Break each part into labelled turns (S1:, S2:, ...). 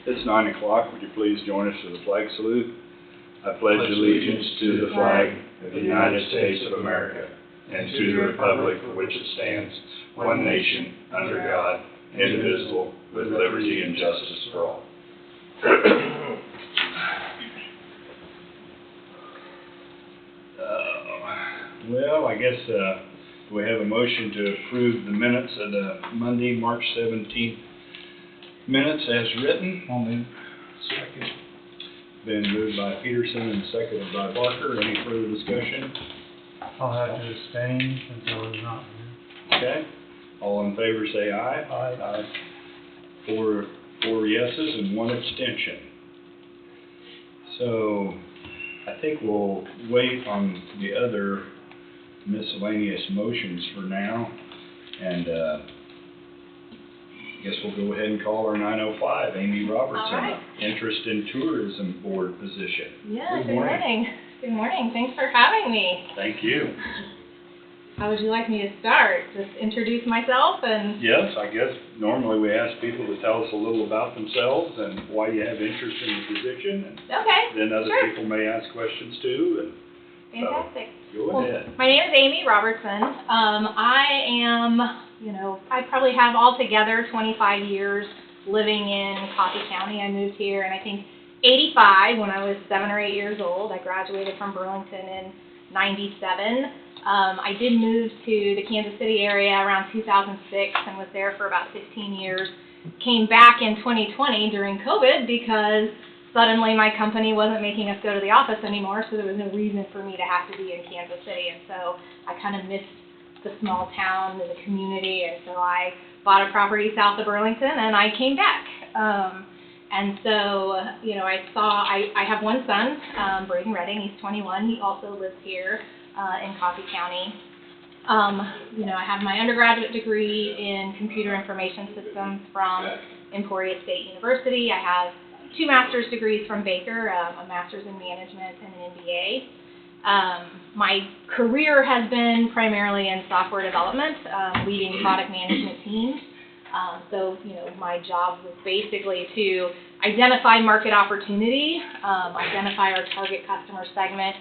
S1: It's 9 o'clock. Would you please join us for the flag salute? I pledge allegiance to the flag of the United States of America and to the republic for which it stands, one nation, under God, indivisible, with liberty and justice for all. Well, I guess we have a motion to approve the minutes of the Monday, March 17th minutes as written.
S2: I'll move.
S1: Second. Been moved by Peterson and seconded by Barker. Any further discussion?
S2: I'll have to abstain since I was not here.
S1: Okay. All in favor say aye.
S2: Aye.
S1: Four yeses and one abstention. So I think we'll wait on the other miscellaneous motions for now, and I guess we'll go ahead and call our 905, Amy Robertson,
S3: All right.
S1: interest in tourism board position.
S3: Yeah, good morning. Good morning. Thanks for having me.
S1: Thank you.
S3: How would you like me to start? Just introduce myself and...
S1: Yes, I guess normally we ask people to tell us a little about themselves and why you have interest in the position. And
S3: Okay,
S1: then other
S3: sure.
S1: people may ask questions too. And
S3: Fantastic.
S1: so, go ahead.
S3: My name is Amy Robertson. I am, I probably have altogether 25 years living in Coffee County. I moved here in, I think, 85 when I was 7 or 8 years old. I graduated from Burlington in 97. I did move to the Kansas City area around 2006 and was there for about 15 years. Came back in 2020 during COVID because suddenly my company wasn't making us go to the office anymore, so there was no reason for me to have to be in Kansas City. And so I kind of missed the small town and the community, and so I bought a property south of Burlington and I came back. And so, I have one son, Braden Redding. He's 21. He also lives here in Coffee County. I have my undergraduate degree in computer information systems from Emporia State University. I have 2 master's degrees from Baker, a master's in management and an MBA. My career has been primarily in software development, leading product management teams. My job was basically to identify market opportunity, identify our target customer segment,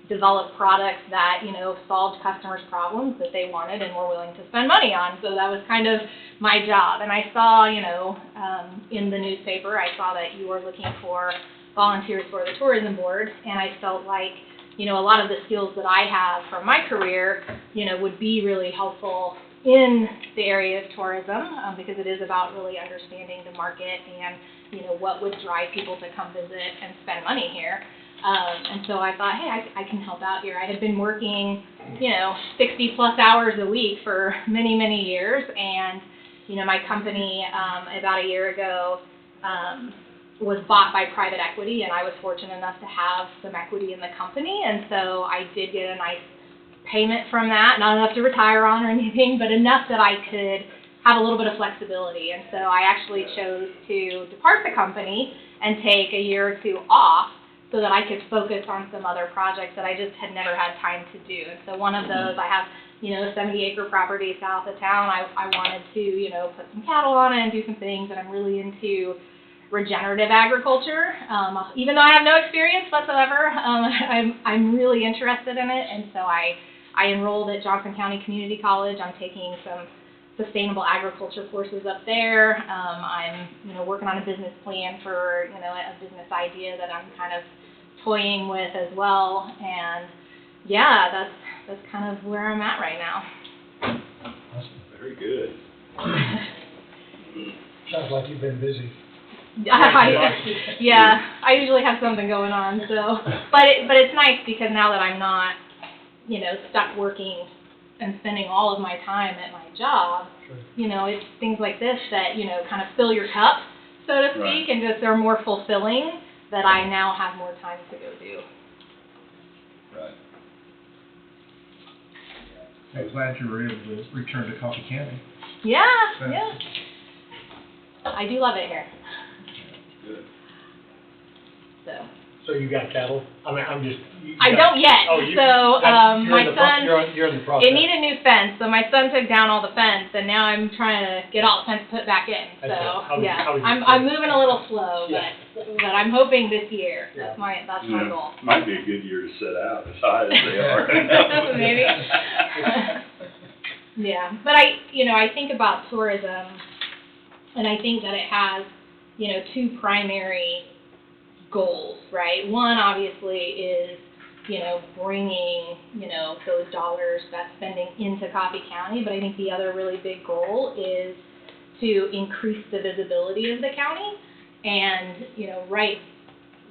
S3: develop products that, solved customers' problems that they wanted and were willing to spend money on. So that was kind of my job. And I saw, in the newspaper, I saw that you were looking for volunteers for the tourism board, and I felt like, a lot of the skills that I have from my career, would be really helpful in the area of tourism, because it is about really understanding the market and, what would drive people to come visit and spend money here. And so I thought, hey, I can help out here. I had been working, 60 plus hours a week for many, many years. And, my company, about a year ago, was bought by private equity, and I was fortunate enough to have some equity in the company. And so I did get a nice payment from that, not enough to retire on or anything, but enough that I could have a little bit of flexibility. And so I actually chose to depart the company and take a year or 2 off, so that I could focus on some other projects that I just had never had time to do. And so one of those, I have, a 70-acre property south of town. I wanted to, put some cattle on it and do some things, and I'm really into regenerative agriculture. Even though I have no experience whatsoever, I'm really interested in it. And so I enrolled at Johnson County Community College. I'm taking some sustainable agriculture courses up there. I'm, working on a business plan for, a business idea that I'm kind of toying with as well. And yeah, that's kind of where I'm at right now.
S1: Very good.
S2: Sounds like you've been busy.
S3: Yeah, I usually have something going on. So, but it's nice because now that I'm not, stuck working and spending all of my time at my job,
S2: Sure.
S3: It's things like this that, kind of fill your cup, so to speak,
S1: Right.
S3: and just are more fulfilling that I now have more time to go do.
S1: Right.
S4: I'm glad you were able to return to Coffee County.
S3: Yeah, yeah. I do love it here.
S1: Good.
S3: So.
S5: So you got cattle? I mean, I'm just.
S3: I don't yet,
S5: Oh, you-
S3: so,
S5: that- you're
S3: my
S5: in the
S3: son,
S5: You're in the process.
S3: it needed a new fence, so my son took down all the fence, and now I'm trying to get all the fence put back in,
S5: I
S3: so,
S5: see. I was
S3: yeah.
S5: just
S3: I'm moving a little slow,
S5: Yeah.
S3: but I'm hoping this year,
S5: Yeah.
S3: that's my
S1: Yeah,
S3: goal.
S1: might be a good year to set out as high as they are.
S3: Maybe. Yeah, but I think about tourism, and I think that it has, two primary goals, right? One, obviously, is, bringing, those dollars, that spending into Coffee County, but I think the other really big goal is to increase the visibility of the county, and,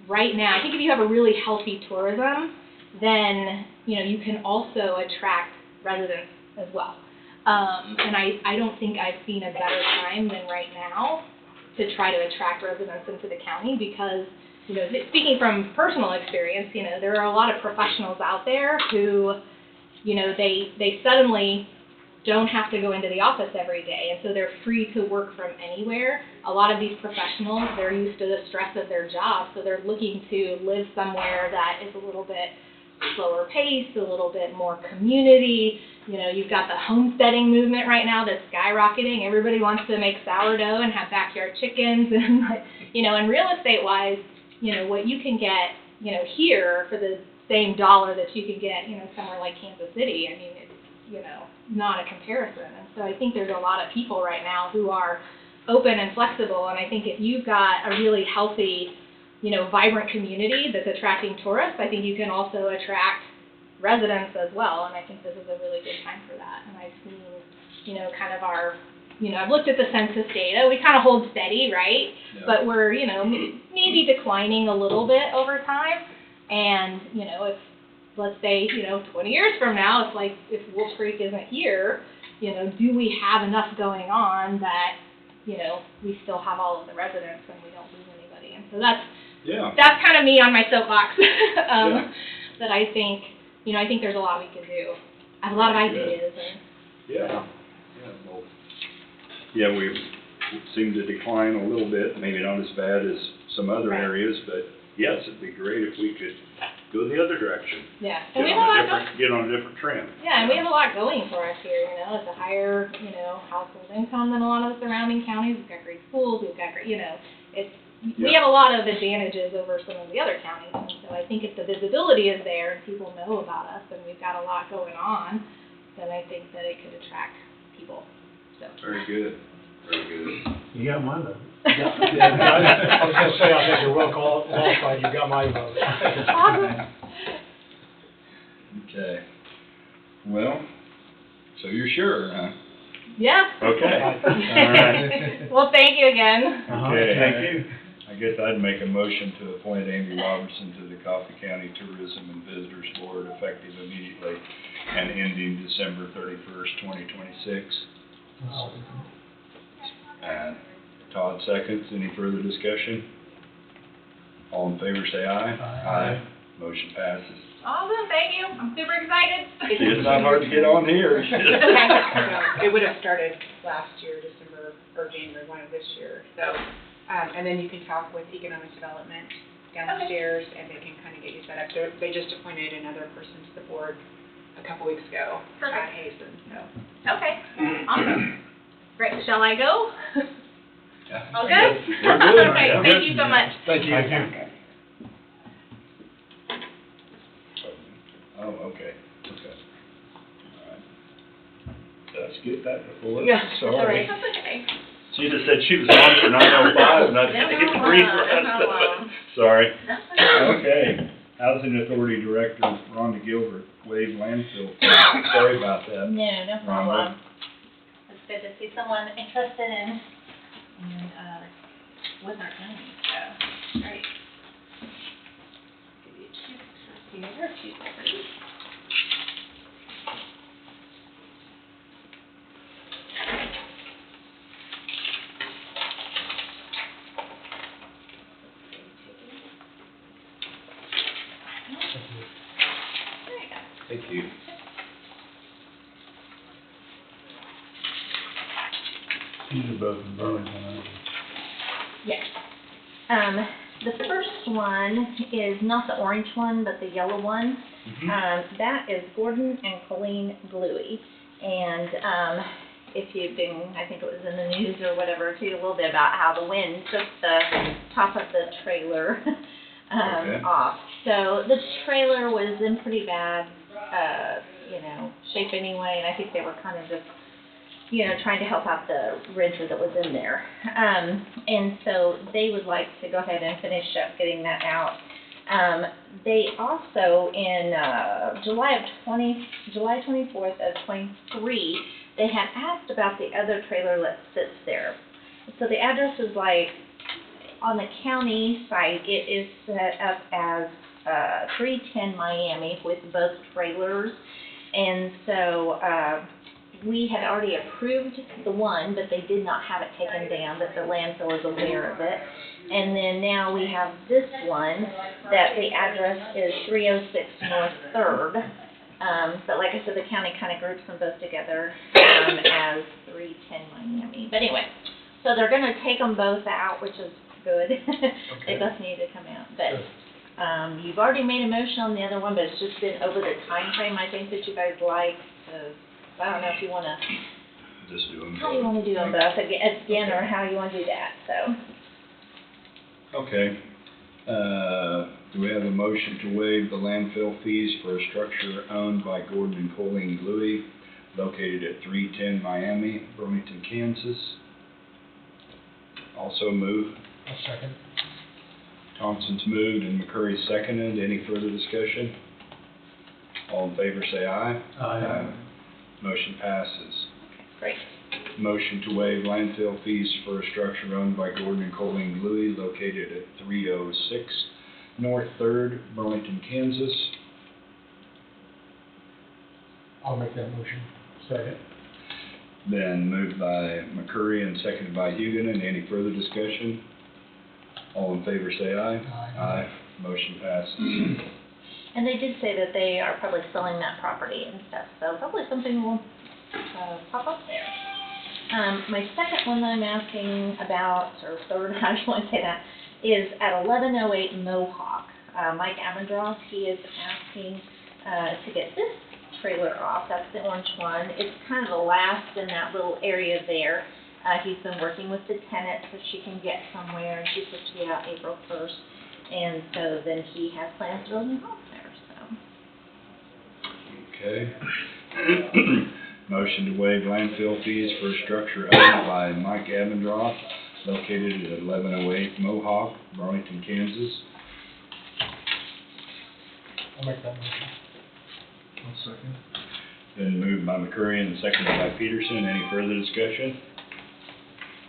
S3: right now, I think if you have a really healthy tourism, then, you can also attract residents as well. And I don't think I've seen a better time than right now to try to attract residents into the county because, speaking from personal experience, there are a lot of professionals out there who, they suddenly don't have to go into the office every day, and so they're free to work from anywhere. A lot of these professionals, they're used to the stress of their job, so they're looking to live somewhere that is a little bit slower pace, a little bit more community. You've got the homesteading movement right now that's skyrocketing. Everybody wants to make sourdough and have backyard chickens, and and real estate wise, what you can get, here for the same dollar that you can get, somewhere like Kansas City. I mean, it's, not a comparison. And so I think there's a lot of people right now who are open and flexible, and I think if you've got a really healthy, vibrant community that's attracting tourists, I think you can also attract residents as well, and I think this is a really good time for that. And I've seen, kind of our, I've looked at the census data, we kind of hold steady, right?
S1: Yeah.
S3: But we're, maybe declining a little bit over time, and, if, let's say, 20 years from now, it's like, if Wolf Creek isn't here, do we have enough going on that, we still have all of the residents and we don't lose anybody? And so that's kind of me on my soapbox, that I think, I think there's a lot we can do. I have a lot of ideas.
S1: Yeah, we seem to decline a little bit, maybe not as bad as some other
S3: Right.
S1: areas, but yes, it'd be great if we could go the other direction.
S3: Yeah, and we have a lot
S1: Get on a different trend.
S3: Yeah, and we have a lot going for us here, It's a higher, household income than a lot of the surrounding counties. We've got great schools, we've got great, we have a lot of advantages over some of the other counties. And so I think if the visibility is there and people know about us and we've got a lot going on, then I think that it could attract people, so.
S1: Very good, very good.
S2: You got my vote.
S5: Yeah, I was gonna say, I think you're well qualified, you got my vote.
S3: Awesome.
S1: Okay. Well, so you're sure, huh?
S3: Yeah.
S1: Okay. All right.
S3: Well, thank you again.
S1: Okay.
S2: Thank you.
S1: I guess I'd make a motion to appoint Amy Robertson to the Coffee County Tourism and Visitors Board effective immediately and ending December 31st, 2026. And Todd seconds. Any further discussion? All in favor say aye.
S2: Aye.
S1: Motion passes.
S3: Awesome, thank you. I'm super excited.
S1: See, it's not hard to get on here.
S6: It would have started last year, December or January 1 of this year. So, and then you can talk with economic development downstairs, and they can kind of get you set up. They just appointed another person to the board a couple weeks ago, Scott Hazen. So.
S3: Okay, awesome. Great, shall I go?
S1: Yeah,
S3: All
S1: I
S3: good?
S1: guess we're good.
S3: Okay,
S1: Yeah.
S3: thank you so much.
S5: Thank you.
S2: Thank you.
S1: Oh, okay, okay. All right. Did I skip that before?
S3: Yeah,
S1: Sorry.
S3: That's okay.
S1: She just said she was on for 9:05 and I
S3: No
S1: didn't get to
S3: problem.
S1: read the rest
S3: No
S1: of it.
S3: problem.
S1: Sorry.
S3: That's okay.
S1: Okay. Housing Authority Director Rhonda Gilbert waived landfill. Sorry about that.
S3: No
S1: Rhonda.
S3: problem. It's good to see someone interested in, with our county, so, great. Give you two pictures here, two separate. There you go.
S1: Thank you.
S2: These are both in Burlington, aren't they?
S3: Yes. The first one is not the orange one, but the yellow one. That is Gordon and Colleen Bluey. And if you've been, I think it was in the news or whatever, too, a little bit about how the wind took the top of the trailer off. So the trailer was in pretty bad, shape anyway, and I think they were kind of just, trying to help out the renter that was in there. And so they would like to go ahead and finish up getting that out. They also, in July 24th of 23, they had asked about the other trailer that sits there. So the address is on the county site, it is set up as 310 Miami with both trailers. And so we had already approved the one, but they did not have it taken down, but the landfill is aware of it. And then now we have this one that the address is 306 North 3rd. But like I said, the county kind of groups them both together as 310 Miami. But anyway, so they're going to take them both out, which is good. They both need to come out. But you've already made a motion on the other one, but it's just been over the time frame, I think, that you guys like. So I don't know if you want to,
S1: Just do them
S3: how you
S1: both.
S3: want to do them both again, or how you want to do that. So.
S1: Okay. Do we have a motion to waive the landfill fees for a structure owned by Gordon and Colleen Bluey, located at 310 Miami, Burlington, Kansas? Also moved.
S5: I'll second.
S1: Thompson's moved and McCurry seconded. Any further discussion? All in favor say aye.
S2: Aye.
S1: Motion passes.
S3: Great.
S1: Motion to waive landfill fees for a structure owned by Gordon and Colleen Bluey, located at 306 North 3rd, Burlington, Kansas.
S5: I'll make that motion.
S2: Second.
S1: Then moved by McCurry and seconded by Huguenin. Any further discussion? All in favor say aye.
S5: Aye.
S1: Motion passes.
S3: And they did say that they are probably selling that property and stuff, so probably something will pop up there. My second one that I'm asking about, or third, how do you want to say that, is at 1108 Mohawk. Mike Abendroth, he is asking to get this trailer off. That's the orange one. It's kind of the last in that little area there. He's been working with the tenant so she can get somewhere, and she's supposed to be out April 1st. And so then he has plans to build a new house there, so.
S1: Okay. Motion to waive landfill fees for a structure owned by Mike Abendroth, located at 1108 Mohawk, Burlington, Kansas.
S5: I'll make that motion.
S4: One second.
S1: Then moved by McCurry and seconded by Peterson. Any further discussion?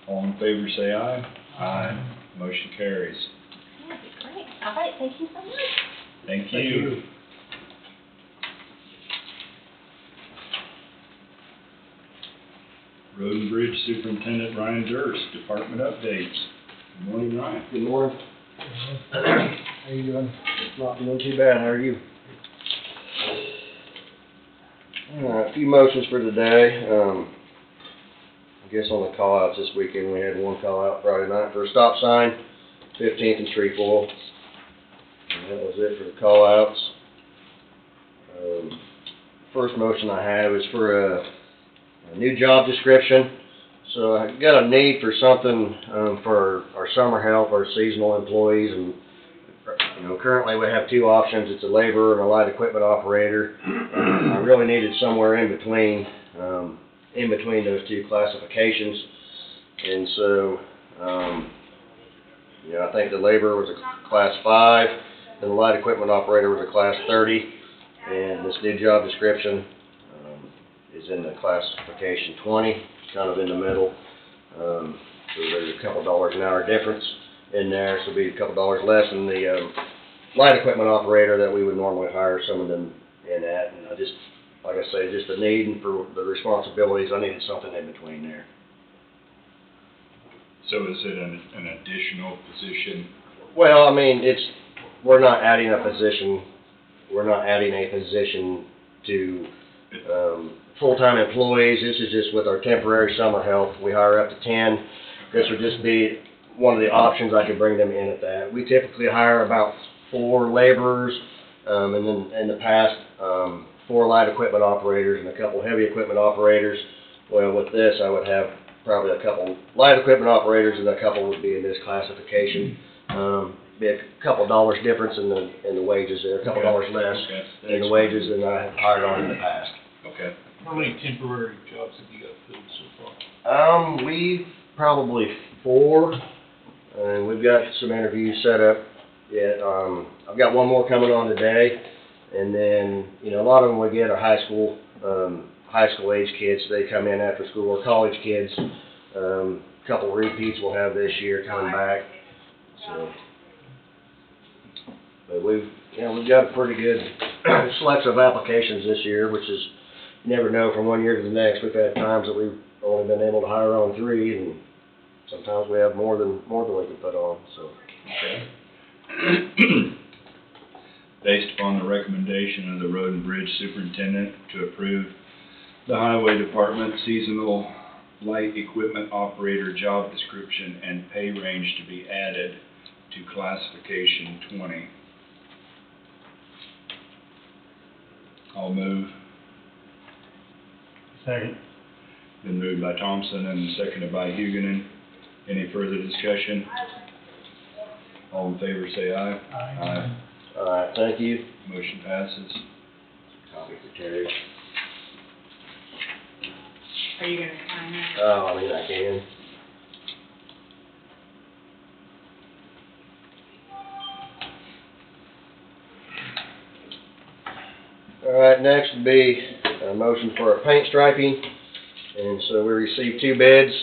S1: All in favor say aye. Aye. Motion carries.
S3: That'd be great. All right, thank you so much.
S1: Thank
S5: Thank
S1: you.
S5: you.
S1: Road and Bridge Superintendent Ryan Durst, Department updates. Good morning, Ryan.
S7: Good morning. How you doing? Not doing too bad, how are you? A few motions for today. I guess on the call-outs this weekend, we had one call-out Friday night for a stop sign, 15th and Trefoil. And that was it for the call-outs. First motion I have is for a new job description. So I got a need for something for our summer help, our seasonal employees, and currently we have two options. It's a laborer and a light equipment operator. I really needed somewhere in between those two classifications, and so I think the laborer was a class 5, and the light equipment operator was a class 30, and this new job description is in the classification 20, kind of in the middle. So there's a couple dollars an hour difference in there, so it'll be a couple dollars less than the light equipment operator that we would normally hire some of them in at. And I just, like I say, just the need and for the responsibilities, I needed something in between there.
S1: So is it an additional position?
S7: Well, I mean, we're not adding a position. We're not adding a position to full-time employees. This is just with our temporary summer help. We hire up to 10. This would just be one of the options, I could bring them in at that. We typically hire about 4 laborers, and then in the past, 4 light equipment operators and a couple heavy equipment operators. Well, with this, I would have probably a couple light equipment operators and a couple would be in this classification. Be a couple dollars difference in the wages there, a couple dollars less in the wages than I have hired on in the past.
S1: Okay.
S8: How many temporary jobs have you got filled so far?
S7: We probably 4, and we've got some interviews set up yet. I've got one more coming on today, and then, you know, a lot of them we get are high school age kids. They come in after school, or college kids. Couple repeats we'll have this year coming back. So, but we've got a pretty good selection of applications this year, which is, you never know from one year to the next. We've had times that we've only been able to hire on 3, and sometimes we have more than we can put on, so.
S1: Okay. Based upon the recommendation of the Road and Bridge Superintendent to approve the Highway Department seasonal light equipment operator job description and pay range to be added to classification 20. I'll move.
S2: Second.
S1: Been moved by Thompson and seconded by Huguenin. Any further discussion? All in favor say aye.
S2: Aye.
S7: All right, thank you.
S1: Motion passes.
S7: Copy for Terry.
S6: Are you gonna sign it?
S7: Oh, I mean, I can. All right, next would be a motion for a paint striping. And so we received 2 bids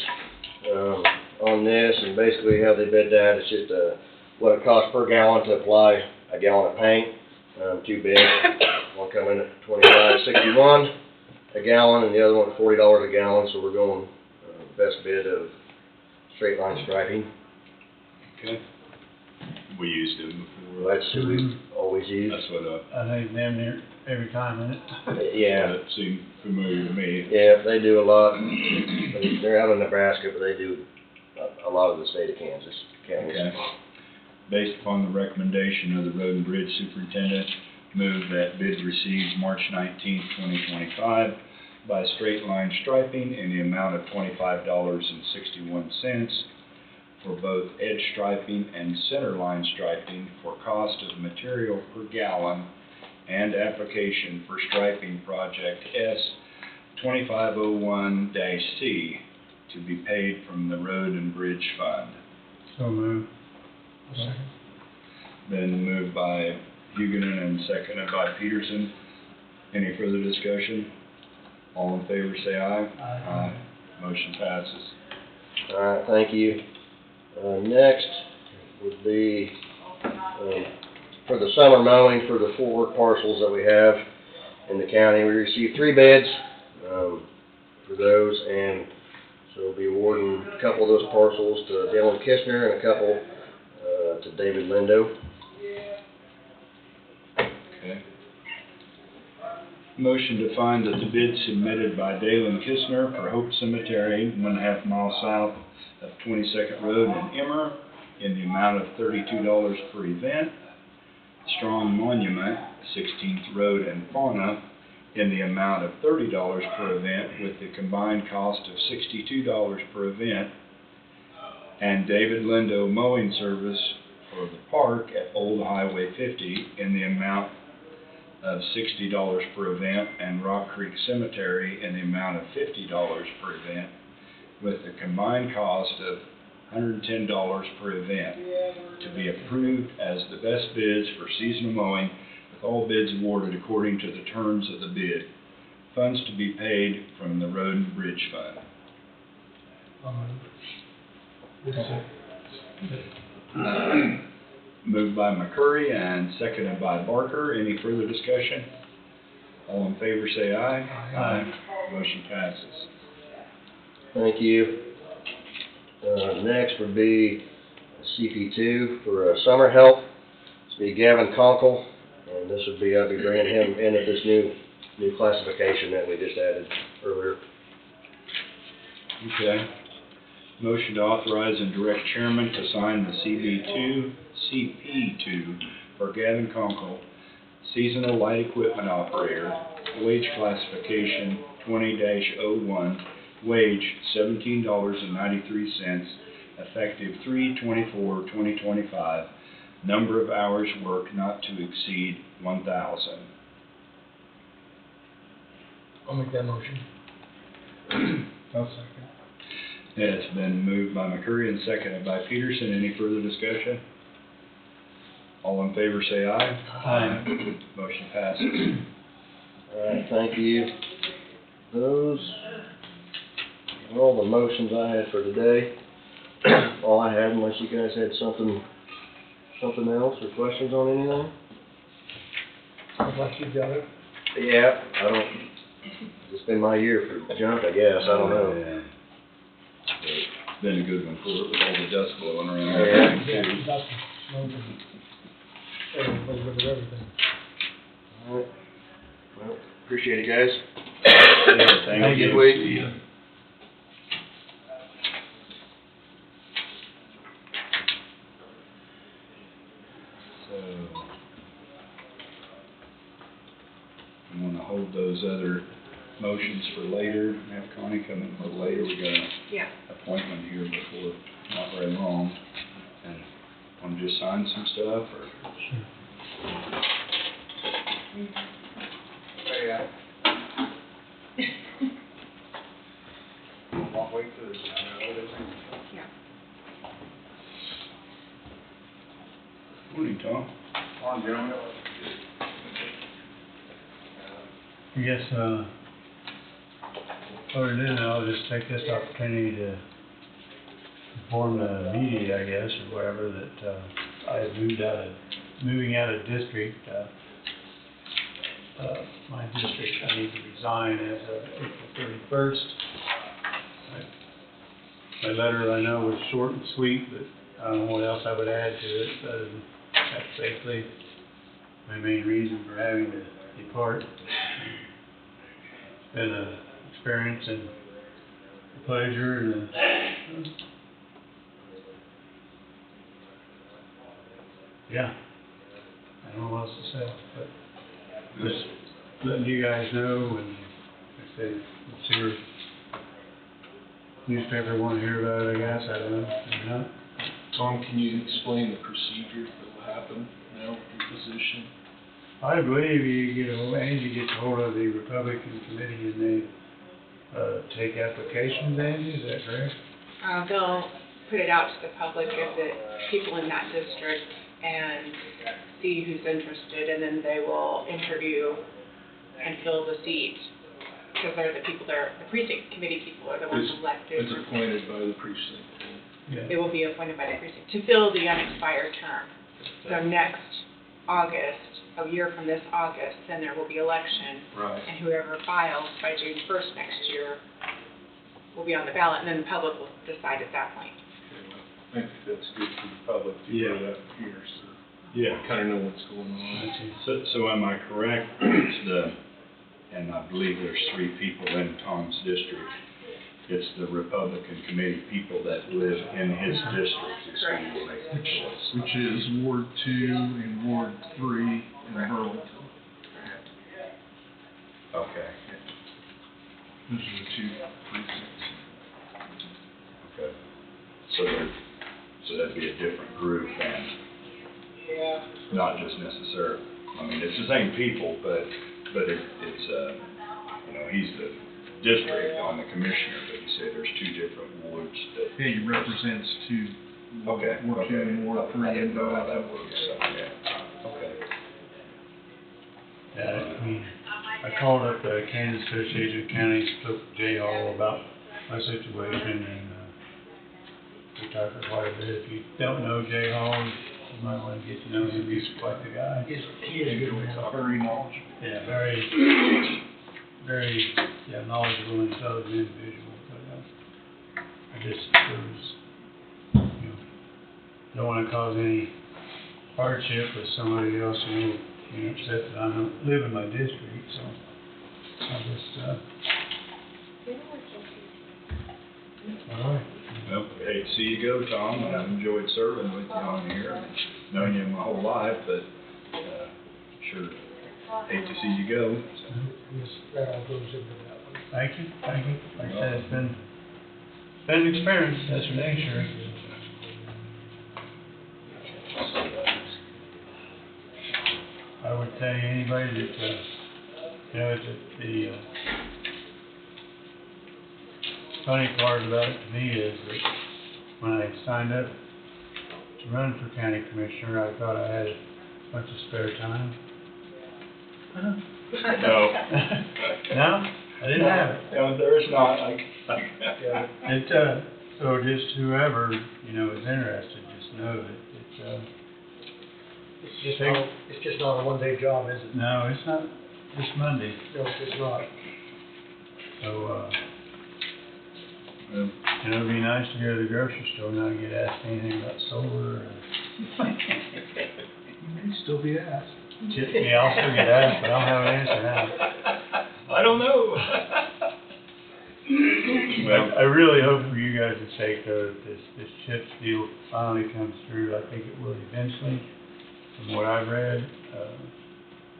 S7: on this, and basically how they bid that, it's just what it costs per gallon to apply a gallon of paint. 2 bids, one coming at $25.61 a gallon, and the other one at $40 a gallon. So we're going best bid of straight line striping.
S1: Okay. We used them before.
S7: That's who we've always used.
S1: That's what
S2: I think damn near every time, isn't it?
S7: Yeah.
S1: that seemed familiar to me.
S7: Yeah, they do a lot. They're out of Nebraska, but they do a lot of the state of Kansas counties.
S1: Okay. Based upon the recommendation of the Road and Bridge Superintendent, move that bids received March 19th, 2025 by straight line striping in the amount of $25.61 for both edge striping and center line striping for cost of material per gallon and application for striping project S 2501-C to be paid from the Road and Bridge Fund.
S2: So moved.
S1: Been moved by Huguenin and seconded by Peterson. Any further discussion? All in favor say aye.
S2: Aye.
S1: Motion passes.
S7: All right, thank you. Next would be for the summer mowing for the 4 parcels that we have in the county. We received 3 bids for those, and so we'll be awarding a couple of those parcels to Dylan Kistner and a couple to David Lindo.
S1: Okay. Motion to find that the bid submitted by Dalen Kistner for Hope Cemetery, 1.5 miles south of 22nd Road in Emmer, in the amount of $32 per event. Strong Monument, 16th Road in Fauna, in the amount of $30 per event, with the combined cost of $62 per event. And David Lindo Mowing Service for the park at Old Highway 50 in the amount of $60 per event, and Rock Creek Cemetery in the amount of $50 per event, with a combined cost of $110 per event, to be approved as the best bids for seasonal mowing, with all bids awarded according to the terms of the bid. Funds to be paid from the Road and Bridge Fund. Moved by McCurry and seconded by Barker. Any further discussion? All in favor say aye.
S2: Aye.
S1: Motion passes.
S7: Thank you. Next would be CP2 for summer help. This would be Gavin Conkle, and this would be, I'll be bringing him in at this new classification that we just added earlier.
S1: Okay. Motion to authorize and direct chairman to sign the CP2 for Gavin Conkle, seasonal light equipment operator, wage classification 20-01, wage $17.93, effective 3/24/2025, number of hours worked not to exceed 1,000.
S5: I'll make that motion.
S2: I'll second.
S1: It's been moved by McCurry and seconded by Peterson. Any further discussion? All in favor say aye.
S2: Aye.
S1: Motion passes.
S7: All right, thank you. Those are all the motions I had for today. All I had, unless you guys had something else or questions on anything?
S5: Sounds like you got it.
S7: Yeah, it's been my year for junk, I guess, I don't know.
S1: Yeah. It's been a good one for it with all the dust blowing around.
S7: Yeah.
S5: Yeah, that's smoking. Everybody with everything.
S7: All right. Well, appreciate it, guys.
S1: Yeah, thank you.
S7: Good week.
S8: See ya.
S1: So, I'm gonna hold those other motions for later, and have Connie come in a little later. We got an
S6: Yeah.
S1: appointment here before, not very long. And wanna just sign some stuff, or?
S4: Yeah.
S6: Yeah.
S1: Morning, Tom.
S2: I guess, what it is, I'll just take this opportunity to inform the media, I guess, or whatever, that, I have moving out of district, my district, I need to resign as of April 31st. My letter, I know, was short and sweet, but I don't know what else I would add to it, other than that's basically my main reason for having to depart. It's been an experience and a pleasure, and yeah, I don't know what else to say, but just letting you guys know, and like I say, it's your newspaper want to hear about it, I guess, I don't know, maybe not.
S8: Tom, can you explain the procedure that will happen now with your position?
S2: I believe Angie gets hold of the Republican committee and they, take applications, Angie, is that correct?
S6: They'll put it out to the public as the people in that district and see who's interested, and then they will interview and fill the seat. Because they're the people, the precinct committee people are the ones elected.
S8: It's appointed by the precinct.
S2: Yeah.
S6: They will be appointed by the precinct to fill the unexpired term. So next August, a year from this August, then there will be election.
S8: Right.
S6: And whoever files by June 1st next year will be on the ballot, and then the public will decide at that point.
S8: Okay, well, I think that's good for the public to
S1: Yeah.
S8: hear that here, so
S1: Yeah.
S8: kind of know what's going on.
S1: So am I correct, it's and I believe there's 3 people in Tom's district, it's the Republican committee people that live in his district, is who will make the choice.
S4: Which is Ward 2 and Ward 3 in Burlington.
S1: Okay,
S4: Those are the 2 precincts.
S1: okay. So that'd be a different group and not just necessarily, I mean, it's the same people, but it's he's the district on the commissioner, but you say there's 2 different wards that.
S4: Yeah, he represents 2.
S1: Okay,
S4: Ward 2 and Ward 3
S1: I didn't
S4: in
S1: know how that
S4: Burlington.
S1: works, so, yeah, okay.
S2: Yeah, I mean, I called up the Kansas Association of Counties, spoke to Jay Hall about my situation, and, we talked for quite a bit. If you don't know Jay Hall, you might want to get to know him, he's quite the guy.
S5: He is a good one.
S4: Very knowledgeable.
S2: Yeah, very, knowledgeable and intelligent individual, but, I just, don't want to cause any hardship with somebody else, upset that I don't live in my district, so I just, all right.
S1: Well, hate to see you go, Tom. I've enjoyed serving with you on here, and known you my whole life, but, sure hate to see you go.
S5: That all goes into that one.
S2: Thank you, thank you. Like I said, it's been an experience, that's for dang sure. I would say anybody that, you know, the funny part about it to me is that when I signed up to run for county commissioner, I thought I had a bunch of spare time.
S1: No.
S2: No, I didn't have it.
S1: No, there's not,
S2: So just whoever, you know, is interested, just know that
S5: It's just not a one-day job, is it?
S2: no, it's not this Monday.
S5: No, it's not.
S2: So,
S1: Well,
S2: you know, it'd be nice to go to the grocery store and not get asked anything about solar or.
S4: You'd still be asked.
S2: Yeah, I'll still get asked, but I don't have an answer now.
S1: I don't know. Well,
S2: I really hope for you guys' sake though, that this CHIPS deal finally comes through. I think it will eventually, from what I've read.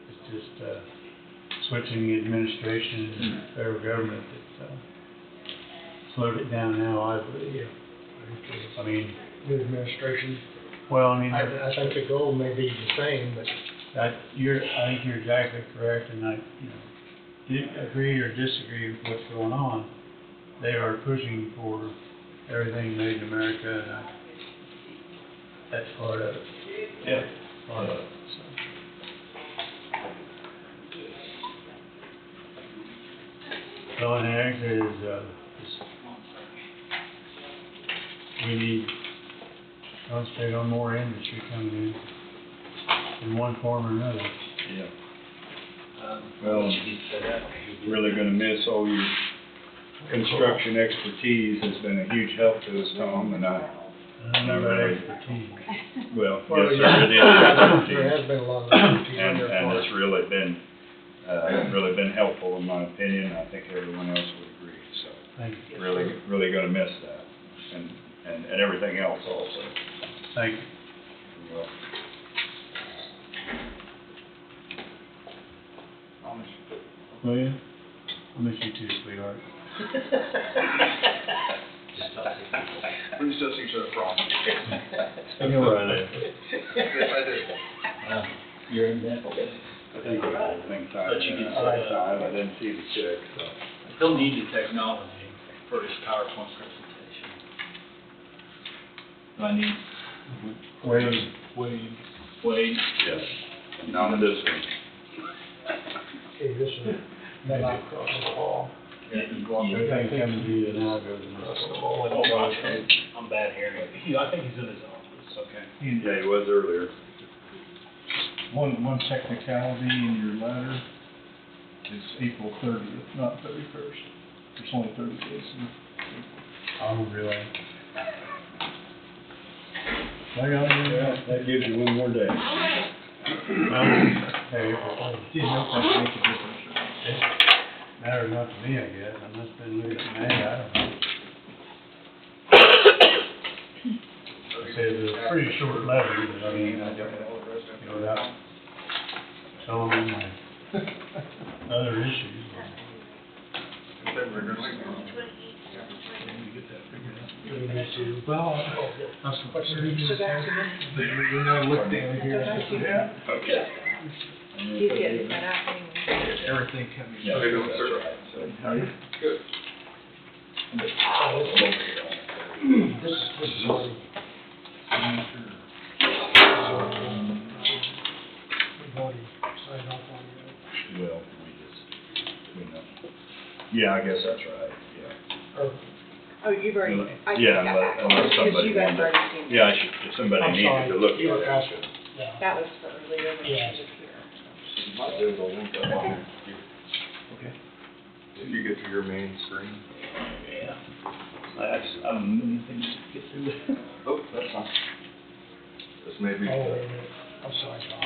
S2: It's just, switching the administration and the federal government that, slowed it down now, I believe. I mean,
S5: New administration,
S2: well, I mean,
S5: I think the goal may be the same, but
S2: I think you're exactly correct, and I, you know, agree or disagree with what's going on. They are pushing for everything made in America, and that's part of it.
S1: yeah.
S2: Part of it, so. So, and actually is, we need, concentrate on more industry coming in one form or another.
S1: Yeah. Well, really gonna miss all your construction expertise. Has been a huge help to us, Tom, and
S2: I don't know about expertise.
S1: well,
S5: Well,
S1: yes,
S5: yeah.
S1: sir, it is
S5: there
S1: expertise.
S5: has been a lot of expertise on
S1: And
S5: your part.
S1: it's really been helpful in my opinion. I think everyone else would agree, so
S2: Thank you.
S1: really gonna miss that, and everything else also.
S2: Thank you.
S1: Well,
S2: Will you? I'll miss you too, sweetheart.
S8: We still see each other from.
S2: You know where I live.
S8: Yes, I do.
S2: You're in that?
S1: I think the whole thing tied
S9: But you
S1: in
S9: can
S1: at
S9: set
S1: that
S9: up.
S1: time. I didn't see the check, so.
S9: He'll need the technology for his PowerPoint presentation. Do I need
S2: Wade.
S9: Wade?
S1: Yes. Not in this one.
S5: Okay, this is, then I cross the ball.
S2: Everything comes to you and I'll go to the next one.
S9: I'm bad hearing. I think he's in his office. Okay.
S1: Yeah, he was earlier.
S4: One technicality in your letter is April 30th, not 31st. There's only 30 days in
S2: Oh, really? I got it.
S1: That gives you one more day.
S2: Hey,
S4: Do you know if that makes a difference or not?
S2: it matters not to me, I guess. I must have been looking at May, I don't know. I said it was a pretty short letter, but I mean, I don't, you know, without telling them my other issues.
S5: Do we need to?
S4: Well, that's what
S5: What's the next document?
S4: we're gonna look down here.
S6: Yeah.
S1: Okay.
S6: He's getting that out anyway.
S4: Everything coming.
S1: Yeah, that's right. So,
S8: Good.
S5: This is already, we've already signed off on it.
S1: well, we know. Yeah, I guess that's right, yeah.
S5: Or,
S6: Oh, you've already, I can
S1: Yeah,
S6: get that back.
S1: unless
S6: Because
S1: somebody
S6: you guys
S1: wanted-
S6: already seen it.
S1: Yeah, if somebody
S5: I'm
S1: needed
S5: sorry,
S1: to look
S5: you were
S1: at it.
S5: asking, yeah.
S6: That was for earlier when
S5: Yes.
S6: she was here.
S8: Okay. Did you get to your main screen?
S9: Yeah. I'm many things to get through.
S8: Oh, that's fine. This may be.
S5: Oh, wait a minute, I'm sorry, Tom.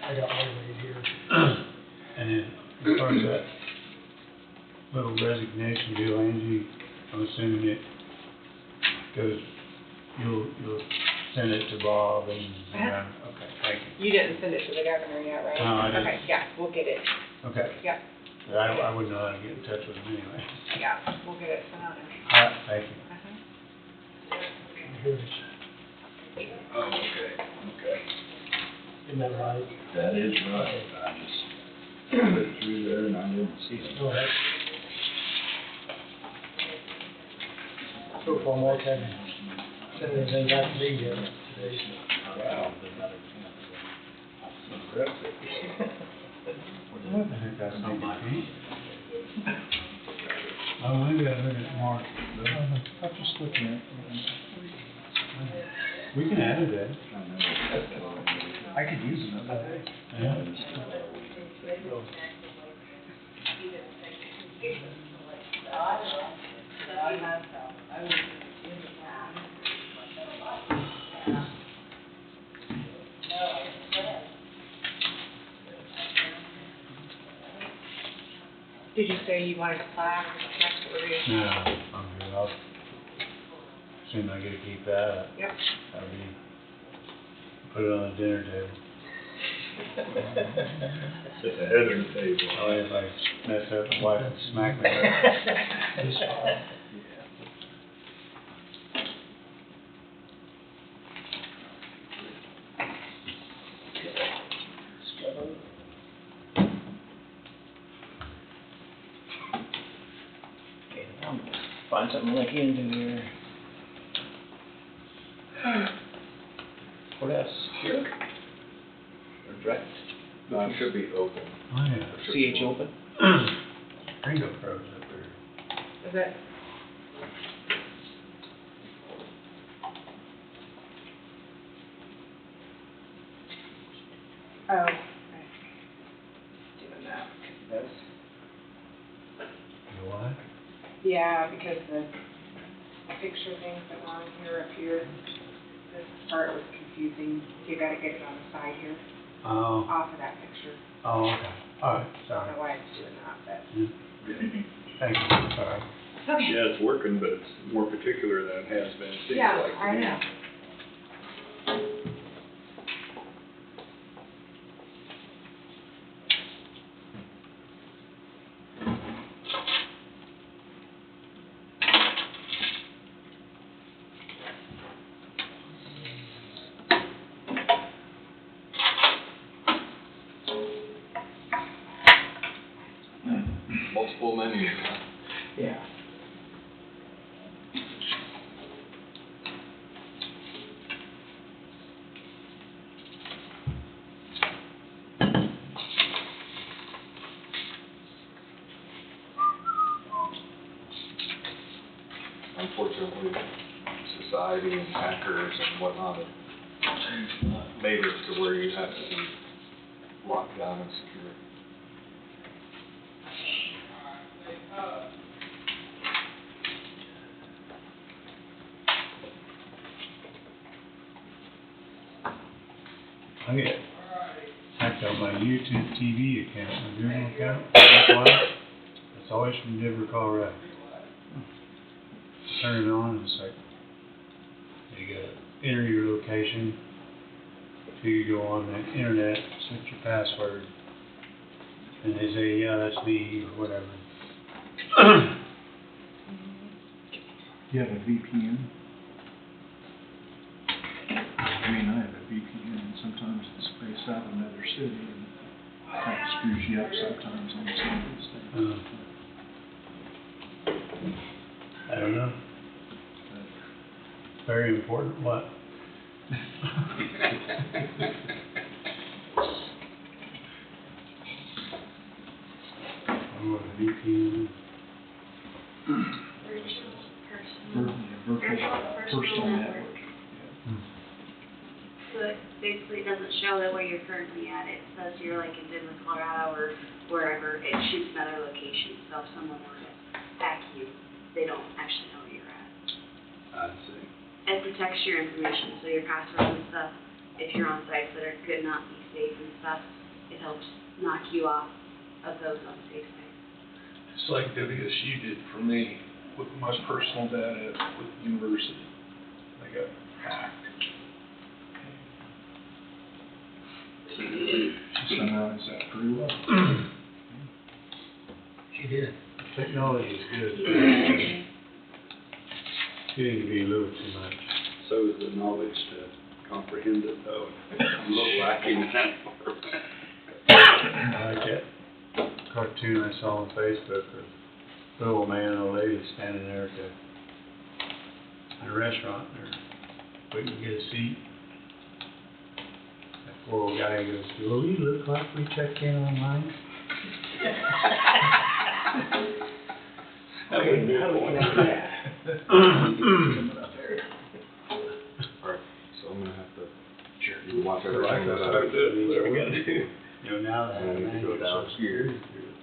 S5: I got one right here.
S2: And then, as far as that little resignation deal, Angie, I'm assuming it goes, you'll send it to Bob and, okay, thank you.
S6: You didn't send it to the governor yet, right?
S2: No, I didn't.
S6: Okay, yeah, we'll get it,
S2: Okay.
S6: Yep.
S2: I wouldn't know how to get in touch with him anyway.
S6: yeah, we'll get it sent out.
S2: All right, thank you.
S5: Here it is.
S1: Oh, okay.
S5: Isn't that right?
S1: That is right. I just put it through there and I didn't see it.
S5: Go ahead. So far, Mark hasn't sent anything back to me yet today.
S1: Wow.
S2: What the heck, that's not my feet. Oh, maybe I heard it marked.
S4: I'm just looking at it.
S2: We can add it in.
S4: I could use another.
S2: Yeah.
S6: Did you say you wanted a plaque or next or
S2: No, I'm good. I'll, soon I get to keep that.
S6: Yep.
S2: That'll be, put it on the dinner table.
S1: Just a head of the table.
S2: Oh, if I mess up, the wife will smack me.
S5: This file.
S7: Okay, I'm gonna find something I can do here. Courthouse secure? Or direct?
S8: It should be open.
S2: Oh, yeah.
S7: CH open?
S2: Ringo froze up there.
S6: Is it? Oh, right. Doing that because of those.
S2: You know why?
S6: Yeah, because the picture things that were on here up here, this part was confusing. You gotta get it on the side here,
S2: Oh,
S6: off of that picture.
S2: oh, okay. All right,
S6: I don't
S2: sorry.
S6: know why it's doing that, but.
S2: Thank you, sorry.
S6: Okay.
S8: Yeah, it's working, but it's more particular than it has been, it seems
S6: Yeah,
S8: like.
S6: I know.
S8: Multiple menus, huh?
S7: Yeah.
S8: Unfortunately, society and hackers and whatnot have made it to where you have to be locked down and secure.
S2: I get hacked on my YouTube TV account, my Google account. That's why. It's always from Denver, Colorado. Turn it on and it's like, you gotta enter your location. So you go on the internet, set your password. And they say, yeah, that's me, or whatever.
S4: You have a VPN? I mean, I have a VPN, and sometimes it's based out of another city, and it kind of screws you up sometimes on some of these things.
S2: I don't know. Very important what? Oh, VPN.
S4: Virtual personal network.
S10: So it basically doesn't show that where you're currently at. It says you're like in Denver, Colorado, or wherever. It shoots another location. So if someone were to hack you, they don't actually know where you're at.
S1: I see.
S10: It protects your information, so your passwords and stuff. If you're on sites that could not be safe and stuff, it helps knock you off of those unsafe sites.
S4: It's like WSU did for me with my personal data with the university. They got hacked. She summarized that pretty well.
S5: She did.
S2: Technology is good. Getting to be a little too much.
S1: So is the knowledge to comprehend it, though. I'm a little lacking in that part.
S2: I like that cartoon I saw on Facebook of a little man and old lady standing there at a restaurant. They're waiting to get a seat. That poor old guy goes, "Well, we look like we checked in online."
S1: That wouldn't be a point.
S8: Alright, so I'm gonna have to,
S2: Sure.
S8: you watch everything that I do.
S2: Whatever we gotta do. You know, now that
S8: And I need to go down here.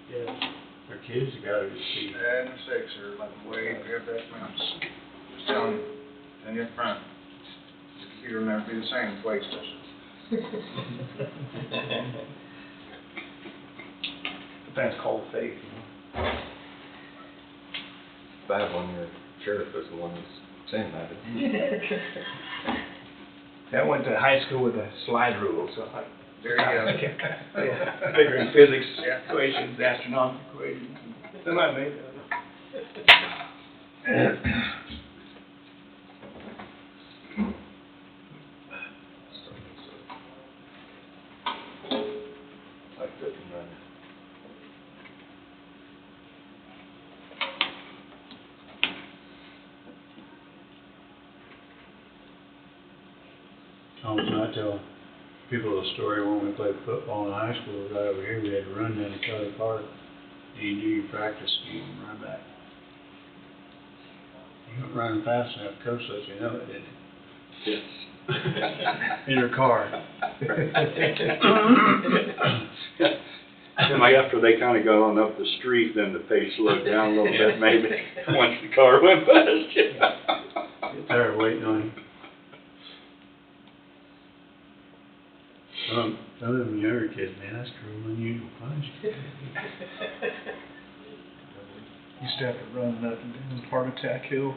S2: Yeah, our kids have gotta just see.
S9: And 6 or 11 way, grab that mouse. Just tell them, in your front. The computer will never be the same as way station.
S4: But that's called faith,
S8: Bad when your sheriff is the one that's saying that.
S9: That went to high school with a slide rule, so I, there you go. Figuring physics equations, astronomical equations, then I made that.
S8: Like that and then.
S2: I tell people the story when we played football in high school, right over here, we had to run down to Kelly Park. And you do your practice speed and run back. You weren't running fast enough, coach let you know it, didn't he?
S1: Yes.
S2: In her car.
S1: And like after they kinda got on up the street, then the pace slowed down a little bit, maybe, once the car went past you.
S2: They're waiting on you. Some of them younger kids, man, that's cruel and unusual punishment.
S4: used to have to run up and down Heart Attack Hill.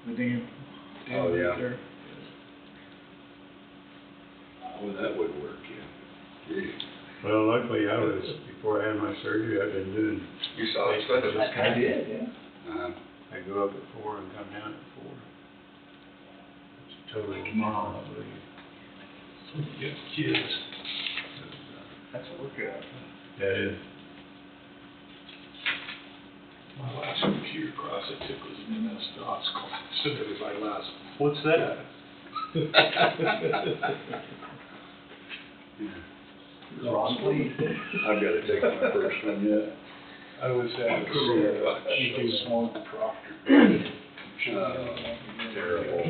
S4: The damn
S1: Oh, yeah.
S4: right there.
S1: Well, that would work, yeah. Gee.
S2: Well, luckily before I had my surgery, I've been doing.
S8: You saw it, so
S4: I did, yeah.
S2: I go up at 4 and come down at 4. It's a total of tomorrow, I believe.
S4: Yeah, kids. That's a workout.
S2: That is.
S4: My last computer class I took was an MS-DOS class, so it was my last, what's that? Broccoli.
S1: I've gotta take my first one yet.
S4: I was at small Proctor.
S1: Terrible.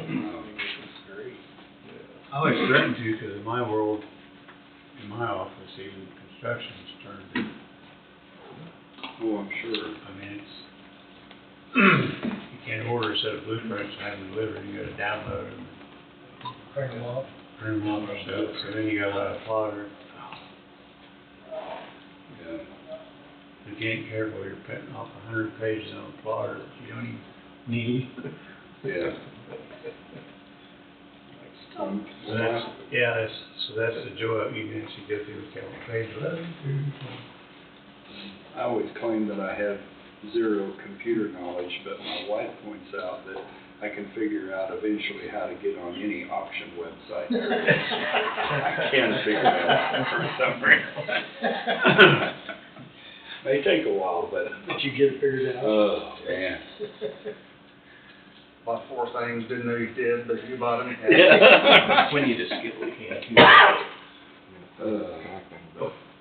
S2: I always threaten to, because in my world, in my office, even construction's turned.
S1: Oh, I'm sure.
S2: I mean, it's, you can't order a set of blueprints and have them delivered, you gotta download them,
S5: Print them off.
S2: print them off yourself, so then you gotta buy a plotter.
S1: Yeah.
S2: If you ain't careful, you're printing off 100 pages on a plotter that you don't even need.
S1: Yeah.
S2: So that's, so that's the joy of, you can actually go through the page 11 through 20.
S1: I always claim that I have zero computer knowledge, but my wife points out that I can figure out eventually how to get on any auction website. I can figure that out for some reason. May take a while, but,
S5: But you get it figured out.
S1: oh, man.
S9: Bought 4 things, didn't know you did, but you bought them.
S1: Yeah.
S9: We need a skill we can't.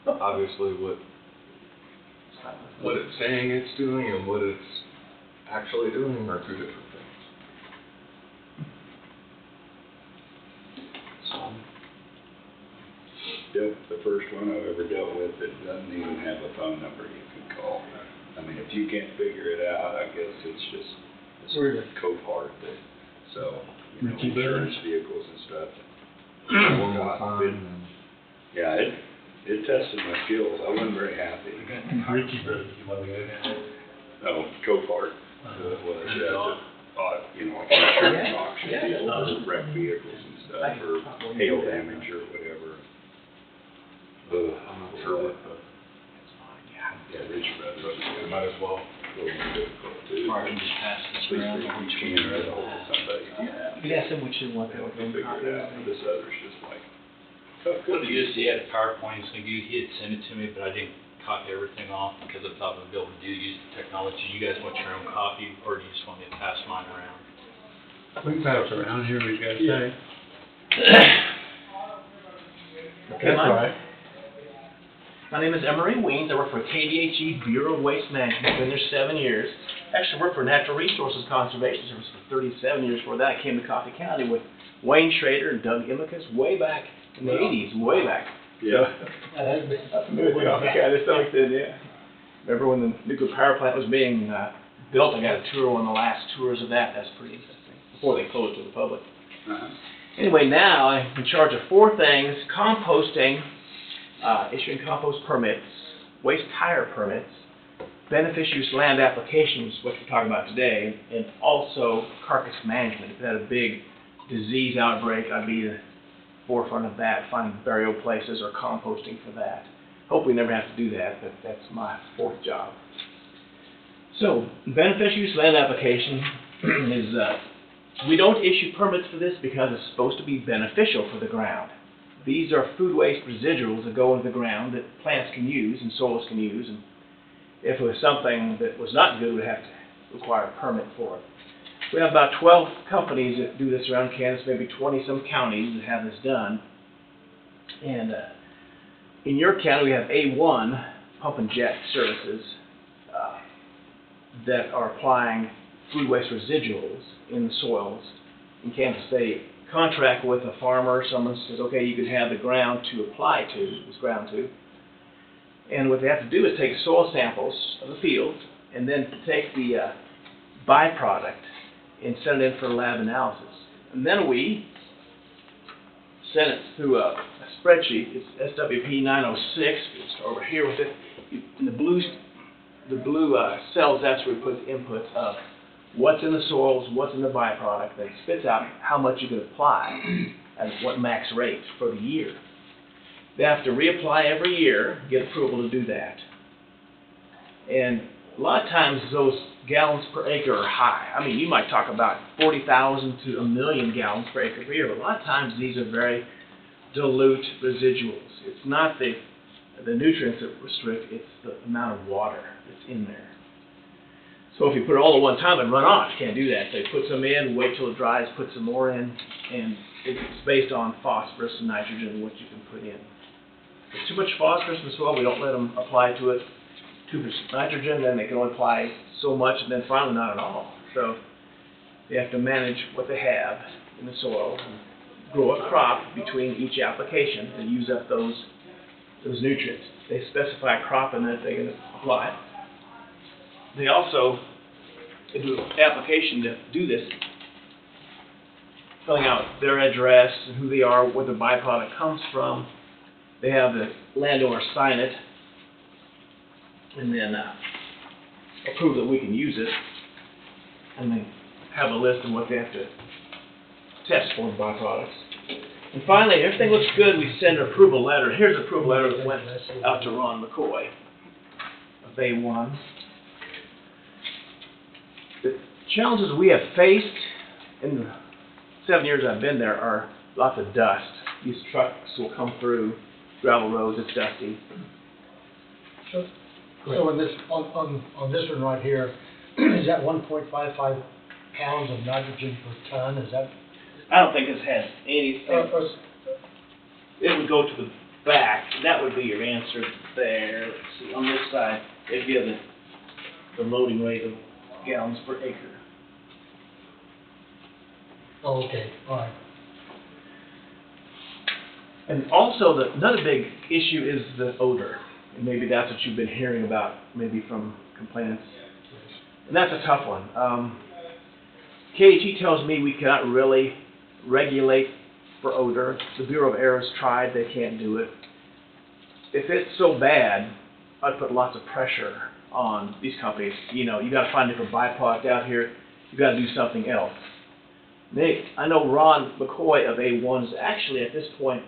S8: But obviously what it's saying it's doing and what it's actually doing are two different things.
S1: Dealt with the first one I've ever dealt with that doesn't even have a phone number you can call. I mean, if you can't figure it out, I guess it's just this
S5: Really?
S1: Copart that, so, you know,
S4: Ricky Barry?
S1: insurance vehicles and stuff.
S8: One more
S1: God,
S8: time and
S1: Yeah, It tested my skills. I wasn't very happy.
S2: Richie Brothers, well, yeah.
S1: No, Copart, it was, you know, insurance auction deal, wrecked vehicles and stuff, or hail damage or whatever.
S8: I'm not sure what the,
S1: Yeah, Richie Brothers,
S8: it might as well.
S1: a little more difficult too.
S9: Martin just passed this
S1: Please
S9: around.
S1: think we can get ahold of somebody.
S9: Yeah, so we should want
S1: And we can figure it out. This other's just like, tough
S11: What
S1: cookie.
S11: he just, he had a PowerPoint, he had sent it to me, but I didn't copy everything off because I thought we'd be able to use the technology. You guys want your own copy, or do you just want me to pass mine around?
S2: We can pass around here, we got to say.
S12: Okay,
S2: That's all right.
S12: My name is Emery Weens. I work for KDHE Bureau of Waste Management. Been there 7 years. Actually worked for Natural Resources Conservation Service for 37 years. Before that, I came to Coffee County with Wayne Schrader and Doug Imicus way back in the 80s, way back.
S1: Yeah.
S5: That has been.
S12: I'm familiar with Coffee County to some extent, yeah. Remember when the nuclear power plant was being built? I got a tour, one of the last tours of that. That's pretty interesting. Before they closed to the public. Anyway, now I'm in charge of 4 things: composting, issuing compost permits, waste tire permits, beneficial use land applications, which we're talking about today, and also carcass management. If we had a big disease outbreak, I'd be the forefront of that, finding burial places or composting for that. Hope we never have to do that, but that's my 4th job. So, beneficial use land application is, we don't issue permits for this because it's supposed to be beneficial for the ground. These are food waste residuals that go into the ground that plants can use and soils can use, and if it was something that was not good, we'd have to require a permit for it. We have about 12 companies that do this around Kansas, maybe 20-some counties that have this done. And in your county, we have A1 pump and jet services that are applying food waste residuals in the soils in Kansas. They contract with a farmer. Someone says, okay, you can have the ground to apply to, this ground to. And what they have to do is take soil samples of the field and then take the byproduct and send it in for lab analysis. And then we send it through a spreadsheet. It's SWP 906. It's over here with it. In the blue cells, that's where we put the inputs of what's in the soils, what's in the byproduct, that spits out how much you can apply at what max rate for the year. They have to reapply every year, get approval to do that. And a lot of times those gallons per acre are high. I mean, you might talk about 40,000 to 1 million gallons per acre per year, but a lot of times these are very dilute residuals. It's not the nutrients that restrict, it's the amount of water that's in there. So if you put it all at one time and run off, you can't do that. So you put some in, wait till it dries, put some more in, and it's based on phosphorus and nitrogen, what you can put in. If there's too much phosphorus in the soil, we don't let them apply to it. Too much nitrogen, then they can only apply so much, and then finally not at all. So they have to manage what they have in the soil and grow a crop between each application and use up those nutrients. They specify a crop and that they're going to apply. They also do an application to do this, filling out their address and who they are, where the byproduct comes from. They have the landowner sign it and then approve that we can use it, and then have a list of what they have to test for the byproducts. And finally, everything looks good, we send an approval letter. Here's an approval letter that went out to Ron McCoy of A1. The challenges we have faced in the 7 years I've been there are lots of dust. These trucks will come through gravel roads, it's dusty.
S5: So in this, on this one right here, is that 1.55 pounds of nitrogen per ton, is that?
S12: I don't think this has anything. It would go to the back. That would be your answer there. Let's see, on this side, it'd give the loading rate of gallons per acre.
S5: Oh, okay, all right.
S12: And also, another big issue is the odor. And maybe that's what you've been hearing about, maybe from complainants. And that's a tough one. KHE tells me we cannot really regulate for odor. The Bureau of Air has tried, they can't do it. if it's so bad, I'd put lots of pressure on these companies. You know, you gotta find a different byproduct out here, you gotta do something else. I know Ron McCoy of A1 is actually at this point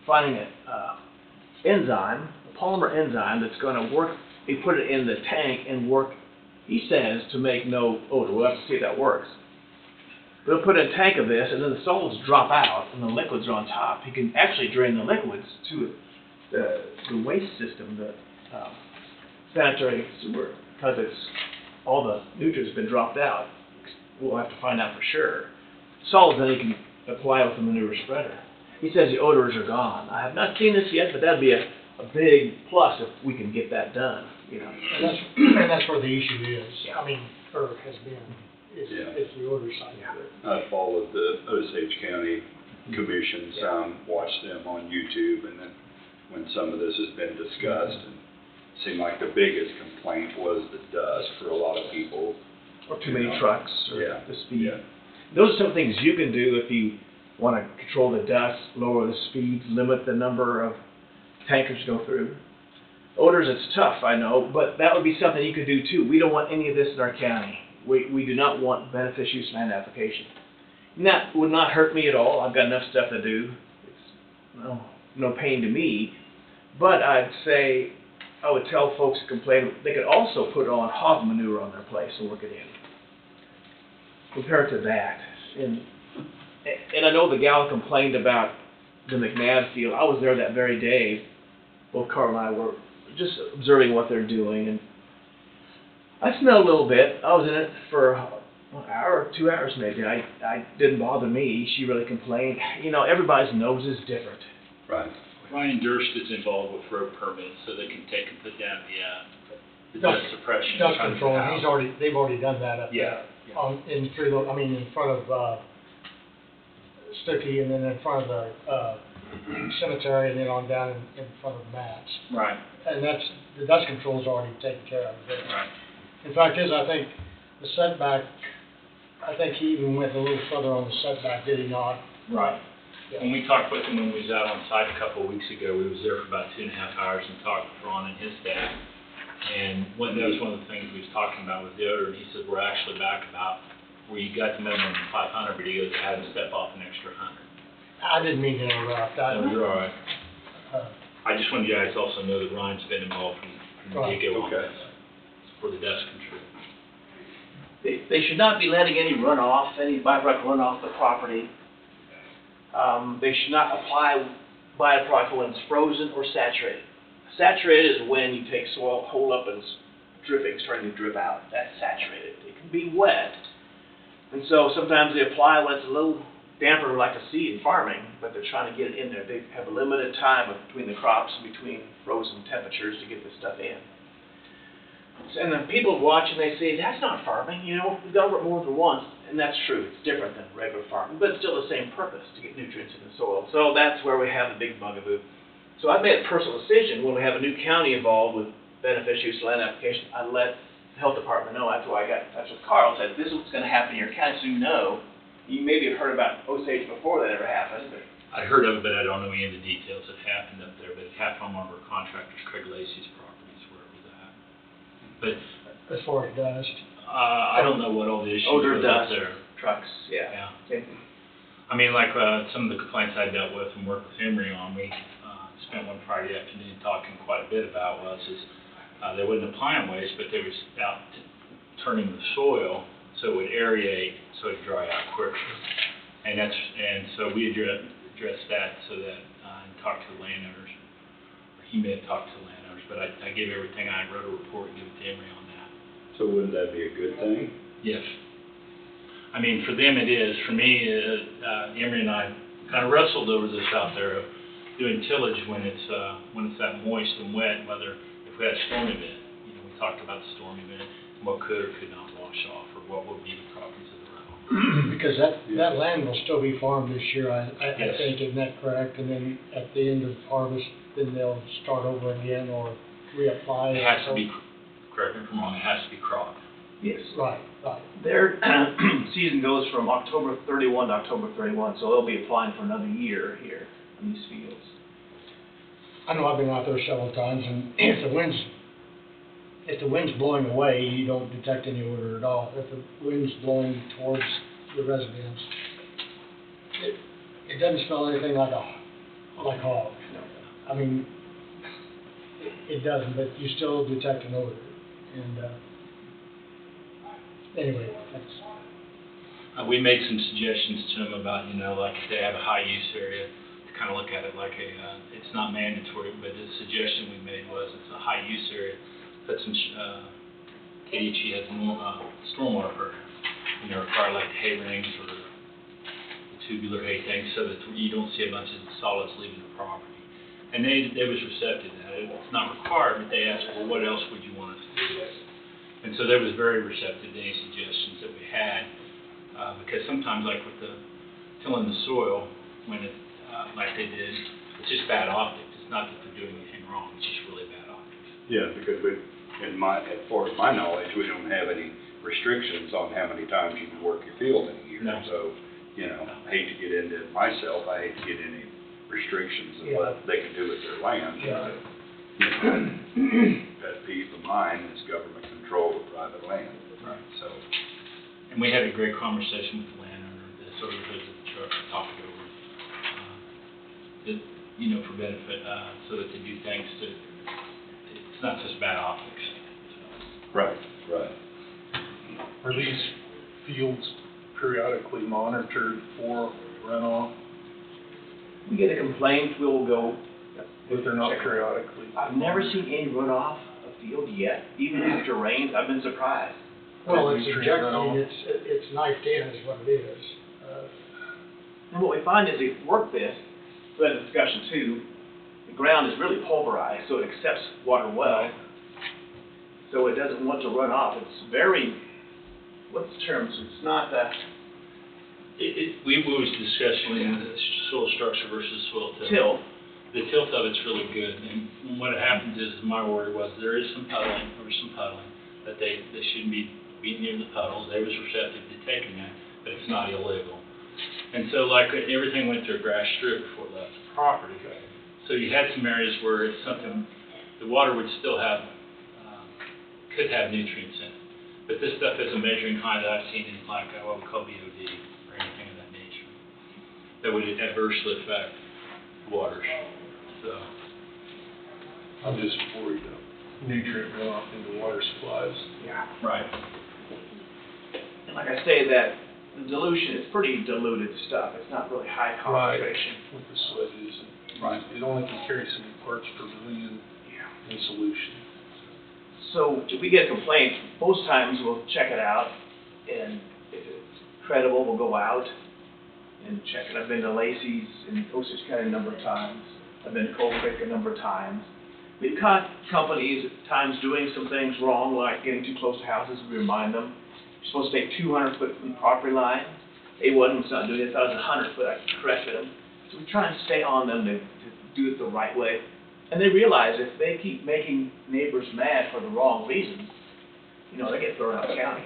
S12: finding an enzyme, a polymer enzyme that's gonna work, they put it in the tank and work, he says, to make no odor. We'll have to see if that works. They'll put in a tank of this, and then the solids drop out, and the liquids are on top. He can actually drain the liquids to the waste system, the sanitary sewer, because it's all the nutrients have been dropped out. We'll have to find out for sure. Solids then he can apply with the manure spreader. He says the odors are gone. I have not seen this yet, but that'd be a big plus if we can get that done, you know.
S5: And that's where the issue is, I mean, or has been, is the odor side of it.
S1: I followed the Osage County Commission some, watched them on YouTube, and then when some of this has been discussed, and it seemed like the biggest complaint was the dust for a lot of people.
S12: Or too many trucks, or
S1: Yeah.
S12: the speed.
S1: Yeah.
S12: Those are some things you can do if you want to control the dust, lower the speeds, limit the number of tankers go through. Odors, it's tough, I know, but that would be something you could do too. We don't want any of this in our county. We do not want beneficial use land application. And that would not hurt me at all. I've got enough stuff to do. It's no pain to me. But I'd say, I would tell folks who complain, they could also put on hog manure on their place and work it in. Compared to that. And I know the gal complained about the McNabb field. I was there that very day. Both Carl and I were just observing what they're doing, and I smelled a little bit. I was in it for an hour or 2 hours maybe. I didn't bother me. She really complained. You know, everybody's nose is different.
S1: Right.
S11: Ryan Durst is involved with road permits, so they can take and put down the dust suppression.
S5: Dust control, and they've already done that up there. In front of Stuckey, and then in front of the cemetery, and then on down in front of Matt's.
S11: Right.
S5: And the dust control's already taken care of.
S11: Right.
S5: In fact, I think the setback, I think he even went a little further on the setback, did he not?
S11: Right.
S5: Yeah.
S11: When we talked with him when we was out on site a couple of weeks ago, we was there for about 2.5 hours and talked with Ron and his staff. And that was one of the things we was talking about with the odor, and he said, we're actually back about where you got the minimum 500, but he goes, I had to step off an extra 100.
S5: I didn't mean to interrupt.
S11: No, you're all right.
S5: Uh,
S11: I just wanted you guys to also know that Ryan's been involved from the
S5: Right.
S11: get-go on
S1: Okay.
S11: this for the dust control.
S12: They should not be letting any runoff, any byproduct run off the property. They should not apply byproduct when it's frozen or saturated. Saturated is when you take soil, hold up, and it's dripping, starting to drip out. That's saturated. It can be wet, and so sometimes they apply when it's a little damper, like a seed in farming, but they're trying to get it in there. They have a limited time between the crops and between frozen temperatures to get this stuff in. And then people watch and they say, that's not farming, you know, we've done it more than once. And that's true, it's different than regular farming, but it's still the same purpose, to get nutrients in the soil. So that's where we have the big bugaboo. So I've made a personal decision, when we have a new county involved with beneficial use land application, I let the health department know. That's why I got in touch with Carl, said, this is what's gonna happen in your county, so you know. You maybe have heard about Osage before that ever happened, but
S11: I heard of it, but I don't know any of the details that happened up there, but it happened on one of our contractors, Craig Lacey's properties, where it was at. But,
S5: as far as dust.
S11: I don't know what all the issues
S12: odor,
S11: were up
S12: dust,
S11: there.
S12: trucks,
S11: Yeah.
S12: same thing.
S11: I mean, like, some of the complaints I dealt with and worked with Emery on, we, spent one Friday afternoon talking quite a bit about they wasn't applying waste, but they was out turning the soil so it would aerate, so it'd dry out quicker. And so we addressed that so that, and talked to the landowners, or he may have talked to the landowners, but I gave everything, I wrote a report and gave it to Emery on that.
S1: So wouldn't that be a good thing?
S11: Yes. I mean, for them it is. For me, Emery and I kind of wrestled over this out there of doing tillage when it's that moist and wet, whether if we had a storm event. You know, we talked about the storm event, what could or could not wash off, or what would be the properties of the runoff.
S5: Because that land will still be farmed this year, I
S11: Yes.
S5: think, isn't that correct? And then at the end of harvest, then they'll start over again or reapply.
S11: It has to be, correct me if I'm wrong, it has to be cropped.
S12: Yes.
S5: Right.
S12: Their season goes from October 31 to October 31, so they'll be applying for another year here on these fields.
S5: I know I've been out there several times, and if the wind's blowing away, you don't detect any odor at all. If the wind's blowing towards the residence, it doesn't smell anything like hog. I mean, it doesn't, but you still detect an odor. And, anyway, that's,
S11: We made some suggestions to them about, like if they have a high use area, to kind of look at it like it's not mandatory, but the suggestion we made was it's a high use area, put some, KDHE has more, stormwater, require like hay rings or the tubular hay tanks so that you don't see a bunch of solids leaving the property. And they was receptive to that. It's not required, but they asked, well, what else would you want us to do? And so they was very receptive to any suggestions that we had. Because sometimes, like with the tilling the soil, when it, like they did, it's just bad optics. It's not that they're doing anything wrong, it's just really bad optics.
S1: Yeah, because as far as my knowledge, we don't have any restrictions on how many times you can work your field in a year.
S11: No.
S1: So, I hate to get into it myself, I hate to get any restrictions of what they can do with their land. Pet peeve of mine is government control of private land.
S11: Right.
S1: So,
S11: And we had a great conversation with the landowner, so we visited the truck, talked it over, for benefit, so that they do things to, it's not just bad optics. So.
S1: right.
S8: Are these fields periodically monitored for runoff,
S12: We get a complaint, we'll go.
S8: but they're not periodically?
S12: I've never seen any runoff of field yet, even after rains. I've been surprised.
S5: well, it's
S8: Nutrient
S5: injecting,
S8: runoff.
S5: it's knifed in is what it is.
S12: And what we find is if you work this, we had a discussion too, the ground is really pulverized, so it accepts water well. So it doesn't want to run off. It's very, what's the term? It's not
S11: We was discussing the soil structure versus soil tilt.
S12: till.
S11: The tilt of it's really good, and what happens is, my worry was, there is some puddling, that they shouldn't be near the puddles. They was receptive to taking that, but it's not illegal. And so, like, everything went through a grass strip before it left the property. So you had some areas where it's something, the water would still have, could have nutrients in it. But this stuff is a measuring high that I've seen in like what we call BOD or anything of that nature that would adversely affect waters. So
S8: I'm just worried of nutrient runoff into water supplies.
S12: Yeah.
S11: right.
S12: And like I say, that the dilution is pretty diluted stuff. It's not really high concentration.
S8: With the sludges, and
S11: Right.
S8: it only can carry so many parts per million in solution.
S12: So if we get a complaint, most times we'll check it out, and if it's credible, we'll go out and check it. I've been to Lacey's in Osage County a number of times. I've been to Cold Creek a number of times. We've caught companies at times doing some things wrong, like getting too close to houses. We remind them, you're supposed to stay 200 foot from the property line. They wasn't doing it. They thought it was 100 foot. I corrected them. So we try and stay on them to do it the right way. And they realize if they keep making neighbors mad for the wrong reasons, they get thrown out of the county.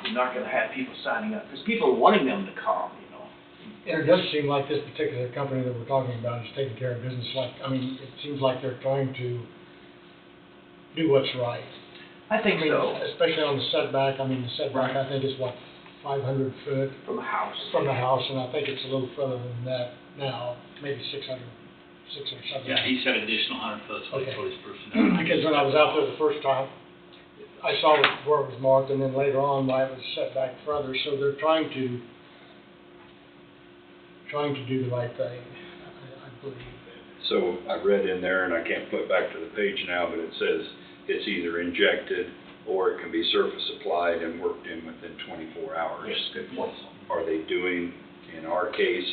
S12: You're not going to have people signing up, because people are wanting them to calm,
S5: And it does seem like this particular company that we're talking about is taking care of business it seems like they're trying to do what's right.
S12: I think so.
S5: Especially on the setback, the setback I think is 500 foot
S12: From the house.
S5: from the house, and I think it's a little further than that now, maybe 600 or 700.
S11: Yeah, he said additional 100 foot, so he
S5: Okay.
S11: told his personnel.
S5: Because when I was out there the first time, I saw where it was marked, and then later on why it was set back further, so they're trying to do the right thing, I believe.
S1: So I read in there, and I can't flip back to the page now, but it says it's either injected or it can be surface applied and worked in within 24 hours.
S11: Yes, good point.
S1: Are they doing, in our case,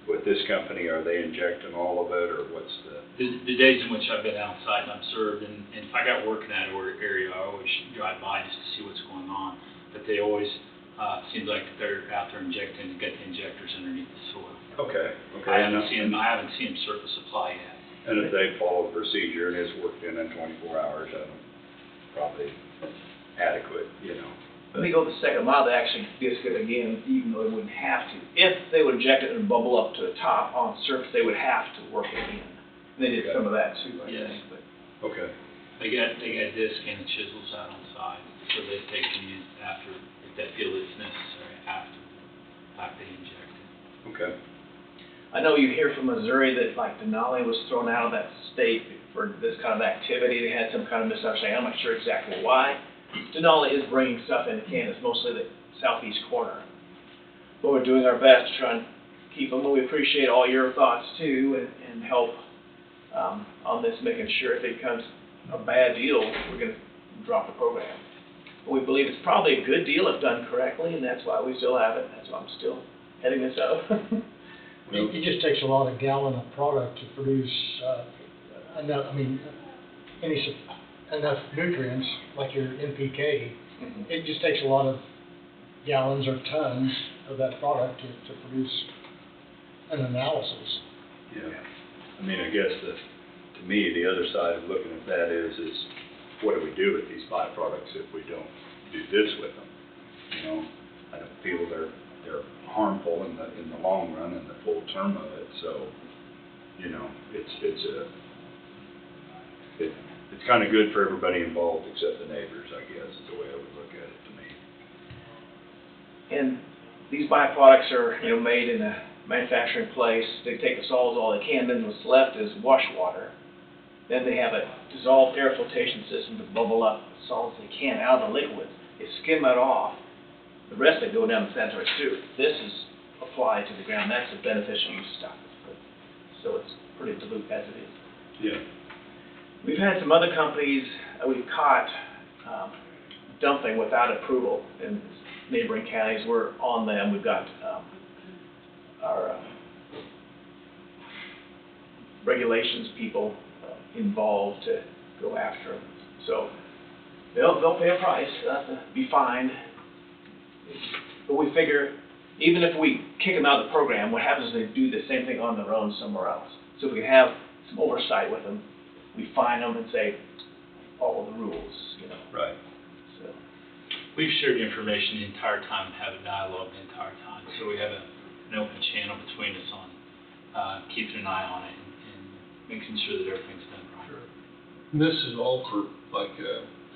S1: with this company, are they injecting all of it, or what's
S11: The days in which I've been outside and observed, and if I got work in that area, I always drive by just to see what's going on. But they always, seems like they're out there injecting to get the injectors underneath the soil.
S1: Okay.
S11: I haven't seen them surface apply yet.
S1: And if they follow the procedure and it's worked in 24 hours, probably adequate,
S12: When they go the second mile, they actually disc it again, even though they wouldn't have to. If they would inject it and bubble up to the top on the surface, they would have to work it in. They did some of that too, I
S11: Yes.
S12: think, but.
S1: Okay.
S11: They got disc and chisels out on site, so they take them in after, if they feel it's necessary, after they inject it.
S1: Okay.
S12: I know you hear from Missouri that like Denali was thrown out of that state for this kind of activity. They had some kind of misunderstanding. I'm not sure exactly why. Denali is bringing stuff into Kansas, mostly the southeast corner. But we're doing our best to try and keep them. We appreciate all your thoughts too and help on this, making sure if it becomes a bad deal, we're going to drop the program. But we believe it's probably a good deal if done correctly, and that's why we still have it. That's why I'm still heading this up.
S5: It just takes a lot of gallon of product to produce, enough, enough nutrients, like your NPK. It just takes a lot of gallons or tons of that product to produce an analysis.
S1: Yeah. I mean, I guess to me, the other side of looking at that is what do we do with these byproducts if we don't do this with them? You know, I don't feel they're harmful in the long run and the full term of it. So, you know, it's kind of good for everybody involved except the neighbors, I guess, is the way I would look at it to me.
S12: And these byproducts are, made in a manufacturing place. They take the solids all they can, then what's left is wash water. Then they have a dissolved air filtration system to bubble up the solids they can out of the liquid. They skim it off. The rest they go down the sanitary sewer. This is applied to the ground. That's the beneficial use stuff. So it's pretty dilute as it is.
S1: Yeah.
S12: We've had some other companies we've caught dumping without approval in neighboring counties. We're on them. We've got our regulations people involved to go after them. So they'll pay a price, be fined. But we figure, even if we kick them out of the program, what happens is they do the same thing on their own somewhere else. So if we can have some oversight with them, we fine them and say, follow the rules,
S1: Right.
S12: So.
S11: We've shared information the entire time, have a dialogue the entire time, so we have an open channel between us on keeping an eye on it and making sure that everything's done right.
S8: Sure. And this is all for like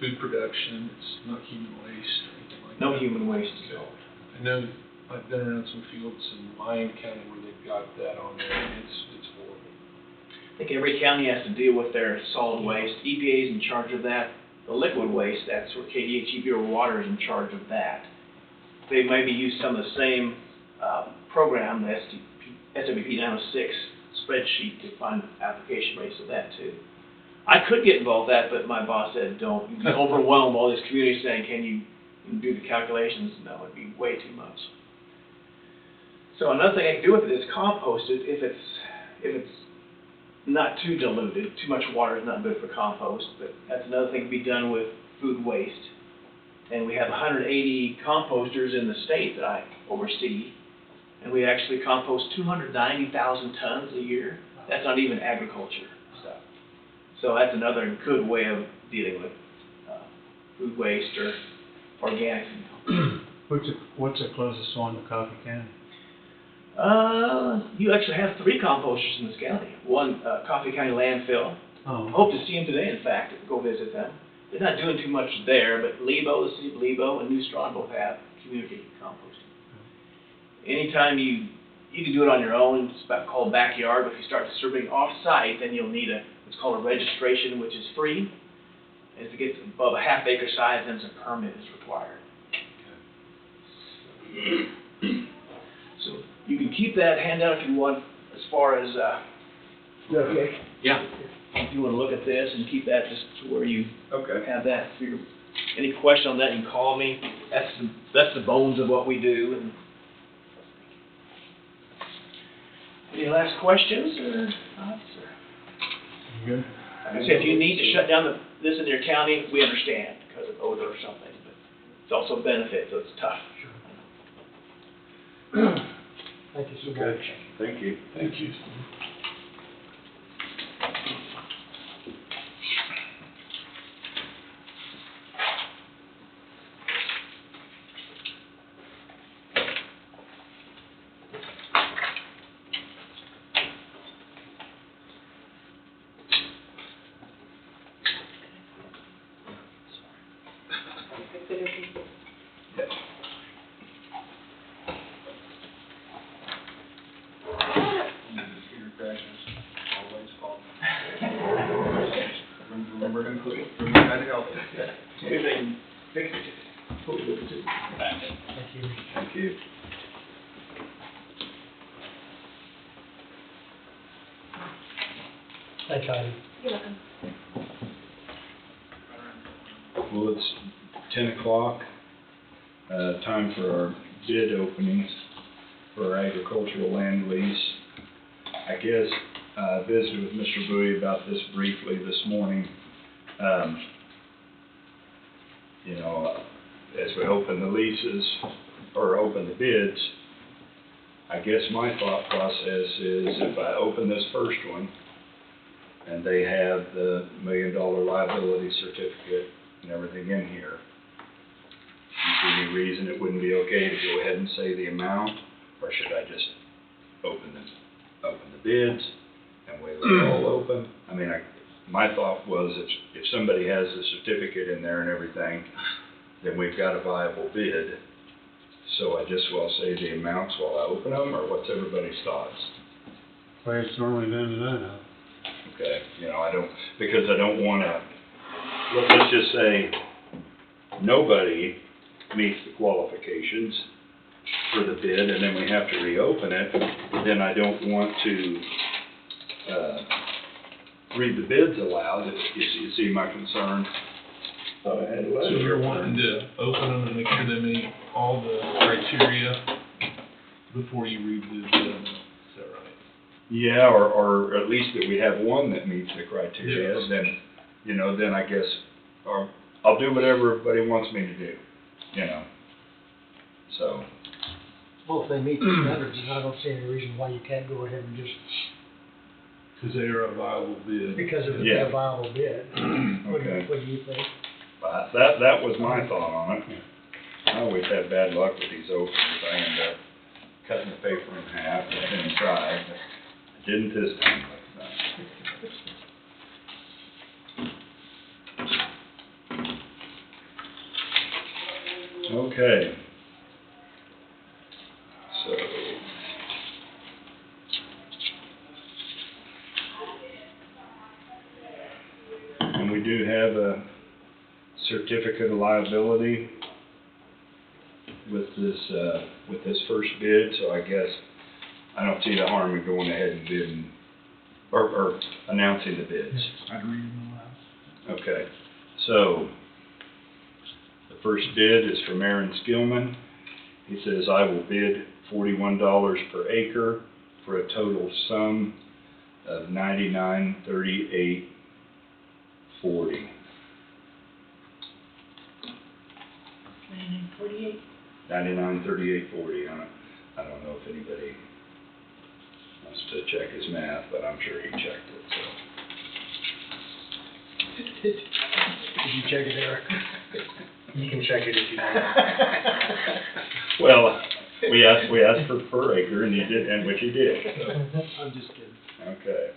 S8: food production, it's not human waste or anything like that?
S12: No human waste
S8: Okay.
S12: involved.
S8: I know, I've been around some fields in Lyon County where they've got that on there, and it's horrible.
S12: I think every county has to deal with their solid waste. EPA is in charge of that. The liquid waste, that's where KDH EPA Water is in charge of that. They maybe use some of the same program, the SWP 906 spreadsheet to find application rates of that too. I could get involved with that, but my boss said don't. You'd be overwhelmed all this community saying, can you do the calculations? No, it'd be way too much. So another thing I can do with it is compost it if it's not too diluted. Too much water is not good for compost, but that's another thing to be done with food waste. And we have 180 composters in the state that I oversee, and we actually compost 290,000 tons a year. That's not even agriculture stuff. So that's another good way of dealing with food waste or organics.
S2: What's the closest one to Coffee County?
S12: You actually have 3 composters in this county. One, Coffee County Landfill.
S2: Oh.
S12: Hope to see them today, in fact, go visit them. They're not doing too much there, but Lebo, the city of Lebo, and New Strawn both have community composting. Anytime you can do it on your own, it's about called backyard, but if you start distributing off-site, then you'll need what's called a registration, which is free. And if it gets above a half acre size, then a permit is required. So you can keep that handout if you want, as far as, okay?
S11: Yeah.
S12: If you want to look at this and keep that just to where you
S1: Okay.
S12: have that. If you're, any question on that, you can call me. That's the bones of what we do. And any last questions or thoughts?
S2: You good?
S12: Like I said, if you need to shut down this in your county, we understand because of odor or something, but it's also a benefit, so it's tough.
S5: Thank you so much.
S1: Good. Thank you.
S8: Thank you.
S9: Maybe they can fix it. Hopefully, too.
S5: Thank you.
S1: Thank you.
S5: Thanks, Heidi.
S3: You're welcome.
S1: Well, it's 10 o'clock, time for our bid openings for our agricultural land lease. I guess I visited with Mr. Bowie about this briefly this morning. You know, as we open the leases, or open the bids, I guess my thought process is if I open this first one, and they have the $1 million liability certificate and everything in here, you see any reason it wouldn't be okay to go ahead and say the amount, or should I just open the bids and wait till they're all open? I mean, my thought was if somebody has the certificate in there and everything, then we've got a viable bid. So I just will say the amounts while I open them, or what's everybody's thoughts?
S2: Way it's normally done today.
S1: Okay, you know, because I don't wanna, let's just say nobody meets the qualifications for the bid, and then we have to reopen it, then I don't want to, read the bids aloud, if you see my concern. Thought I had a
S13: So you're wanting to open them and make sure they meet all the criteria before you read the bid, is that right?
S1: Yeah, or at least that we have one that meets the criteria,
S13: Yes.
S1: then, you know, then I guess, or I'll do whatever everybody wants me to do, you know, so.
S5: Well, if they meet the standards, I don't see any reason why you can't go ahead and just,
S13: Because they are a viable bid.
S5: because it would be
S1: Yeah.
S5: a viable bid.
S1: Okay.
S5: What do you think?
S1: But that was my thought on it. I always have bad luck with these openings. I end up cutting the paper in half and inside. I didn't this time. Okay. So. And we do have a certificate of liability with this first bid, so I guess I don't see the harm in going ahead and bidding, or announcing the bids.
S4: I'd read them aloud.
S1: Okay, so the first bid is from Aaron Skillman. He says, I will bid $41 per acre for a total sum of $99.38.40.
S5: 48.
S1: $99.38.40. I don't know if anybody wants to check his math, but I'm sure he checked it, so.
S5: Did you check it, Eric? You can check it if you want.
S1: Well, we asked for per acre, and he did, and which he did, so.
S5: I'm just kidding.
S1: Okay.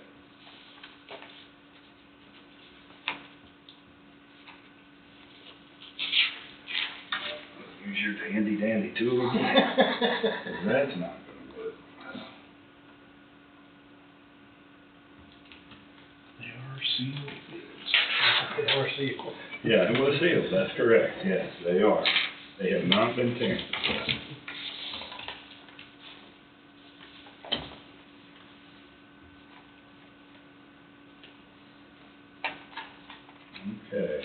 S1: Use your handy dandy tool again. 'Cause that's not gonna work.
S13: They are sealed bids.
S5: They are sealed.
S1: Yeah, it was sealed, that's correct, yes, they are. They have not been tampered with. Okay.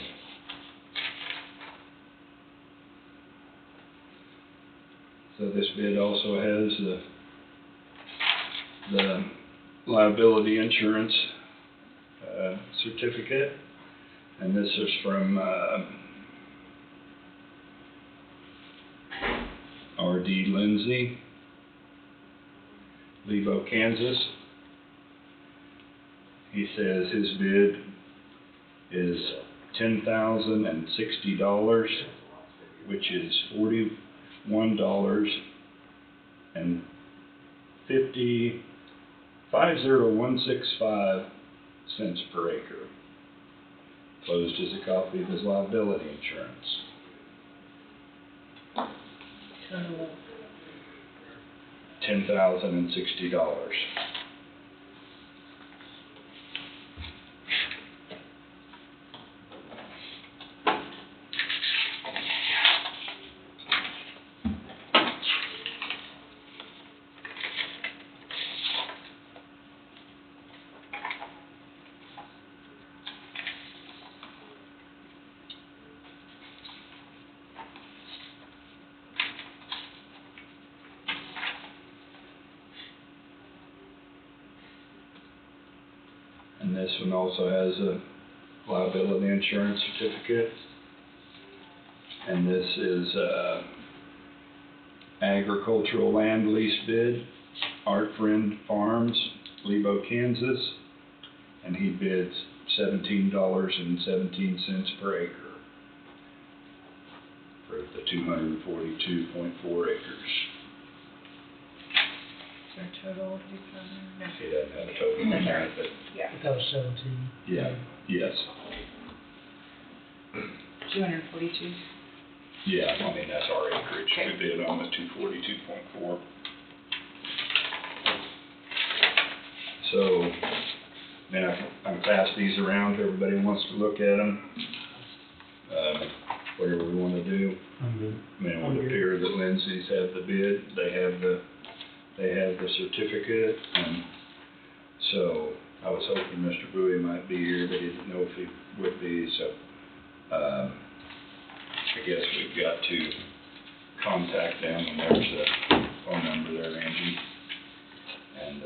S1: So this bid also has the liability insurance certificate, and this is from R.D. Lindsay, Lebo, Kansas. He says his bid is $10,060, which is $41.50,165 per acre. Closed is a copy of his liability insurance. $10,060. And this one also has a liability insurance certificate. And this is agricultural land lease bid, Art Friend Farms, Lebo, Kansas. And he bids $17.17 per acre for the 242.4 acres.
S6: Is there a total to be found there?
S1: He doesn't have a total on that, but
S6: Yeah,
S5: That was 17.
S1: yeah, yes.
S6: 242.
S1: Yeah, I mean, that's our acreage.
S6: Okay.
S1: We bid on the 242.4. So, then I can pass these around, if everybody wants to look at them. Whatever we want to do.
S2: I'm good.
S1: I mean, it would appear that Lindsay's have the bid, they have the certificate, and so I was hoping Mr. Bowie might be here, but he didn't know if he would be, so, I guess we've got to contact them, and there's the phone number there, Angie. And,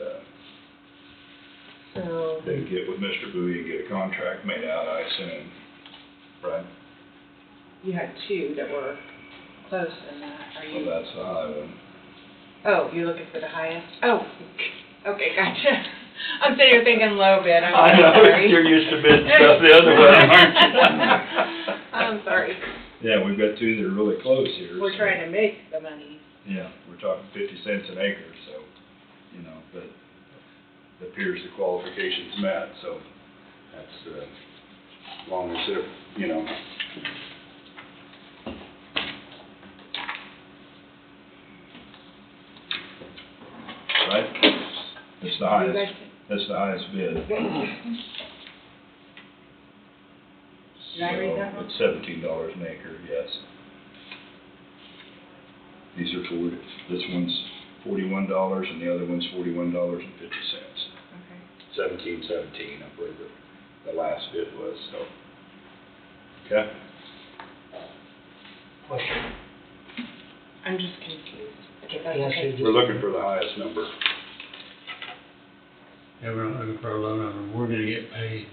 S6: So,
S1: they get with Mr. Bowie and get a contract made out, I assume, right?
S6: you had two that were close in that, are
S1: Well,
S6: you?
S1: that's the high one.
S6: Oh, you're looking for the highest? Oh, okay, gotcha. I'm sitting here thinking low bid, I'm
S1: I know,
S6: sorry.
S1: you're used to bidding stuff the other way, aren't you?
S6: I'm sorry.
S1: Yeah, we've got two that are really close here.
S6: We're
S1: so-
S6: trying to make the money.
S1: Yeah, we're talking 50 cents an acre, so, you know, but it appears the qualifications met, so that's, as long as they're, you know. Right? It's the highest, that's the highest bid.
S6: Did I read that
S1: So
S6: one?
S1: it's $17 an acre, yes. These are for, this one's $41 and the other one's $41.50.
S6: Okay.
S1: 17.17, I believe the last bid was, so. Okay?
S5: Question.
S6: I'm just confused. Okay, that's
S5: Yeah,
S6: okay.
S5: so
S1: We're looking for the highest number.
S2: Yeah, we're not looking for a low number, we're gonna get paid.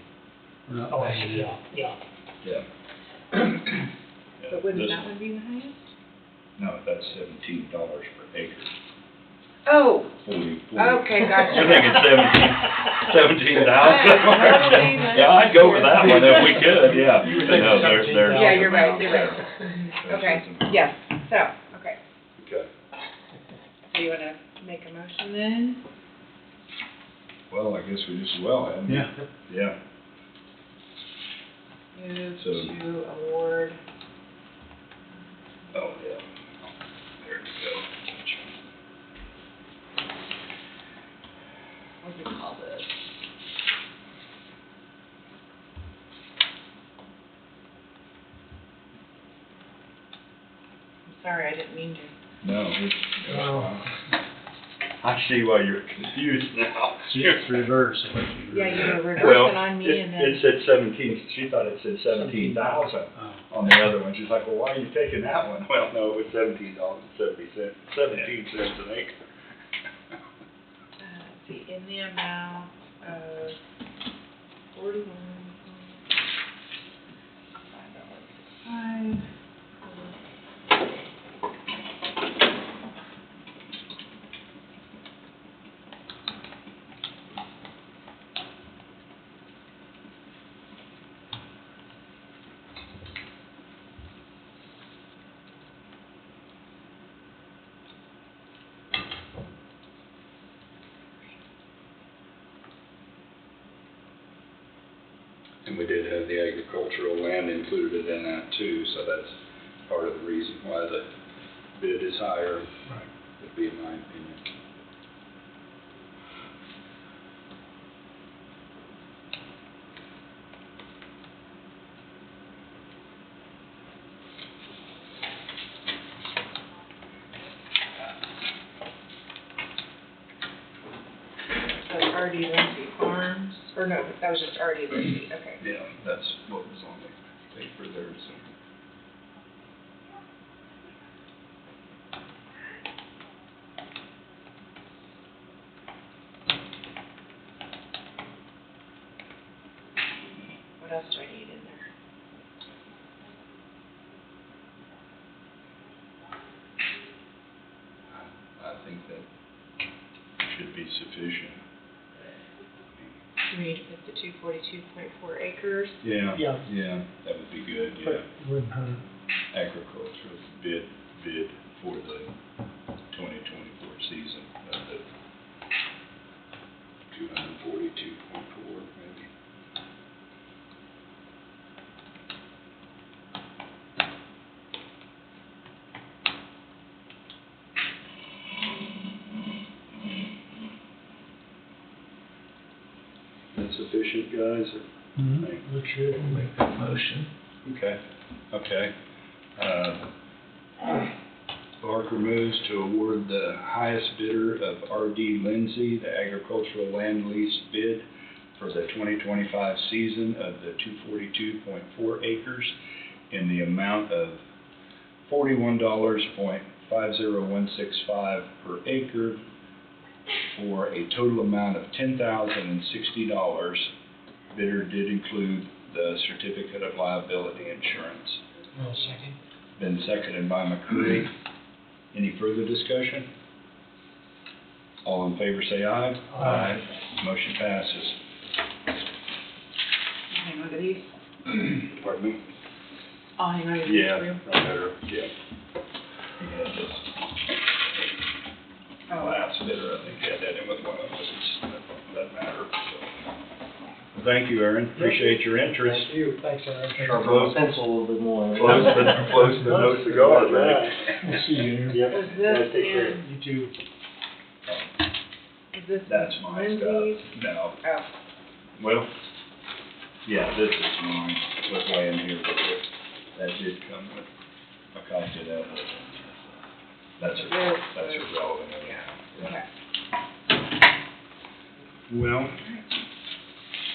S2: We're not
S5: Oh, I
S2: paying
S5: see,
S2: them.
S5: yeah.
S1: Yeah.
S6: But wouldn't
S1: This-
S6: that one be the highest?
S1: No, that's $17 per acre.
S6: Oh,
S1: 40.
S6: okay, gotcha.
S1: You're thinking 17,000?
S6: Totally
S1: Yeah, I'd go with that one if we could, yeah.
S5: You were
S1: But no,
S5: thinking
S1: they're
S5: 17,000.
S6: Yeah, you're right,
S1: different
S6: you're
S1: amounts
S6: right.
S1: there.
S6: Okay, yes, so, okay.
S1: Okay.
S6: So you wanna make a motion then?
S1: Well, I guess we just will, haven't we?
S2: Yeah.
S1: Yeah.
S6: Move
S1: So-
S6: to award,
S1: Oh, yeah. There we go.
S6: what do we call this? I'm sorry, I didn't mean to.
S1: No, I see why you're confused now.
S2: It's reverse.
S6: Yeah, you were
S1: Well,
S6: reversing on me and then.
S1: it said 17, she thought it said 17,000
S2: Oh.
S1: on the other one. She's like, well, why are you taking that one? Well, no, it was $17.70, 17 cents an acre.
S6: Let's see, in the amount of $41.05.
S1: And we did have the agricultural land included in that too, so that's part of the reason why the bid is higher, would be in my opinion.
S6: So R.D. Lindsay Farms, or no, that was just R.D. Lindsay, okay.
S1: Yeah, that's what was on the paper there, so.
S6: else do I need in there?
S1: I think that should be sufficient.
S6: Do we need to put the 242.4 acres?
S1: Yeah,
S5: Yeah.
S1: yeah, that would be good,
S5: But
S1: yeah.
S5: wouldn't hurt.
S1: Agricultural bid for the 2024 season of the 242.4 maybe. That sufficient, guys? Or-
S5: Looks good.
S13: Make that motion.
S1: Okay, okay. Barker moves to award the highest bidder of R.D. Lindsay, the agricultural land lease bid for the 2025 season of the 242.4 acres in the amount of $41.50165 per acre for a total amount of $10,060. Bidder did include the certificate of liability insurance.
S5: Well, second.
S1: Been seconded by McCready. Any further discussion? All in favor say aye.
S5: Aye.
S1: Motion passes.
S6: Hang on to these.
S1: Pardon me?
S6: I'll hang on to these
S1: Yeah,
S6: for you.
S1: better, yeah. Yeah, just last bidder, I think, had that in with one of us, doesn't matter, so. Thank you, Aaron, appreciate your interest.
S5: Thank you. Thanks, Aaron.
S12: Sharpen my pencil a little bit more.
S1: Close the no cigar, right?
S5: We'll see you, Aaron.
S6: Is this in,
S5: You too.
S6: is this
S1: That's my
S6: Lindsay's?
S1: stuff. No,
S6: Oh,
S1: well, yeah, this is mine, was laying here, but that did come with a copy of that. That's irrelevant anyhow.
S6: okay.
S1: Well,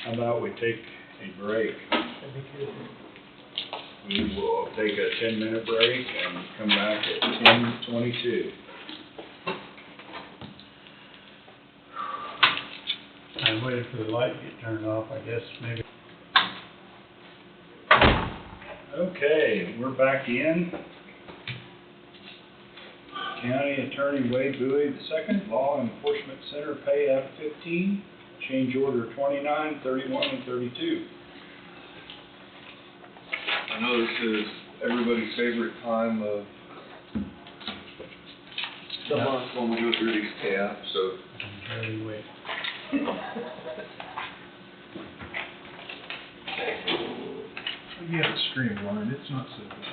S1: how about we take a break?
S5: That'd be good.
S1: We will take a 10-minute break and come back at 10:22.
S2: I'm waiting for the light to get turned off, I guess, maybe.
S1: Okay, we're back in. County Attorney Wade Bowie II, Law Enforcement Center, pay app 15, change order 29, 31, and 32.
S8: I know this is everybody's favorite time of the month when we go through these pay apps, so
S2: Barely wait.
S4: You have it streamlined, it's not so bad.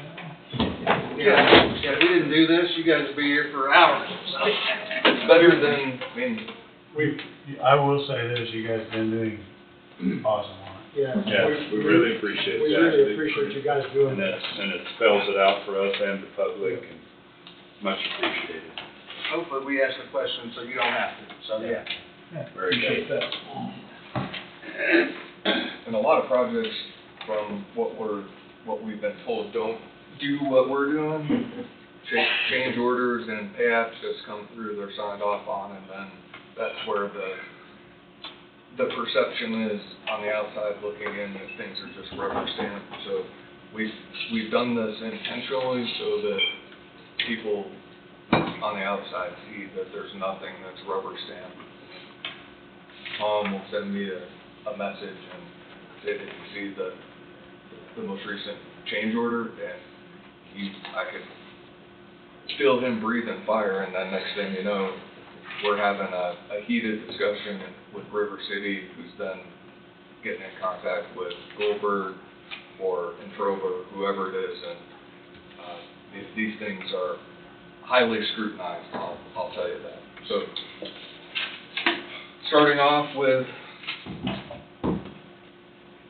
S8: yeah, if we didn't do this, you guys would be here for hours, so it's better than, I mean,
S2: I will say this, you guys have been doing awesome on it.
S5: Yeah.
S1: Yes, we really appreciate
S5: We
S1: that.
S5: really appreciate you guys doing
S1: And
S5: that.
S1: it spells it out for us and the public, and much appreciated.
S9: Hopefully we ask the questions so you don't have to, so yeah.
S1: Very
S5: Appreciate
S1: good.
S5: that.
S8: and a lot of projects from what we've been told don't do what we're doing. Change orders and pay apps just come through, they're signed off on, and then that's where the perception is on the outside looking in that things are just rubber stamped. So we've done this intentionally so that people on the outside see that there's nothing that's rubber stamped. Tom will send me a message and say, did you see the most recent change order? And I could feel him breathing fire, and then next thing you know, we're having a heated discussion with River City, who's then getting in contact with Goldberg or Introva, whoever it is, and these things are highly scrutinized, I'll tell you that. So, starting off with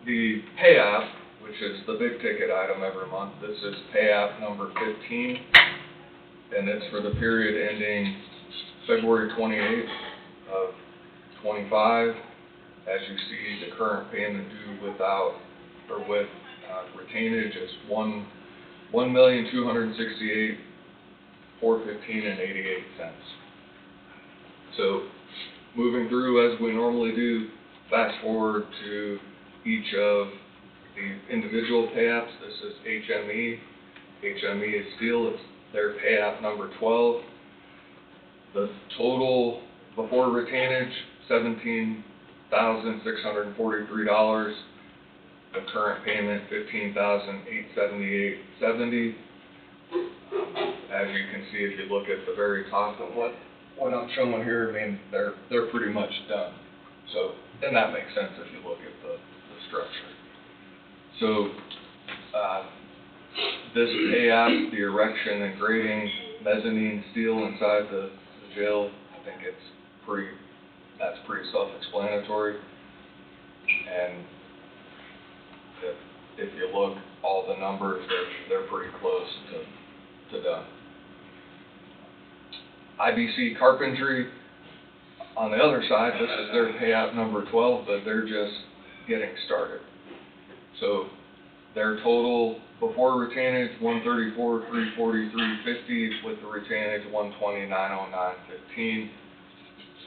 S8: the pay app, which is the big ticket item every month. This is pay app number 15, and it's for the period ending February 28th of 25. As you see, the current payment due with retainage is $1,268,415.88. So, moving through as we normally do, fast forward to each of the individual pay apps, this is HME. HME is steel, it's their pay app number 12. The total before retainage, $17,643. The current payment, $15,878.70. As you can see, if you look at the very top of what I'm showing here, I mean, they're pretty much done. So, and that makes sense if you look at the structure. So, this pay app, the erection and grading, mezzanine steel inside the jail, I think that's pretty self-explanatory. And if you look, all the numbers, they're pretty close to done. IBC Carpentry, on the other side, this is their pay app number 12, but they're just getting started. So their total before retainage, $134,343.50, with the retainage, $129,09.15.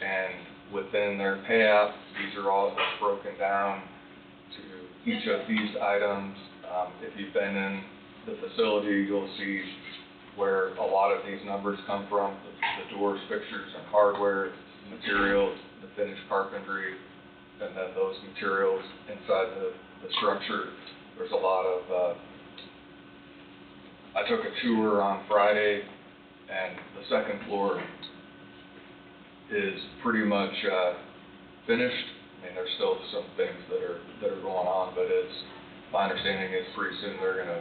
S8: And within their pay app, these are all broken down to each of these items. If you've been in the facility, you'll see where a lot of these numbers come from, the doors, fixtures, and hardware, materials, the finished carpentry, and then those materials inside the structure. There's a lot of, I took a tour on Friday, and the second floor is pretty much finished. I mean, there's still some things that are going on, but my understanding is pretty soon they're gonna.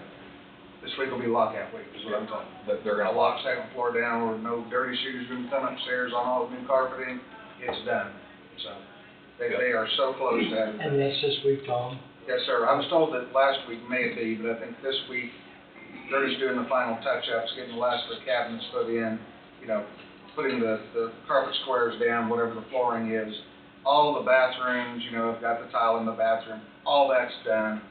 S4: This week will be lockout week, is what I'm told.
S8: That they're gonna
S4: Lock second floor down, with no dirty shoes gonna come upstairs on all the new carpeting. It's done. So they are so close to having.
S5: And that's this week, Tom?
S4: Yes, sir. I was told that last week may be, but I think this week they're just doing the final touch-ups, getting the last of the cabinets put in, putting the carpet squares down, whatever the flooring is. All the bathrooms, have got the tile in the bathroom. All that's done.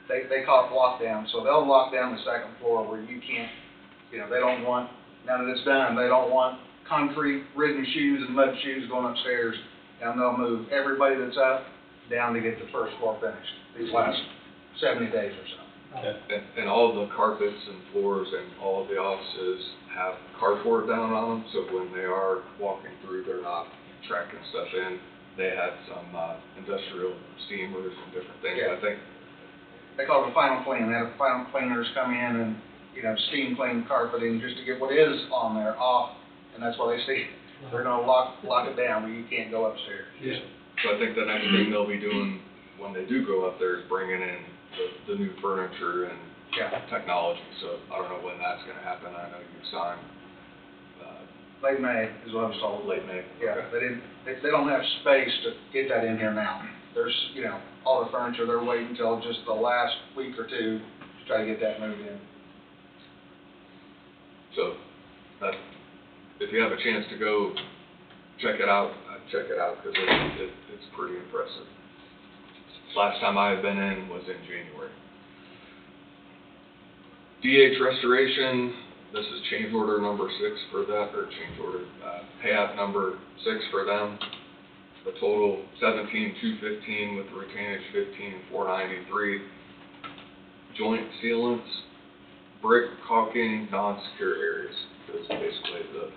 S4: They call it lockdown, so they'll lock down the second floor where you can't, they don't want, now that it's done, they don't want concrete-ridden shoes and mud shoes going upstairs, and they'll move everybody that's up down to get the first floor finished these last 70 days or so.
S8: And all the carpets and floors and all of the offices have cardboard down on them, so when they are walking through, they're not tracking stuff in. They had some industrial steamers and different things,
S4: Yeah.
S8: I think.
S4: They call it the final clean. They have final cleaners come in and, steam clean carpeting just to get what is on there off, and that's why they say they're gonna lock it down where you can't go upstairs.
S8: Yeah. So I think the next thing they'll be doing when they do go up there is bringing in the new furniture and technology. So I don't know when that's gonna happen. I know you've signed.
S4: Late May is what I was told.
S8: Late May.
S4: Yeah,
S8: Okay.
S4: they don't have space to get that in here now. There's, all the furniture, they're waiting until just the last week or two to try to get that moved in.
S8: So, if you have a chance to go check it out, check it out, because it's pretty impressive. Last time I had been in was in January. DH Restoration, this is change order number 6 for that, or change order, pay app number 6 for them. The total $17,215 with the retainage $15,493. Joint sealants, brick, caulking, non-secure areas is basically the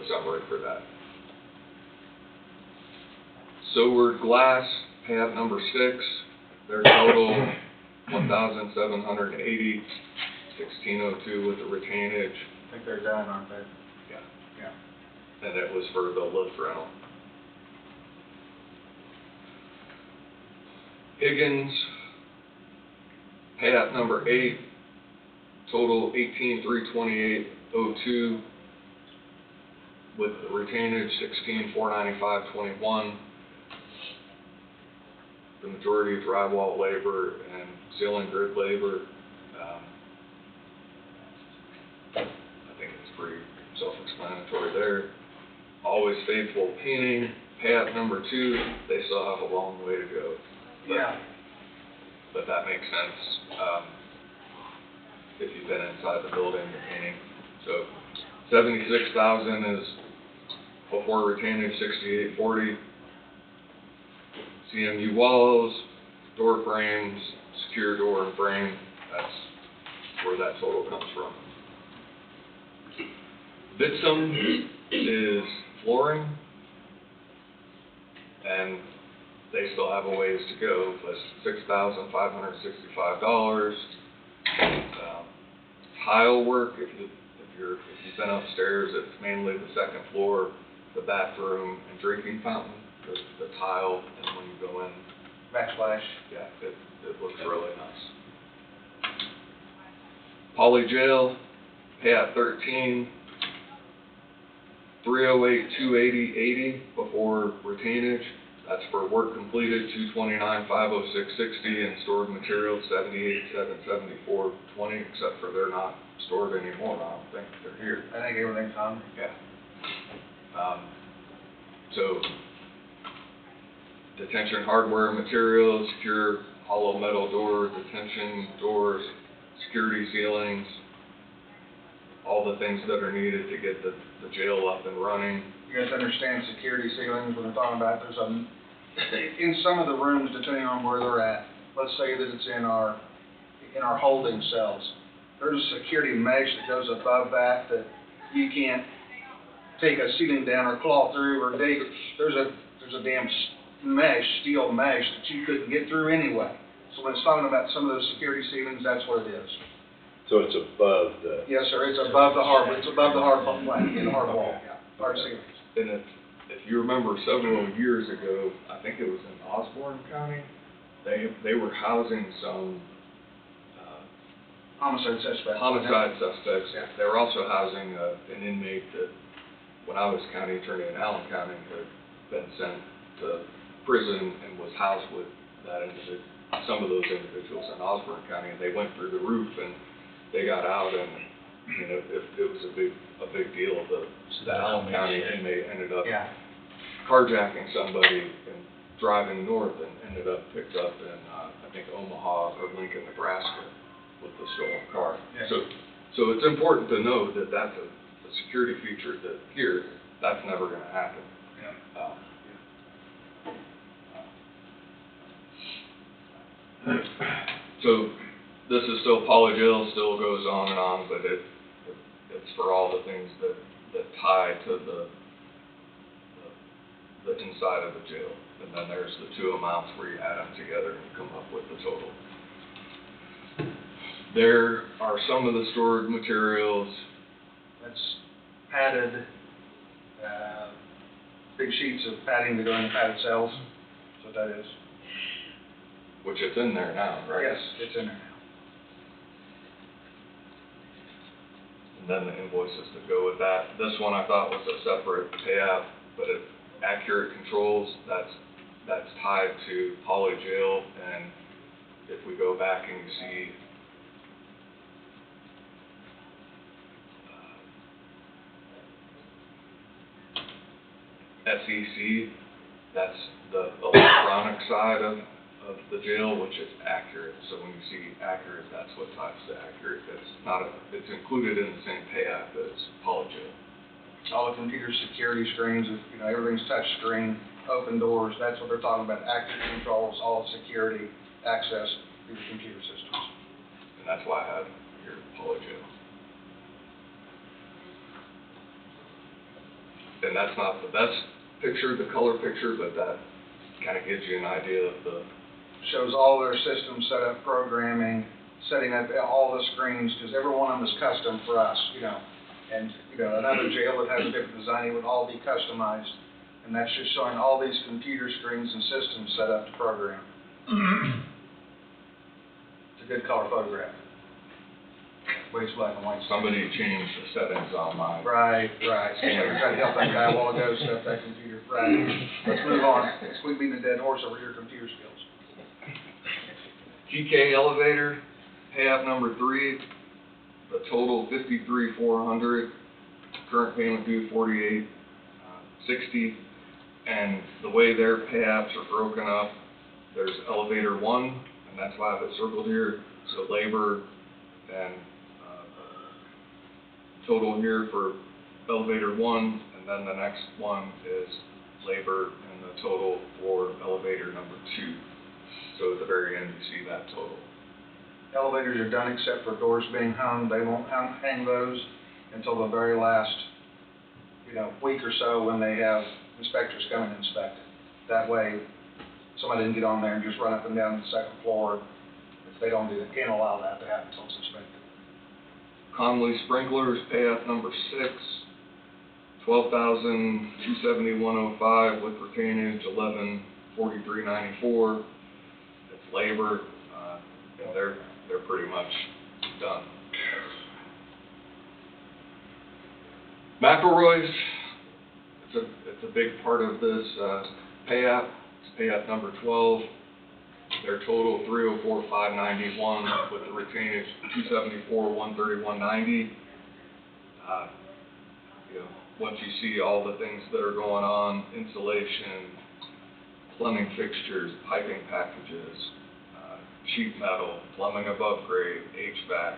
S8: summary for that. Seward Glass, pay app number 6, their total $1,780, $1,602 with the retainage.
S4: I think they're done, aren't they?
S8: Yeah. And that was for the lift rental. Higgins, pay app number 8, total $18,328.02 with the retainage $16,495.21. The majority of drywall labor and ceiling grid labor. I think it's pretty self-explanatory there. Always Faithful Painting, pay app number 2, they still have a long way to go. But that makes sense if you've been inside the building, the painting. So $76,000 is before retainage, $68.40. CMU walls, door frames, secure door and frame, that's where that total comes from. Bitsum is flooring, and they still have a ways to go, but $6,565. Tile work, if you've been upstairs, it's mainly the second floor, the bathroom and drinking fountain, the tile, and when you go in,
S4: Backsplash.
S8: yeah, it looks really nice. Poly jail, pay at 13, 308, 280, 80 before retainage. That's for work completed, 229, 506, 60, and stored materials, 78, 774, 20, except for they're not stored anymore. I don't think they're here.
S4: I think everything's on.
S8: Yeah. So, detention hardware materials, secure hollow metal doors, detention doors, security ceilings, all the things that are needed to get the jail up and running.
S4: You guys understand security ceilings, when we're talking about, in some of the rooms, depending on where they're at, let's say that it's in our holding cells, there's a security mesh that goes above that you can't take a ceiling down or claw through or dig. There's a damn mesh, steel mesh that you couldn't get through anyway. So when it's talking about some of those security ceilings, that's what it is.
S1: So it's above the...
S4: Yes, sir, it's above the hard wall, yeah, hard ceilings.
S8: And if you remember several years ago, I think it was in Osborne County, they were housing some
S4: Homicide suspects.
S8: Yeah. They were also housing an inmate that, when I was county attorney in Allen County, had been sent to prison and was housed with some of those individuals in Osborne County, and they went through the roof and they got out, and it was a big deal. The Allen County inmate ended up carjacking somebody and driving north and ended up picked up in I think Omaha or Lincoln, Nebraska, with the stolen car.
S4: Yeah.
S8: So it's important to know that that's a security feature that here, that's never going to happen. So this is still polygel, still goes on and on, but it's for all the things that tie to the inside of the jail. And then there's the two amounts where you add them together and come up with the total. There are some of the stored materials.
S4: That's padded, big sheets of padding that go in padded cells. That's what that is.
S8: Which it's in there now, right?
S4: Yes, it's in there now.
S8: And then the invoices that go with that. This one I thought was a separate payout, but accurate controls, that's tied to poly jail. And if we go back and you see SEC, that's the electronic side of the jail, which is accurate. So when you see accurate, that's what ties to accurate. It's included in the same pay app as poly jail.
S4: All the computer security screens, everything's touch screen, open doors, that's what they're talking about. Accurate controls, all security access through the computer systems.
S8: And that's why I have here poly jail. And that's not the best picture, the color picture, but that kind of gives you an idea of the...
S4: Shows all their system setup, programming, setting up all the screens, because every one of them is custom for us, And, another jail that has a different design, it would all be customized. And that's just showing all these computer screens and systems set up to program. It's a good color photograph. Wade's black and white.
S8: Somebody changed the settings on mine.
S4: Right. So we're trying to help that guy a while ago set up that computer. Right. Let's move on. Let's quit beating a dead horse over your computer skills.
S8: GK elevator, payout number 3, the total $53,400, current payment due $48,60, and the way their payouts are broken up, there's elevator 1, and that's why I have it circled here, so labor and total here for elevator 1, and then the next one is labor and the total for elevator number 2. So at the very end, you see that total.
S4: elevators are done except for doors being hung. They won't hang those until the very last, week or so when they have inspectors come and inspect it. That way, somebody didn't get on there and just run up and down the second floor. If they don't do that, can't allow that to happen until it's inspected.
S8: Conley sprinklers, pay app number 6, $12,271.05 with retainage, $11,43.94. It's labor, they're pretty much done. McElroy's, it's a big part of this pay app. It's pay app number 12. Their total $304,591 with the retainage $274,131.90. Once you see all the things that are going on, insulation, plumbing fixtures, piping packages, sheet metal, plumbing above grade, HVAC,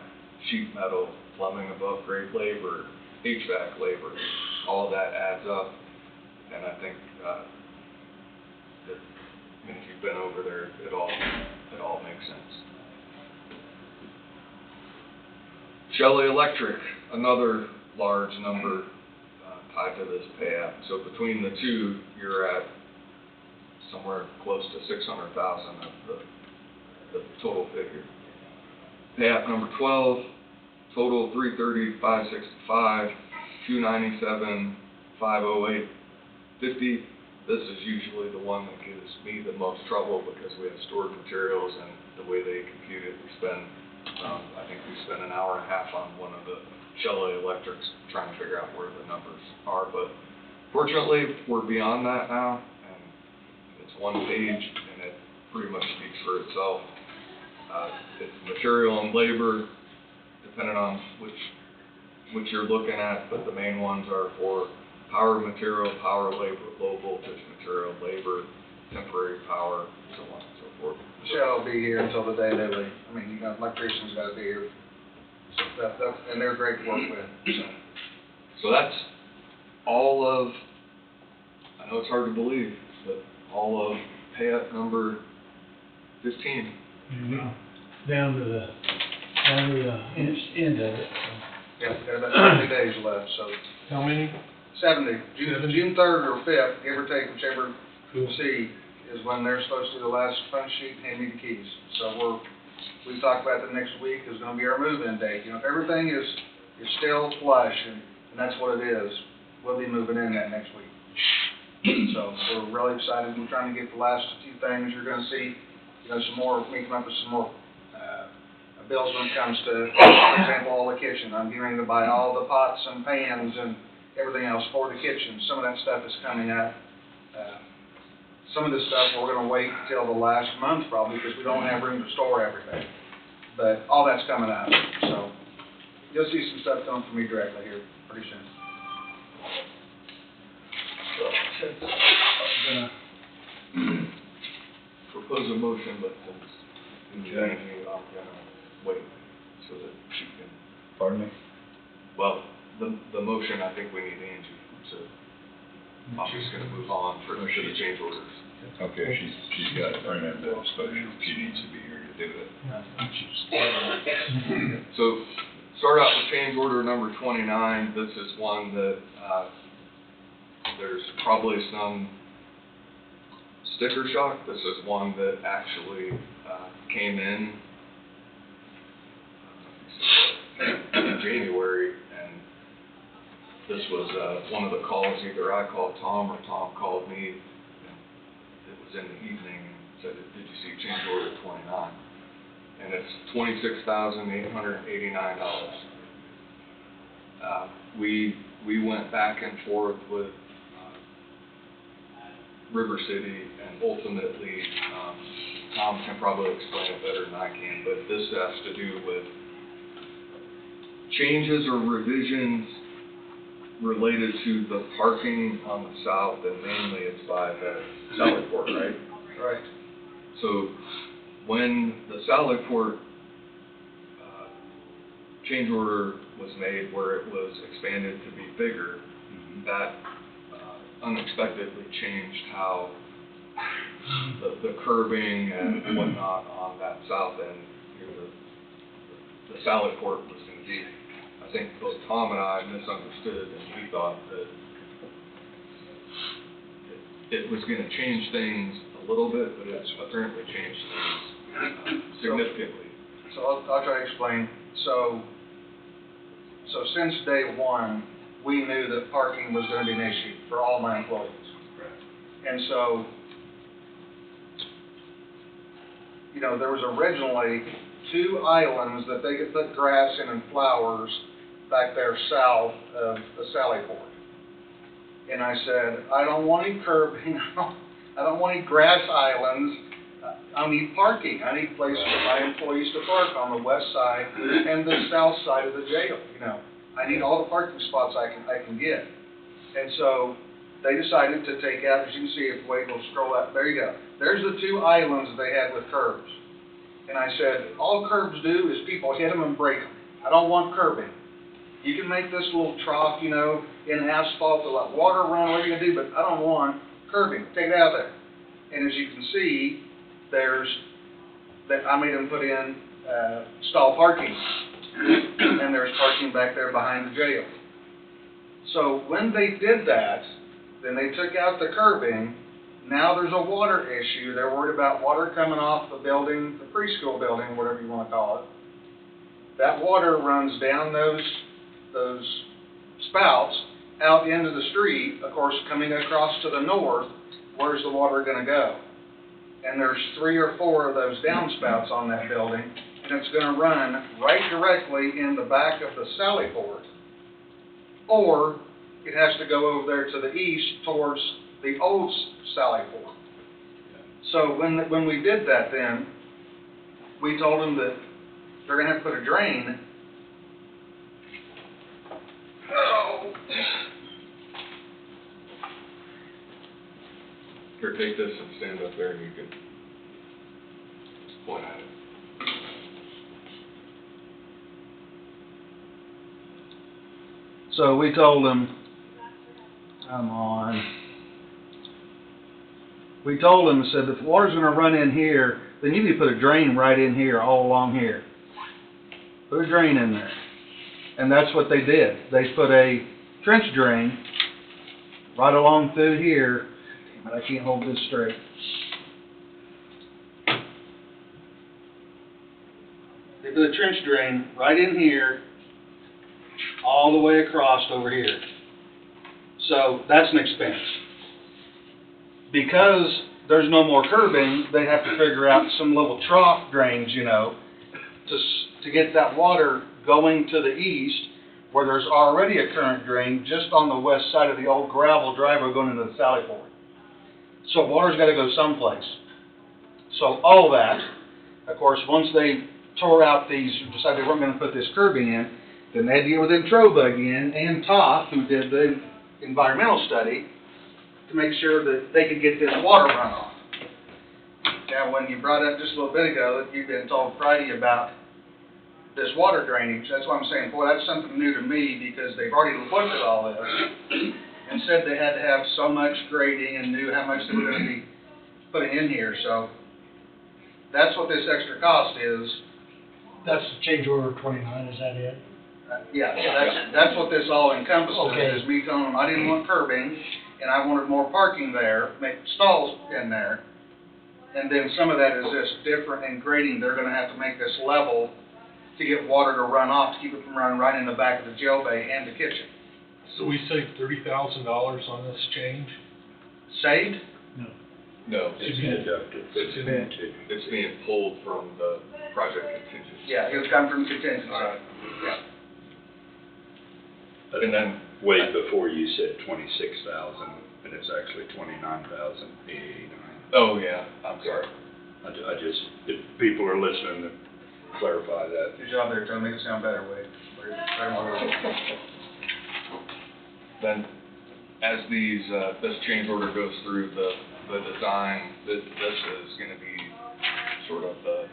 S8: sheet metal, plumbing above grade labor, HVAC labor, all that adds up, and I think if you've been over there, it all makes sense. Shelley Electric, another large number tied to this pay app. So between the two, you're at somewhere close to $600,000 of the total figure. Pay app number 12, total $330,565, $297,508.50. This is usually the one that gives me the most trouble because we have stored materials and the way they compute it, I think we spent an hour and a half on one of the Shelley Electrics trying to figure out where the numbers are. But fortunately, we're beyond that now, and it's one page, and it pretty much speaks for itself. It's material and labor, depending on which you're looking at, but the main ones are for power material, power labor, low voltage material, labor, temporary power, so on and so forth.
S4: Shell will be here until the day they leave. I mean, electricians got to be here. And they're great to work with.
S8: So that's all of, I know it's hard to believe, but all of pay app number 15.
S2: Down to the end of it.
S4: Yeah, we've got about 70 days left, so.
S13: How many?
S4: 70. June 3rd or 5th, give or take, whichever you see, is when they're supposed to do the last punch sheet and hand me the keys. So we talked about the next week is going to be our move-in date. If everything is still flush, and that's what it is, we'll be moving in that next week. So we're really excited. We're trying to get the last few things. You're going to see, some more, we come up with some more bills when it comes to, for example, all the kitchen. I'm getting to buy all the pots and pans and everything else for the kitchen. Some of that stuff is coming out. Some of this stuff we're going to wait till the last month probably because we don't have room to store everything. But all that's coming out. So you'll see some stuff coming from me directly here pretty soon.
S8: So, I'm going to propose a motion, but since I'm going to wait so that she can.
S1: Pardon me?
S8: Well, the motion, I think we need Angie, so I'm just gonna move on to the change orders.
S1: Okay, she's got it right at the exposure. She needs to be here to do it.
S8: So, start out with change order number 29. This is one that, there's probably some sticker shock. This is one that actually, came in January, and this was one of the calls. Either I called Tom or Tom called me. It was in the evening and said, "Did you see change order 29?" And it's $26,889. We went back and forth with River City, and ultimately Tom can probably explain it better than I can, but this has to do with changes or revisions related to the parking on the south, and mainly it's by the Sallyport, right?
S4: Right.
S8: So when the Sallyport change order was made where it was expanded to be bigger, that unexpectedly changed how the curbing and whatnot on that south end near the the Sally Port was gonna be. I think both Tom and I misunderstood, and we thought that it was gonna change things a little bit, but it's apparently changed things significantly.
S4: So I'll try to explain. So since day one, we knew that parking was gonna be an issue for all my employees. And so, you know, there was originally 2 islands that they could put grass in and flowers back there south of the Sally Port. And I said, I don't want any curbing, I don't want any grass islands, I need parking. I need places for my employees to park on the west side and the south side of the jail, you know. I need all the parking spots I can get. And so they decided to take out, as you can see, if Wade will scroll up, there you go. There's the 2 islands they had with curbs. And I said, all curbs do is people hit them and break them. I don't want curbing. You can make this little trough, you know, in asphalt to let water run, whatever you're gonna do, but I don't want curbing. Take it out of there. And as you can see, I made them put in stall parking. And there's parking back there behind the jail. So when they did that, then they took out the curbing. Now there's a water issue. They're worried about water coming off the building, the preschool building, whatever you want to call it. That water runs down those spouts out into the street. Of course, coming across to the north, where's the water going to go? And there's 3 or 4 of those downspouts on that building, and it's going to run right directly in the back of the Sally Port, or it has to go over there to the east towards the old Sally Port. So when we did that, then we told them that they're going to have to put a drain. Oh.
S8: Here, take this and stand up there and you can point at it.
S4: So we told them, come on. We told them, said, if the water's going to run in here, then you need to put a drain right in here, all along here. Put a drain in there. And that's what they did. They put a trench drain right along through here. Damn it, I can't hold this straight. They put a trench drain right in here, all the way across over here. So that's an expense. Because there's no more curbing, they have to figure out some little trough drains, you know, to get that water going to the east, where there's already a current drain just on the west side of the old gravel driveway going into the Sally Port. So water's got to go someplace. So all that, of course, once they tore out these, decided they weren't going to put this curbing in, then they had to get with Introba again and Toth, who did the environmental study, to make sure that they could get this water runoff. Now, when you brought up just a little bit ago that you've been told Friday about this water drainage, that's why I'm saying, boy, that's something new to me, because they've already looked at all this and said they had to have so much grading and knew how much they were going to be putting in here. So that's what this extra cost is.
S5: That's change order 29, is that it?
S4: Yeah, that's what this all encompasses,
S5: Okay.
S4: is me telling them I didn't want curbing, and I wanted more parking there, make stalls in there. And then some of that is just different in grading. They're gonna have to make this level to get water to run off, to keep it from running right in the back of the jail bay and the kitchen.
S13: So we saved $30,000 on this change?
S4: Saved?
S8: No,
S1: It's deducted.
S8: it's being pulled from the project contingency.
S4: Yeah, it was coming from contingency. Yeah.
S8: And then,
S1: Way before you said 26,000, and it's actually 29,889.
S8: oh yeah, I'm sorry.
S1: I just, if people are listening, to clarify that.
S4: Good job there, Tony. Make it sound better, Wade.
S8: Then, as these, this change order goes through the design, this is gonna be sort of the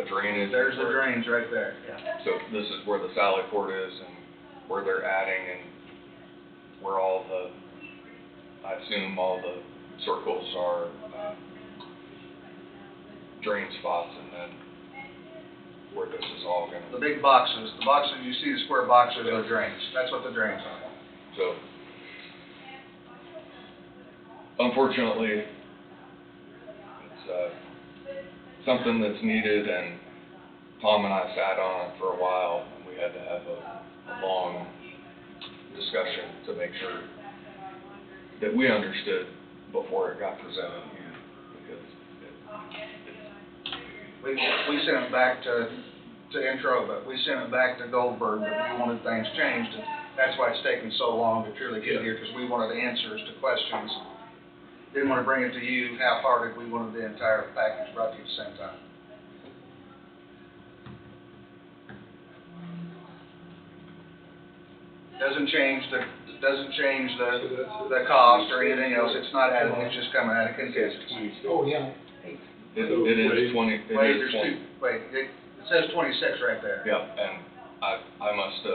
S8: drainage.
S4: There's the drains right there. Yeah.
S8: So this is where the Sally Port is and where they're adding and where all the, I assume all the circles are drain spots, and then where this is all
S4: The
S8: gonna,
S4: big boxes, you see the square boxes are drains. That's what the drains are.
S8: so. Unfortunately, it's, something that's needed, and Tom and I sat on it for a while, and we had to have a long discussion to make sure that we understood before it got presented to you, because
S4: We sent it back to intro, but we sent it back to Goldberg, but we wanted things changed, and that's why it's taken so long to truly get here, because we wanted answers to questions. Didn't want to bring it to you half-hearted, we wanted the entire package brought to you at the same time. Doesn't change the cost or anything else, it's not added, it's just coming out of contingency.
S5: Oh, yeah.
S8: it is 20, it
S4: Wait,
S8: is
S4: there's
S8: 20.
S4: two, wait, it says 26 right there.
S8: Yeah, and I must,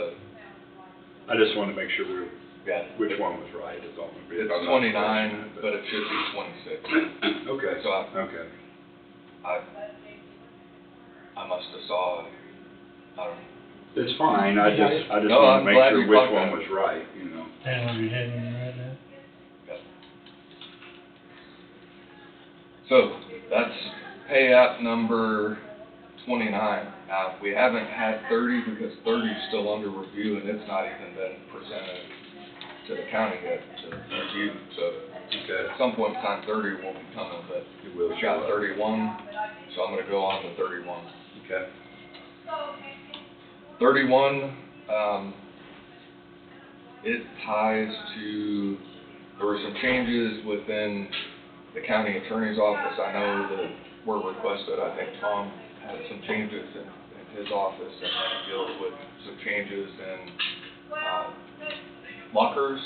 S1: I just wanted to make sure
S8: yeah,
S1: which one was right, is all.
S8: it's 29, but it should be 26.
S1: Okay,
S8: So
S1: okay.
S8: I must have saw, I don't know.
S1: It's fine, I just
S8: No,
S1: wanted
S8: I'm
S1: to make
S8: glad
S1: sure
S8: you
S1: which
S8: caught
S1: one
S8: that.
S1: was right, you know.
S2: And are you heading right now?
S8: So that's pay app number 29. Now, we haven't had 30 because 30 is still under review and it's not even been presented to the county yet to review. So at some point in time, 30 will be coming, but
S1: It will
S8: we got
S1: show up.
S8: 31, so I'm gonna go on to 31.
S1: Okay.
S8: 31, it ties to, there were some changes within the county attorney's office. I know that were requested, I think Tom had some changes in his office, and that deals with some changes in lockers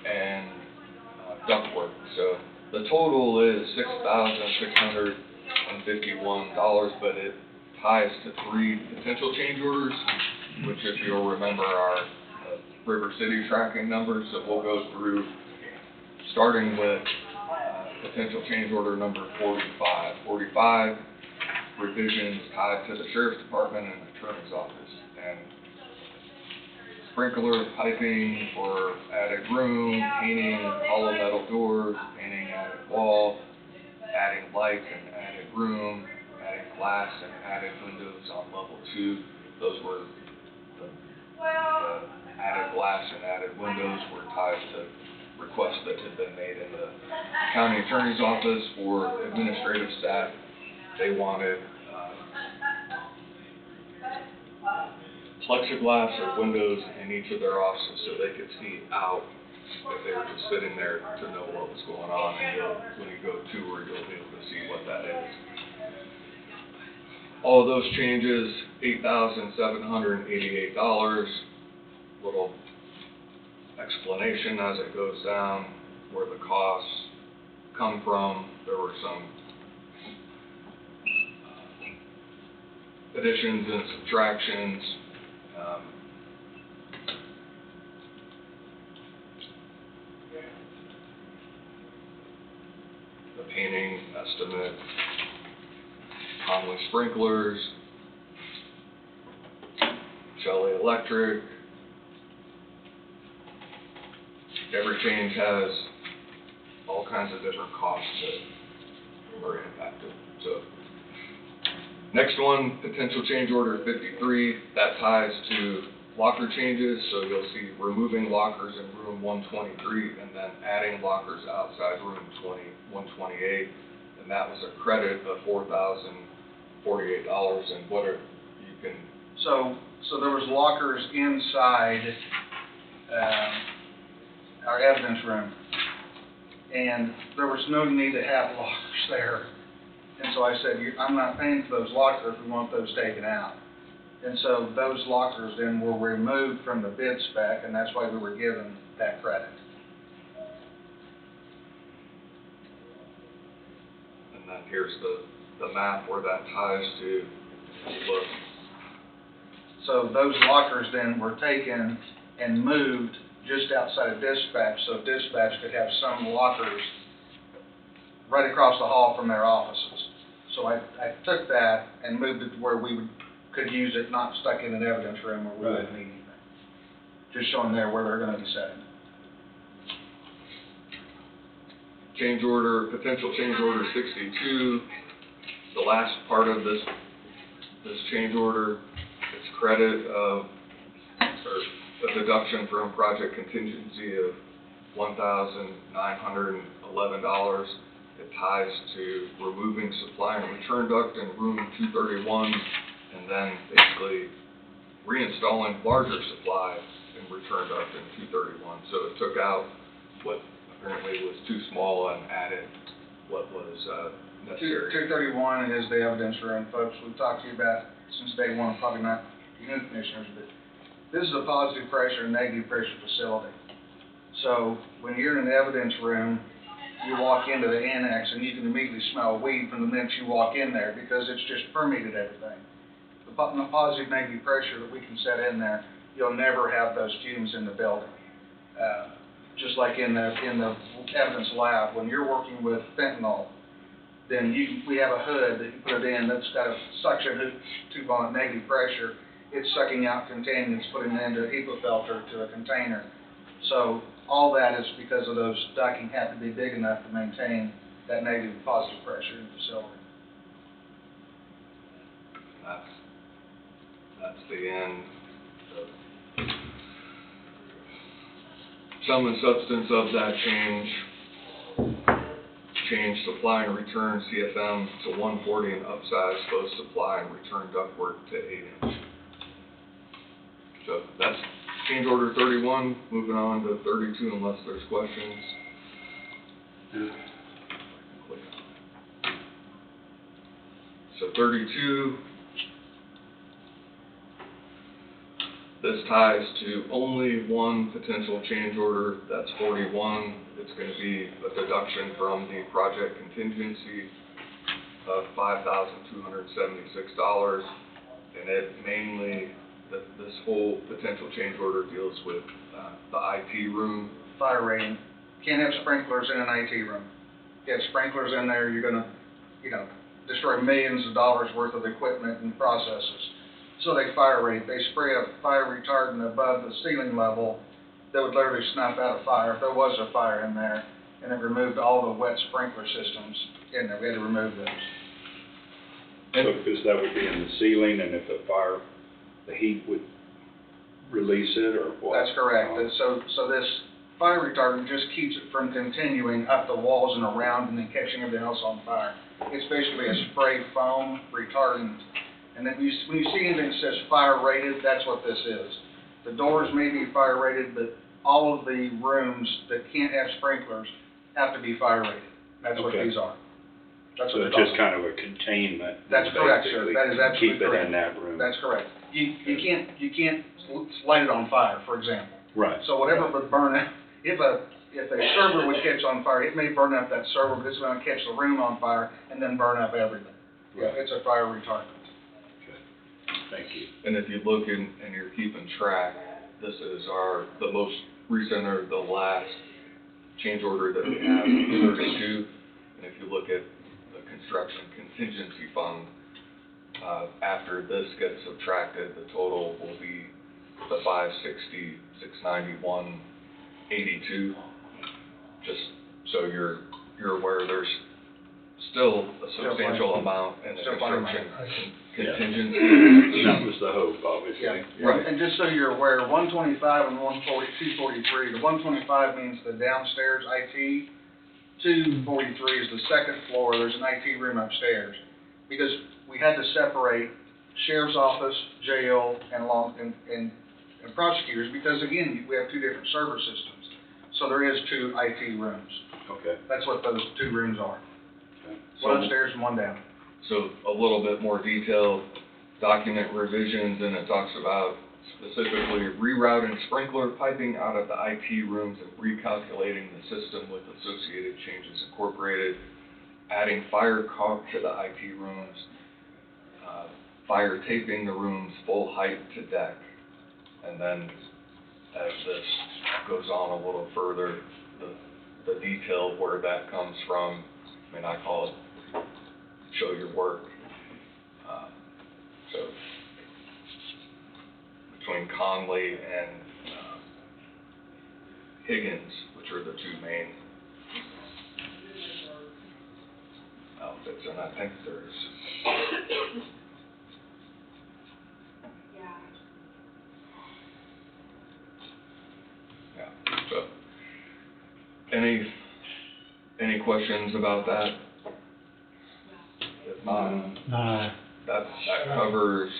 S8: and ductwork. So the total is $6,651, but it ties to 3 potential change orders, which, if you'll remember, are River City tracking numbers. So we'll go through, starting with potential change order number 45. 45 revisions tied to the sheriff's department and attorney's office, and sprinkler piping for added room, painting hollow metal doors, painting added wall, adding lights and added room, adding glass and added windows on level 2. Those were the added glass and added windows were tied to requests that had been made in the county attorney's office for administrative staff. They wanted plexiglass or windows in each of their offices so they could see out if they were just sitting there to know what was going on, and when you go tour, you'll be able to see what that is. All of those changes, $8,788. Little explanation as it goes down where the costs come from. There were some additions and subtractions. The painting estimate, Conley sprinklers, Shelley Electric. Every change has all kinds of different costs that are impacted. So, next one, potential change order 53, that ties to locker changes. So you'll see removing lockers in room 123 and then adding lockers outside room 128. And that was a credit of $4,048. And what are, you can...
S4: So there was lockers inside our evidence room, and there was no need to have lockers there. And so I said, I'm not paying for those lockers, we want those taken out. And so those lockers then were removed from the bid spec, and that's why we were given that credit.
S8: And then here's the map where that ties to. Look.
S4: So those lockers then were taken and moved just outside of dispatch, so dispatch could have some lockers right across the hall from their offices. So I took that and moved it to where we would could use it, not stuck in an evidence room where we wouldn't need anything. Just showing there where they're gonna be setting.
S8: Change order, potential change order 62, the last part of this change order, it's credit of, or a deduction from project contingency of $1,911. It ties to removing supply and return duct in room 231, and then basically reinstalling larger supply and return duct in 231. So it took out what apparently was too small and added what was necessary.
S4: 231 is the evidence room, folks. We've talked to you about since day one, probably not you new commissioners, but this is a positive pressure and negative pressure facility. So when you're in the evidence room, you walk into the annex and you can immediately smell weed from the minute you walk in there because it's just permeated everything. The positive, negative pressure that we can set in there, you'll never have those fumes in the building. Just like in the evidence lab, when you're working with fentanyl, then we have a hood that you put it in that's got a suction tube on it, negative pressure. It's sucking out contaminants, putting it into a HEPA filter to a container. So all that is because of those ducting have to be big enough to maintain that negative and positive pressure in the facility.
S8: That's the end. Sum and substance of that change supply and return CFM to 140 and upsize both supply and return ductwork to 8-inch. So that's change order 31. Moving on to 32 unless there's questions. So 32, this ties to only one potential change order, that's 41. It's going to be a deduction from the project contingency of $5,276, and it mainly, this whole potential change order deals with the IT room.
S4: Fire rating. Can't have sprinklers in an IT room. You have sprinklers in there, you're gonna, destroy millions of dollars worth of equipment and processes. So they fire rate. They spray a fire retardant above the ceiling level that would literally snuff out a fire if there was a fire in there, and it removed all the wet sprinkler systems in there. We had to remove those.
S1: So because that would be in the ceiling, and if the fire, the heat would release it, or what?
S4: That's correct. So this fire retardant just keeps it from continuing up the walls and around and then catching everything else on fire. It's basically a spray foam retardant. And then when you see anything that says fire rated, that's what this is. The doors may be fire rated, but all of the rooms that can't have sprinklers have to be fire rated. That's what these are. That's what
S1: so it's just kind of a containment.
S4: That's correct, sir. That is absolutely correct.
S1: Keep it in that room.
S4: That's correct. You can't light it on fire, for example.
S1: Right.
S4: So whatever would burn it, if a server would catch on fire, it may burn up that server, but it's going to catch the room on fire and then burn up everything.
S1: Right.
S4: It's a fire retardant.
S1: Thank you.
S8: And if you look and you're keeping track, this is the most recent or the last change order that we have, 32. And if you look at the construction contingency fund, after this gets subtracted, the total will be the 560, 691, 82. Just so you're aware, there's still a substantial amount in the construction contingency.
S1: That was the hope, obviously.
S4: Yeah.
S8: Right.
S4: And just so you're aware, 125 and 243, the 125 means the downstairs IT, 243 is the second floor, there's an IT room upstairs. Because we had to separate sheriff's office, jail, and prosecutors, because again, we have two different server systems. So there is two IT rooms.
S1: Okay.
S4: That's what those two rooms are.
S1: Okay.
S4: One upstairs and one down.
S8: So a little bit more detailed document revisions, and it talks about specifically rerouting sprinkler piping out of the IT rooms and recalculating the system with associated changes incorporated, adding fire caulk to the IT rooms, fire taping the rooms full height to deck, and then as this goes on a little further, the detail of where that comes from, I mean, I call it show your work. So between Conley and Higgins, which are the two main outfits, and I think there's so, any questions about that? If not, that covers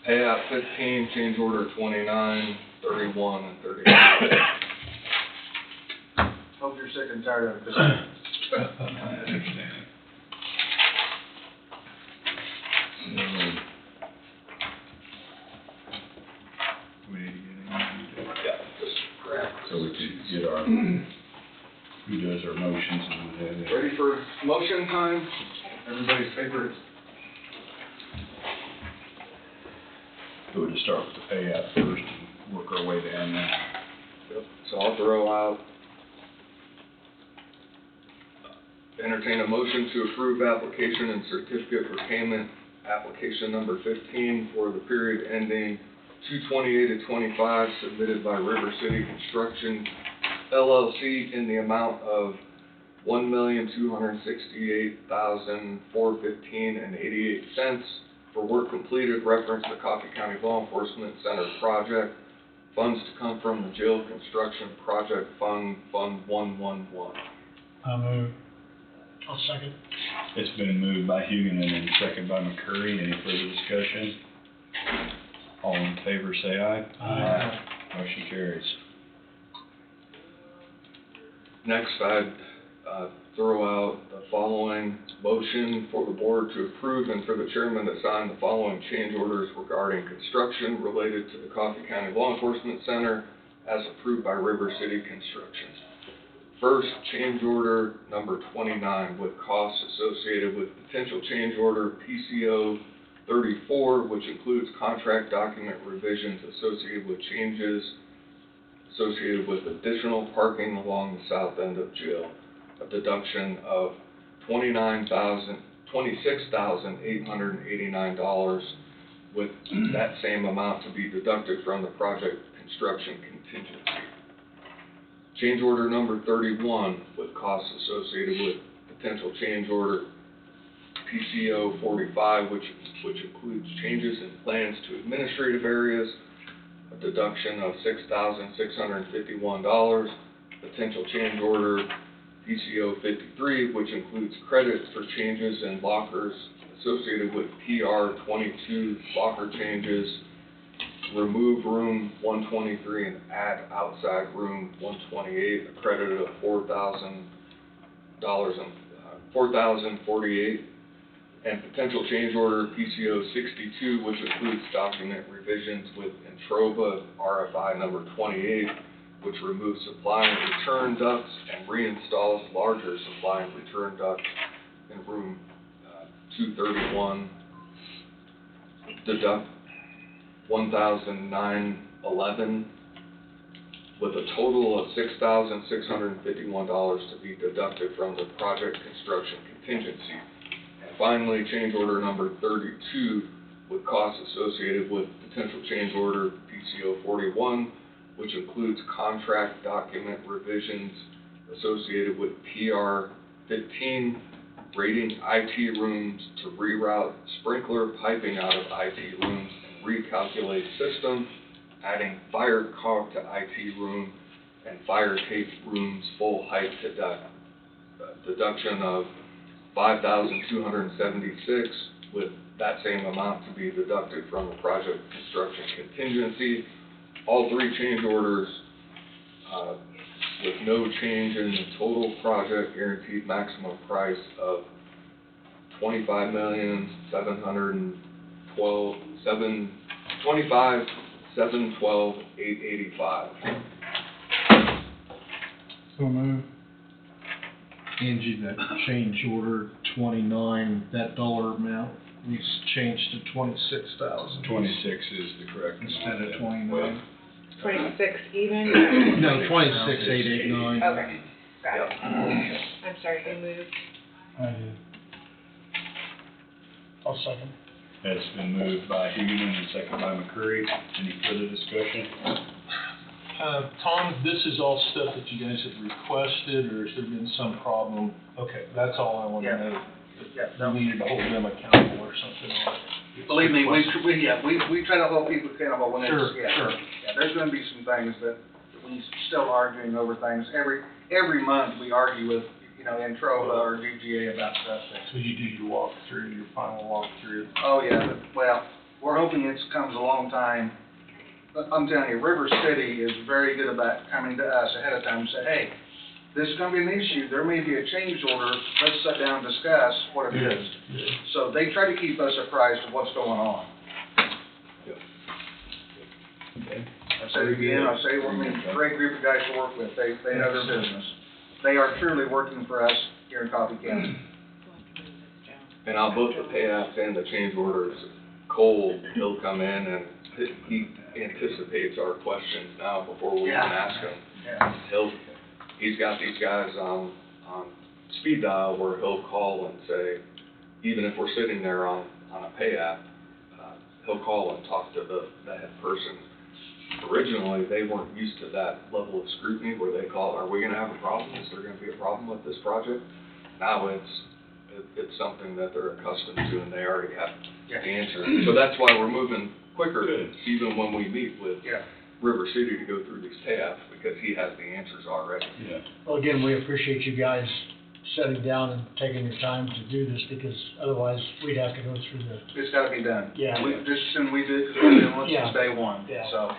S8: pay app 15, change order 29, 31, and 32.
S4: Hope you're sick and tired of this.
S1: I understand. We need to get in.
S8: Yeah, just grab.
S1: So we could get our, who does our motions and what have you.
S8: Ready for motion time? Everybody's favorite.
S1: So we'll just start with the pay app first and work our way down there.
S8: Yep. So I'll throw out, entertain a motion to approve application and certificate for payment, application number 15 for the period ending 2/28/25, submitted by River City Construction LLC in the amount of $1,268,415.88 for work completed, reference to Coffee County Law Enforcement Center project. Funds to come from the jail construction project fund, Fund 111.
S2: I move.
S5: I'll second.
S1: It's been moved by Hugan and then second by McCurry. Any further discussion? All in favor, say aye.
S2: Aye.
S1: Motion carries.
S8: Next, I'd throw out the following motion for the board to approve and for the chairman to sign the following change orders regarding construction related to the Coffee County Law Enforcement Center as approved by River City Construction. First, change order number 29 with costs associated with potential change order PCO 34, which includes contract document revisions associated with changes associated with additional parking along the south end of jail, a deduction of $26,889, with that same amount to be deducted from the project construction contingency. Change order number 31 with costs associated with potential change order PCO 45, which includes changes in plans to administrative areas, a deduction of $6,651, potential change order PCO 53, which includes credits for changes in lockers associated with PR 22 locker changes, remove room 123 and add outside room 128, a credit of $4,048, and potential change order PCO 62, which includes document revisions with Entroba RFI number 28, which removes supply and return ducts and reinstalls larger supply and return ducts in room 231, deduct $1,911, with a total of $6,651 to be deducted from the project construction contingency. And finally, change order number 32 with costs associated with potential change order PCO 41, which includes contract document revisions associated with PR 15, rating IT rooms to reroute sprinkler piping out of IT rooms and recalculate system, adding fire caulk to IT room and fire tape rooms full height to deduction of $5,276, with that same amount to be deducted from the project construction contingency. All three change orders with no change in the total project guaranteed maximum price of $25,712,885.
S2: So move.
S12: Angie, that change order 29, that dollar amount needs changed to 26,000.
S1: 26 is the correct amount.
S12: Instead of 29.
S6: 26 even?
S12: No, 26,889.
S6: Okay, got it. I'm sorry, who moved?
S2: I did.
S5: I'll second.
S1: It's been moved by Huguenin and second by McCreary. Any further discussion?
S13: Tom, this is all stuff that you guys have requested, or has there been some problem? Okay, that's all I want to
S4: Yeah.
S13: know.
S4: Yeah,
S13: We needed to hold them accountable or something.
S4: Believe me, we try to hold people accountable when it's,
S13: Sure,
S4: yeah.
S13: sure.
S4: Yeah, there's gonna be some things that we still arguing over things. Every month we argue with, in Trova or DGA about stuff.
S13: So you do your walkthrough, your final walkthrough.
S4: Oh, yeah, well, we're hoping it comes a long time. But I'm telling you, River City is very good about coming to us ahead of time and say, hey, this is gonna be an issue, there may be a change order, let's sit down and discuss what it is. So they try to keep us apprised of what's going on.
S1: Okay.
S4: I say it again, I say, we're a great group of guys to work with, they know their business. They are truly working for us here in Coffee County.
S8: And on both the pay apps and the change orders, Cole, he'll come in and he anticipates our questions now before we even ask him.
S4: Yeah.
S8: He's got these guys on speed dial where he'll call and say, even if we're sitting there on a pay app, he'll call and talk to the head person. Originally, they weren't used to that level of scrutiny where they call, are we gonna have a problem? Is there gonna be a problem with this project? Now it's something that they're accustomed to and they already have the answer. So that's why we're moving quicker, even when we meet with River City to go through these pay apps, because he has the answers already.
S1: Yeah.
S5: Well, again, we appreciate you guys sitting down and taking your time to do this, because otherwise we'd have to go through the,
S4: It's gotta be done.
S5: Yeah.
S4: Just as soon as we do it, because we've been doing it
S5: Yeah.
S4: since day one,
S5: Yeah.
S4: so,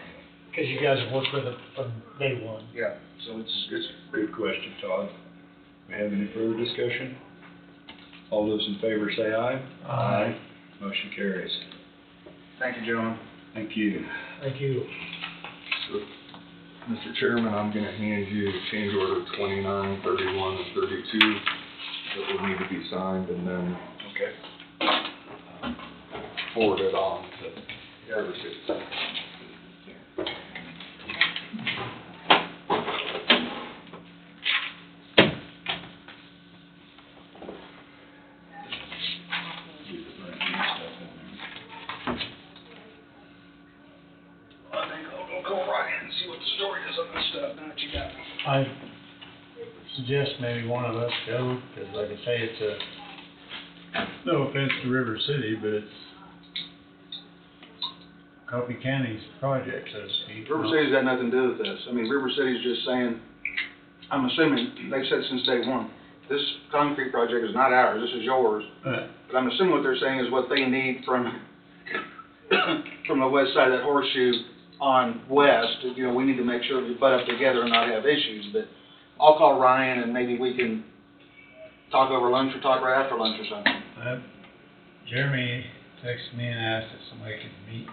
S5: because you guys have worked with it from day one.
S4: yeah, so it's
S1: Good question, Todd. We have any further discussion? All those in favor say aye.
S5: Aye.
S1: Motion carries.
S4: thank you, gentlemen.
S1: Thank you.
S5: Thank you.
S8: So, Mr. Chairman, I'm gonna hand you change order 29, 31, and 32 that will need to be signed, and then forward it on to River City.
S4: I think I'll go right in and see what the story is on this stuff, now that you got me.
S2: I suggest maybe one of us go, because like I say, it's no offense to River City, but it's Coffee County's project, so to speak.
S4: River City's got nothing to do with this. I mean, River City's just saying, I'm assuming, they've said since day one, this concrete project is not ours, this is yours.
S2: Right.
S4: But I'm assuming what they're saying is what they need from, from the west side of that horseshoe on west. We need to make sure we butt up together and not have issues, but I'll call Ryan and maybe we can talk over lunch or talk right after lunch or something.
S2: Jeremy texted me and asked if somebody could meet,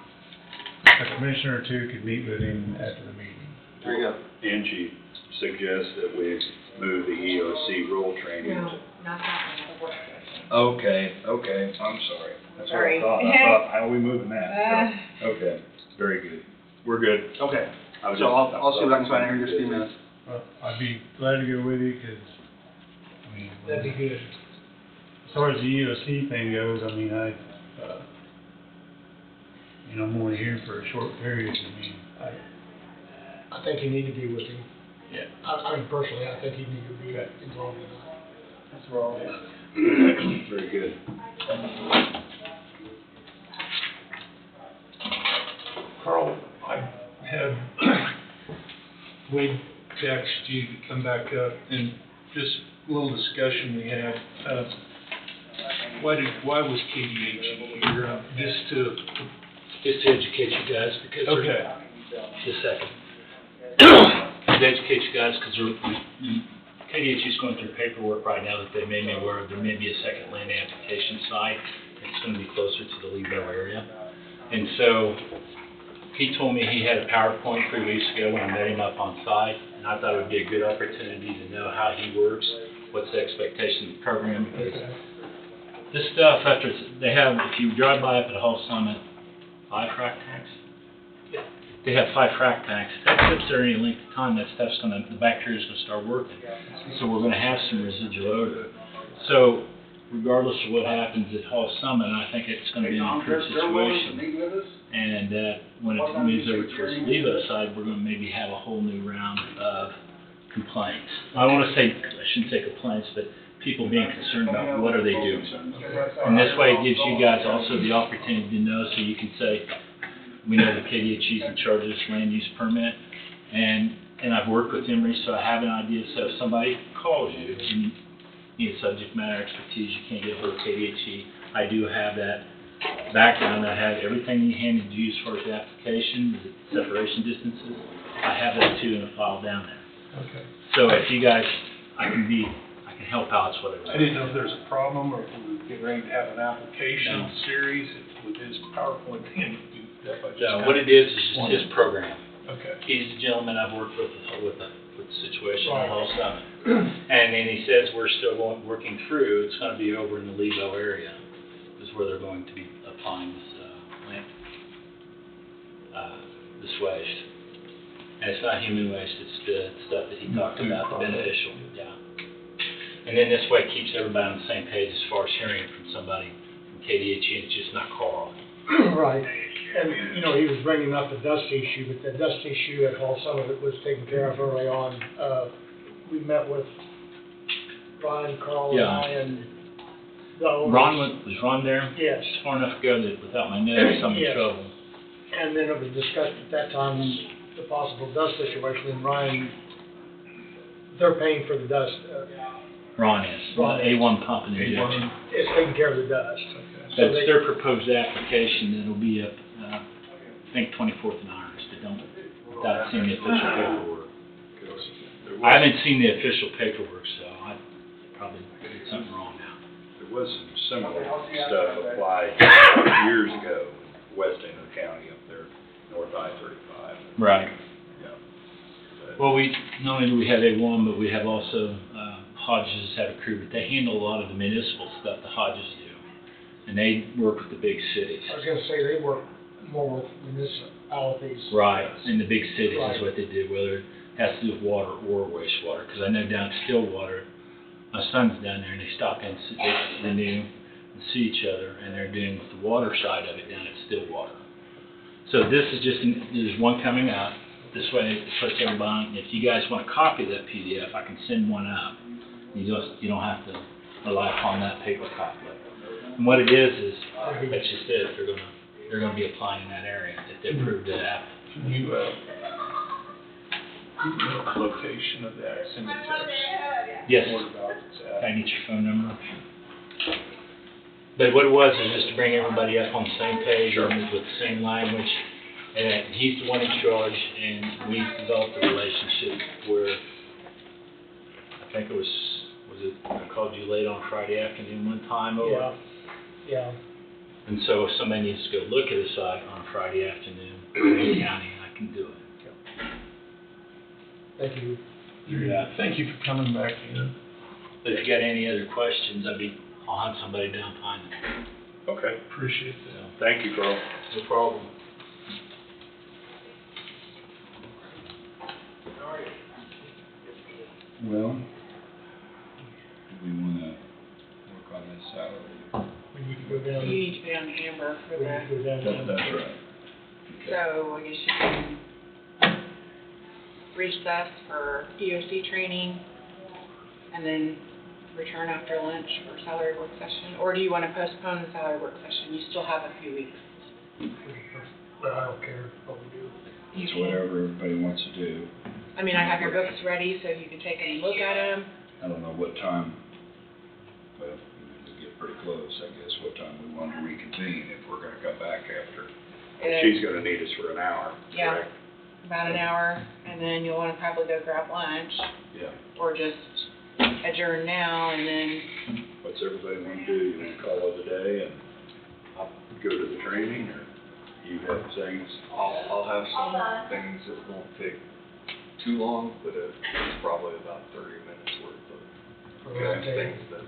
S2: a commissioner or two could meet with him after the meeting.
S4: There you go.
S1: Angie suggests that we move the EOC role training.
S6: No, not that one, the work session.
S1: Okay, I'm sorry. That's what
S6: Sorry.
S1: I thought, how are we moving that? Okay, very good. We're good.
S4: Okay.
S1: I was
S4: So
S1: just-
S4: I'll see what I can find out here in just a few minutes.
S2: Well, I'd be glad to go with you, because, I mean,
S5: That'd be good.
S2: as far as the EOC thing goes, I mean, I'm only here for a short period, I mean,
S5: I think you need to be with him.
S2: yeah.
S5: I mean, personally, I think you need to be involved in that.
S2: That's wrong.
S1: Very good.
S13: Carl, I had Wade text you to come back up, and just a little discussion we had. Why was KDH here? Just to
S14: educate you guys, because
S13: okay.
S14: just a second. To educate you guys, because KDH is going through paperwork right now that they made me aware of. There may be a second land application site. It's going to be closer to the Leeville area. And so he told me he had a PowerPoint 3 weeks ago when I met him up on site, and I thought it would be a good opportunity to know how he works, what's the expectation of the program, because this stuff, they have, if you drive by up at Hall Summit, 5 frac tanks? Yeah. They have 5 frac tanks. If that sits there any length of time, that stuff's the bacteria's gonna start working. So we're gonna have some residual odor. So
S11: regardless of what happens at Hall Summit, I think it's gonna be an improved situation. And that when it moves over towards the Levo side, we're gonna maybe have a whole new round of complaints. I shouldn't say complaints, but people being concerned about what are they doing. And this way it gives you guys also the opportunity to know, so you can say, we know the KDHE's in charge of this land use permit, and I've worked with Emory, so I have an idea. So if somebody calls you and you need subject matter expertise, you can't get hold of KDHE, I do have that background. I have everything you handed you as far as the application, the separation distances. I have that too in a file down there.
S13: Okay.
S11: So if you guys, I can help out, it's whatever.
S13: I didn't know if there's a problem or if we were getting ready to have an application series with his PowerPoint thing.
S11: No, what it is just his program.
S13: Okay.
S11: He's the gentleman I've worked with the situation at Hall Summit. And then he says we're still working through, it's gonna be over in the Levo area, is where they're going to be applying this waste. And it's not human waste, it's the stuff that he talked about, the beneficial, yeah. And then this way it keeps everybody on the same page as far as hearing from somebody from KDHE, and it's just not Carl.
S5: Right, and, you know, he was bringing up the dust issue, but the dust issue at Hall Summit was taken care of early on. We met with Ron, Carl, and I, and the owners.
S11: Was Ron there?
S5: Yes.
S11: It's far enough ago that without my notes, I'm in
S5: Yes.
S11: trouble.
S5: And then it was discussed at that time, the possible dust situation, and Ryan, they're paying for the dust.
S11: Ron is, A1 pump and injection.
S5: It's taking care of the dust. So
S11: That's their proposed application that'll be up, I think 24th and Irons, without seeing the official paperwork. I haven't seen the official paperwork, so I probably did something wrong now.
S1: There was some similar stuff applied years ago, west end of the county up there, north I-35.
S11: Right.
S1: Yeah.
S11: Well, not only do we have A1, but we have also, Hodges have a crew, but they handle a lot of the municipal stuff, the Hodges do. And they work with the big cities.
S5: I was gonna say, they work more with municipalities.
S11: Right, in the big cities
S5: Right.
S11: is what they do, whether it has to do with water or wastewater. Because I know down at Stillwater, my son's down there and they stop in, they renew and see each other, and they're doing with the water side of it down at Stillwater. So this is just, there's one coming out. This way it puts everybody on. If you guys want a copy of that PDF, I can send one out. You don't have to rely upon that paper copy. And what it is that's just it. They're gonna be applying in that area if they approve the app.
S13: Can you, give me the location of that cemetery?
S11: Yes.
S13: What about it's
S11: Can
S13: at?
S11: I get your phone number? But what it was is just to bring everybody up on the same page or with the same language. And he's the one in charge, and we developed a relationship where I think it was it, I called you late on Friday afternoon one time over.
S5: Yeah.
S11: And so if somebody needs to go look at a site on Friday afternoon in the county, I can do it.
S5: Thank you.
S11: Yeah.
S13: Thank you for coming back in.
S11: But if you got any other questions, I'll hunt somebody down, find them.
S1: Okay.
S13: Appreciate that.
S1: Thank you, Carl.
S11: No problem.
S1: Well, do we wanna work on this salary?
S5: We need to go down.
S6: You need to be on Amber for
S5: We need
S6: that.
S5: to go down.
S1: That's right.
S6: So I guess you can recess for EOC training and then return after lunch for salary work session? Or do you want to postpone the salary work session? You still have a few weeks.
S5: Well, I don't care what we do.
S6: You
S1: It's
S6: can,
S1: whatever everybody wants to do.
S6: I mean, I have your books ready so you can take them and look at them.
S1: I don't know what time, well, we get pretty close, I guess, what time we want to reconvene if we're gonna come back after. She's gonna need us for an hour,
S6: Yeah.
S1: correct?
S6: About an hour, and then you'll want to probably go grab lunch
S1: Yeah.
S6: or just adjourn now and then,
S1: What's everybody want to do? You want to call it a day and I'll go to the training, or you have things?
S8: I'll have some things that won't take too long, but it's probably about 30 minutes worth of things that.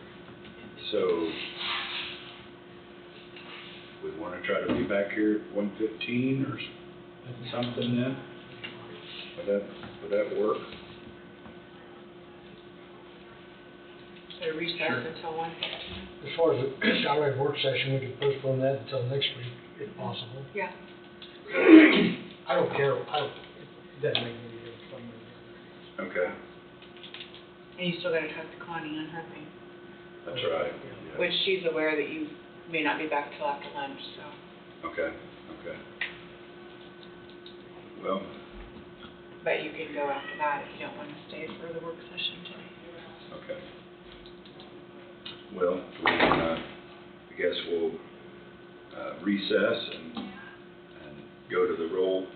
S1: So, we want to try to be back here at 1:15 or something then? Would that work?
S6: so a recess until 1:15.
S5: As far as the salary work session, we could postpone that until next week, if possible.
S6: Yeah.
S5: I don't care, it doesn't make any difference for me.
S1: Okay,
S6: And you still gotta talk to Connie on her thing,
S1: that's right.
S6: which she's aware that you may not be back till after lunch, so.
S1: Okay. Well,
S6: But you can go after that if you don't wanna stay for the work session today.
S1: okay. Well, we can, I guess we'll, recess and go to the role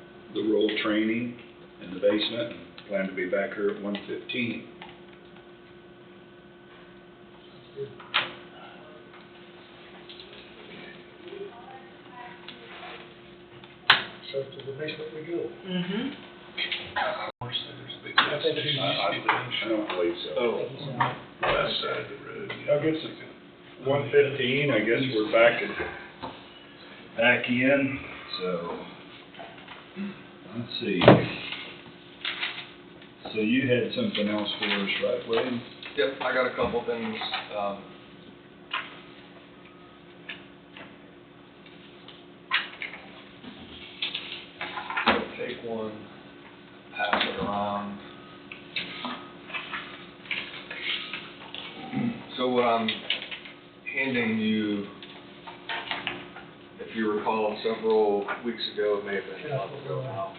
S1: training in the basement, and plan to be back here at 1:15.
S5: So to the basement we go.
S6: Mm-hmm.
S5: I think it's-
S1: I don't believe so.
S5: Oh.
S1: West side of the road. I guess it's 1:15, I guess we're back in, so, let's see. So you had something else for us, right, Wade?
S8: Yep, I got a couple things, so take one, pass it around. So what I'm handing you, if you recall, several weeks ago, it may have been a month ago now,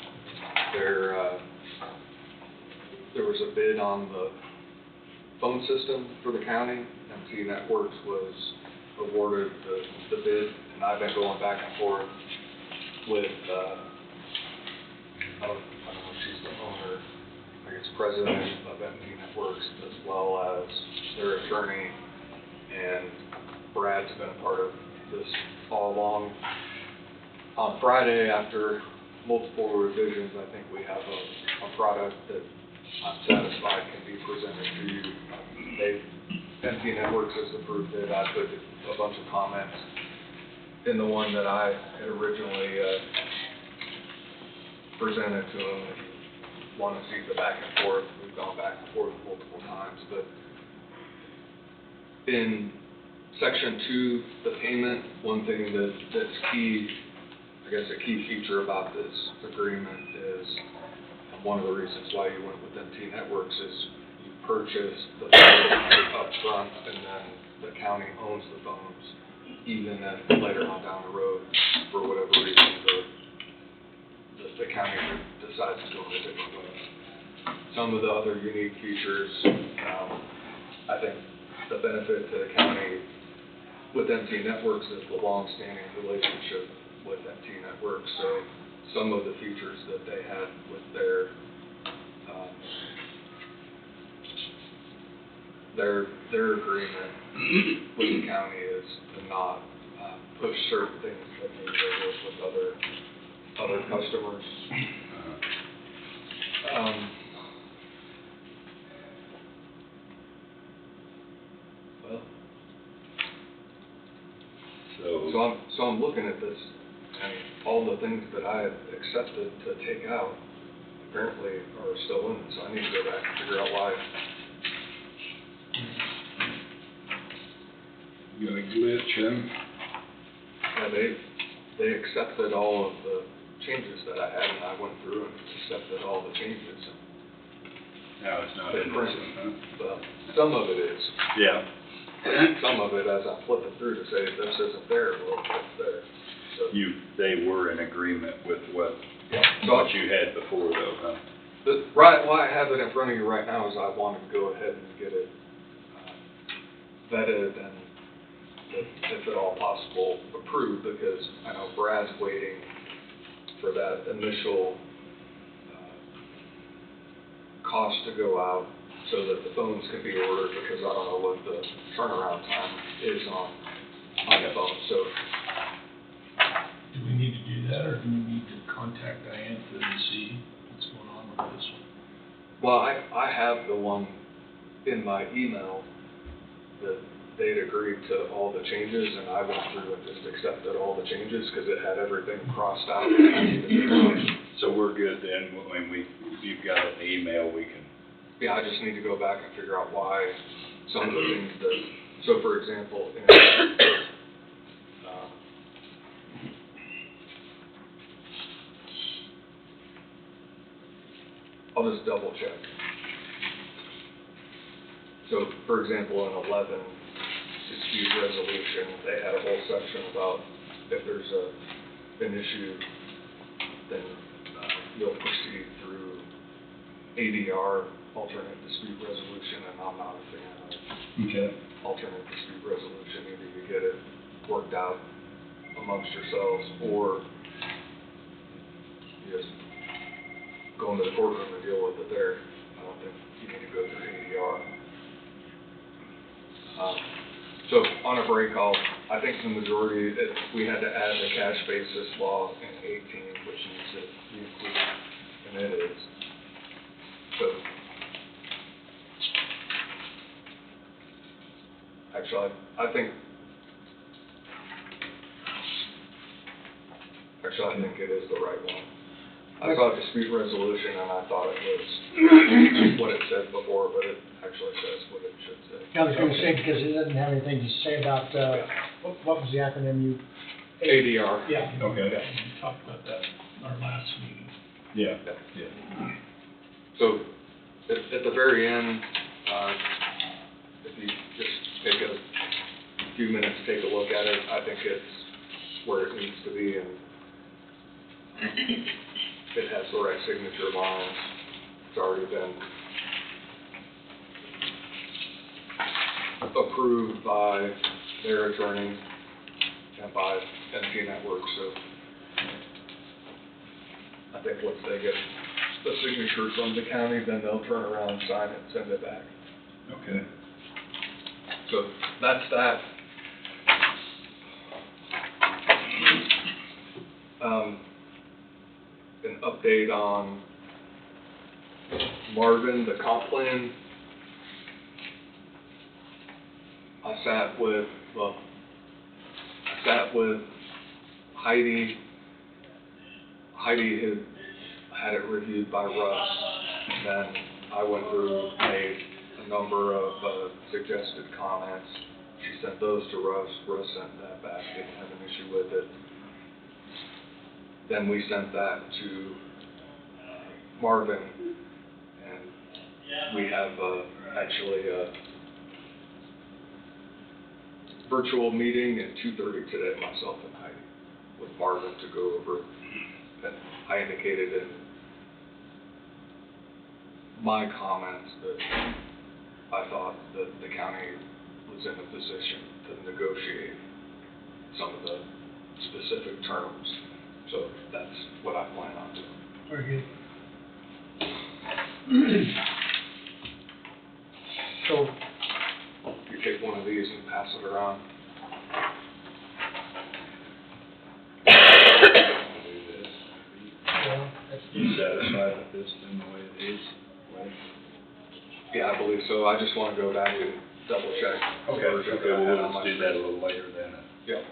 S8: there was a bid on the phone system for the county. MC Networks was awarded the bid, and I've been going back and forth with, I don't know if she's the owner, I guess president of MC Networks, as well as their attorney, and Brad's been a part of this all along. On Friday, after multiple revisions, I think we have a product that I'm satisfied can be presented to you. MC Networks has approved it. I put a bunch of comments in the one that I had originally presented to them. If you want to see the back and forth, we've gone back and forth multiple times. But in section 2, the payment, one thing that's key, I guess a key feature about this agreement is, one of the reasons why you went with MT Networks is you purchase the phones up front, and then the county owns the phones, even if later on down the road, for whatever reason, the county decides to go in a different way. Some of the other unique features, I think the benefit to the county with MT Networks is the long-standing relationship with MT Networks. So some of the features that they had with their agreement with the county is to not push certain things that maybe they work with other customers. So I'm looking at this, and all the things that I had accepted to take out apparently are still in it, so I need to go back and figure out why.
S1: You got a glitch, huh?
S8: Yeah, they accepted all of the changes that I had, and I went through and accepted all the changes.
S1: No, it's not in this one, huh?
S8: Well, some of it is.
S1: Yeah.
S8: Some of it, as I'm flipping through to say, this isn't there, well, it's there. So,
S1: They were in agreement with what you had before though, huh?
S8: Right, why I have it in front of you right now is I wanted to go ahead and get it vetted and, if at all possible, approved, because I know Brad's waiting for that initial cost to go out so that the phones can be ordered, because I don't know what the turnaround time is on the phone, so.
S13: Do we need to do that, or do we need to contact Diantha and see what's going on with this one?
S8: Well, I have the one in my email that they'd agreed to all the changes, and I went through and just accepted all the changes because it had everything crossed out.
S1: So we're good then, when you've got an email, we can.
S8: Yeah, I just need to go back and figure out why some of the things that, so for example, in, I'll just double check. So, for example, in 11, dispute resolution, they had a whole section about if there's an issue, then you'll proceed through ADR, alternate dispute resolution, and I'm not a fan of alternate dispute resolution. Either you get it worked out amongst yourselves, or you just go into the courtroom and deal with it there. I don't think you need to go through ADR. So on a break, I think the majority, we had to add the cash basis law in 18, which needs to be included, and it is. So, actually, I think it is the right one. I thought dispute resolution, and I thought it was what it said before, but it actually says what it should say.
S5: I was gonna say, because it doesn't have anything to say about, what was the acronym you?
S8: ADR.
S5: Yeah.
S1: Okay.
S13: We talked about that in our last meeting.
S1: Yeah.
S8: So, at the very end, if you just take a few minutes to take a look at it, I think it's where it needs to be, and it has the right signature lines. It's already been approved by their attorney and by NT Network, so I think once they get the signature from the county, then they'll turn around, sign it, send it back.
S1: Okay.
S8: So that's that. An update on Marvin, the comp plan. I sat with Heidi. Heidi had it reviewed by Russ, and then I went through, made a number of suggested comments. She sent those to Russ. Russ sent that back, didn't have an issue with it. Then we sent that to Marvin, and we have actually a virtual meeting at 2:30 today, myself and Heidi, with Marvin to go over. And I indicated in my comments that I thought that the county was in a position to negotiate some of the specific terms. So that's what I plan on doing.
S5: Very good. So,
S8: You take one of these and pass it around.
S1: You satisfied with this in the way it is? Right?
S8: Yeah, I believe so. I just want to go back and double check.
S1: Okay, well, let's do that a little later then.
S8: Yep.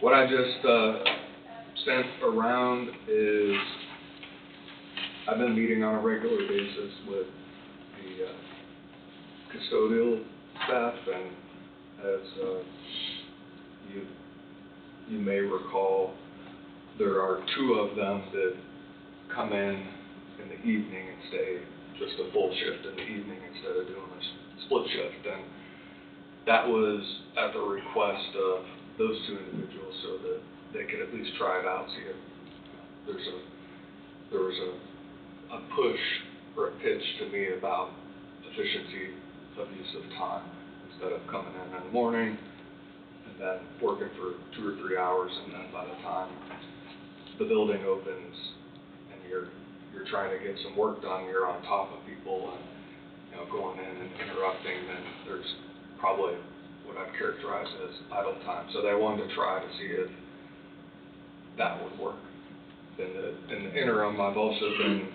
S8: What I just sent around is, I've been meeting on a regular basis with the custodial staff, and as you may recall, there are two of them that come in the evening and stay just a full shift in the evening instead of doing a split shift. And that was at the request of those two individuals so that they could at least try it out, see if there was a push or a pitch to me about efficiency of use of time, instead of coming in the morning and then working for 2 or 3 hours, and then by the time the building opens and you're trying to get some work done, you're on top of people and going in and interrupting, then there's probably what I'd characterize as idle time. So they wanted to try to see if that would work. In the interim, I've also been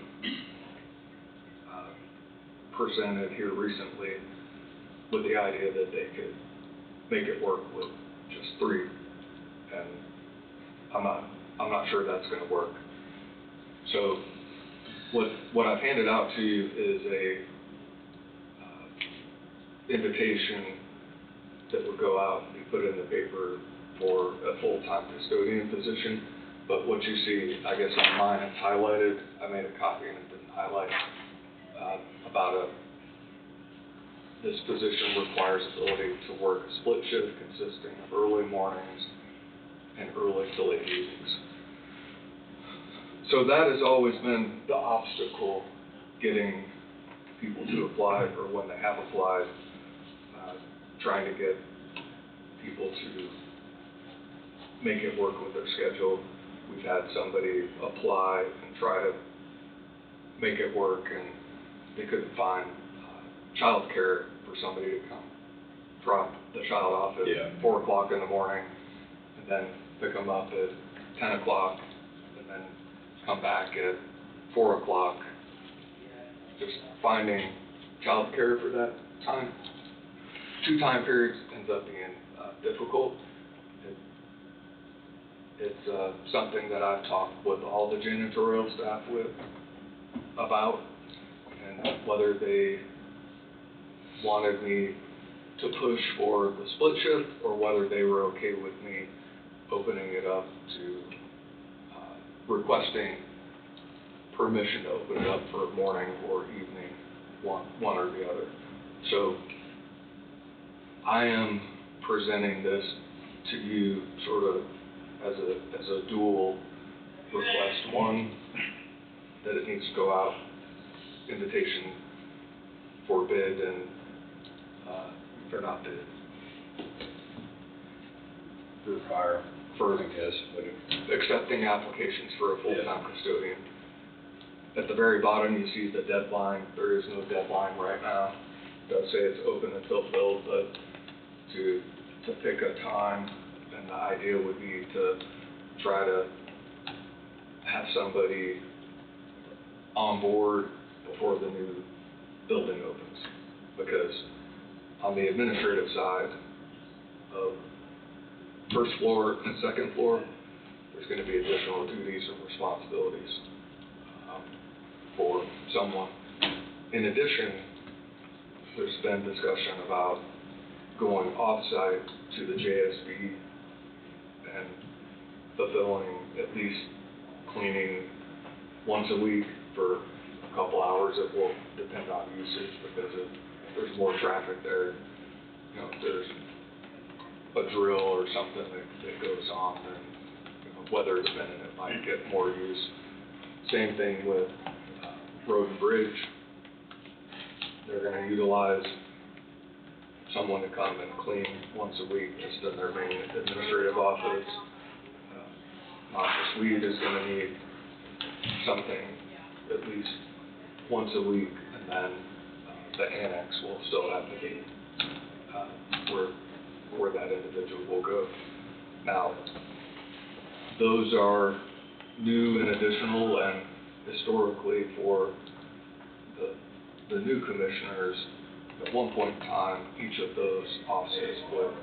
S8: presented here recently with the idea that they could make it work with just 3, and I'm not sure that's going to work. So what I've handed out to you is invitation that would go out and be put in the paper for a full-time custodian position. But what you see, I guess on mine, it's highlighted. I made a copy and it didn't highlight, this position requires ability to work a split shift consisting of early mornings and early to late evenings. So that has always been the obstacle getting people to apply, or when they have applied, trying to get people to make it work with their schedule. We've had somebody apply and try to make it work, and they couldn't find childcare for somebody to come drop the child off at 4 o'clock in the morning, and then pick them up at 10 o'clock, and then come back at 4 o'clock. Just finding childcare for that time. 2 time periods ends up being difficult. It's something that I've talked with all the janitorial staff about, and whether they wanted me to push for the split shift or whether they were okay with me opening it up to requesting permission to open it up for morning or evening, one or the other. So I am presenting this to you sort of as a dual request. One, that it needs to go out, invitation for bid, and or not bid,
S1: For fire,
S8: for
S1: I guess, but
S8: accepting applications for a full-time custodian. At the very bottom, you see the deadline. There is no deadline right now. It does say it's open until filled, but to pick a time, and the idea would be to try to have somebody on board before the new building opens. Because on the administrative side of first floor and second floor, there's going to be additional duties and responsibilities for someone. In addition, there's been discussion about going off-site to the JSB and fulfilling at least cleaning once a week for a couple hours. It will depend on usage, because if there's more traffic there, you know, if there's a drill or something that goes on, then, you know, weather is spinning, it might get more use. Same thing with road and bridge. They're going to utilize someone to come and clean once a week, just in their main administrative office. Office Weed is going to need something at least once a week, and then the annex will still have to be where that individual will go. Now, those are new and additional, and historically for the new commissioners, at one point in time, each of those offices would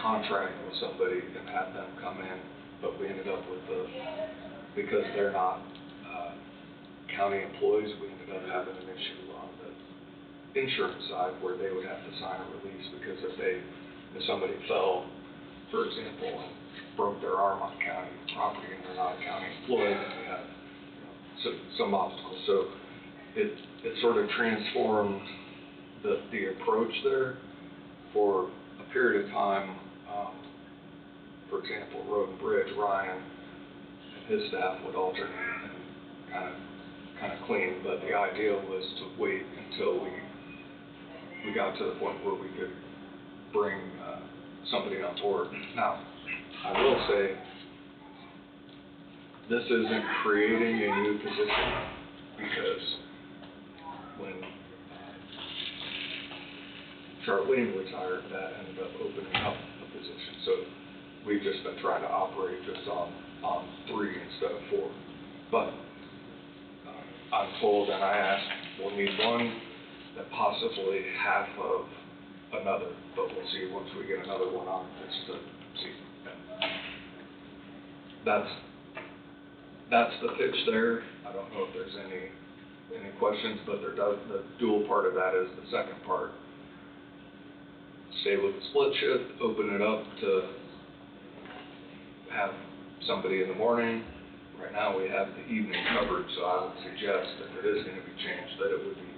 S8: contract with somebody and have them come in, but we ended up with because they're not county employees, we ended up having an issue on the insurance side where they would have to sign a release, because if somebody fell, for example, and broke their arm on county property and they're not a county employee, then we have some obstacles. So it sort of transformed the approach there for a period of time. For example, Road and Bridge, Ryan and his staff would alternate and kind of clean, but the idea was to wait until we got to the point where we could bring somebody on board. Now, I will say, this isn't creating a new position, because when Charlene retired, that ended up opening up a position. So we've just been trying to operate just on 3 instead of 4. But I'm told, and I asked, we'll need one that possibly half of another, but we'll see once we get another one on, just to see. That's the pitch there. I don't know if there's any questions, but the dual part of that is the second part. stay with the split shift, open it up to have somebody in the morning. Right now, we have the evening covered, so I would suggest if it is gonna be changed, that it would be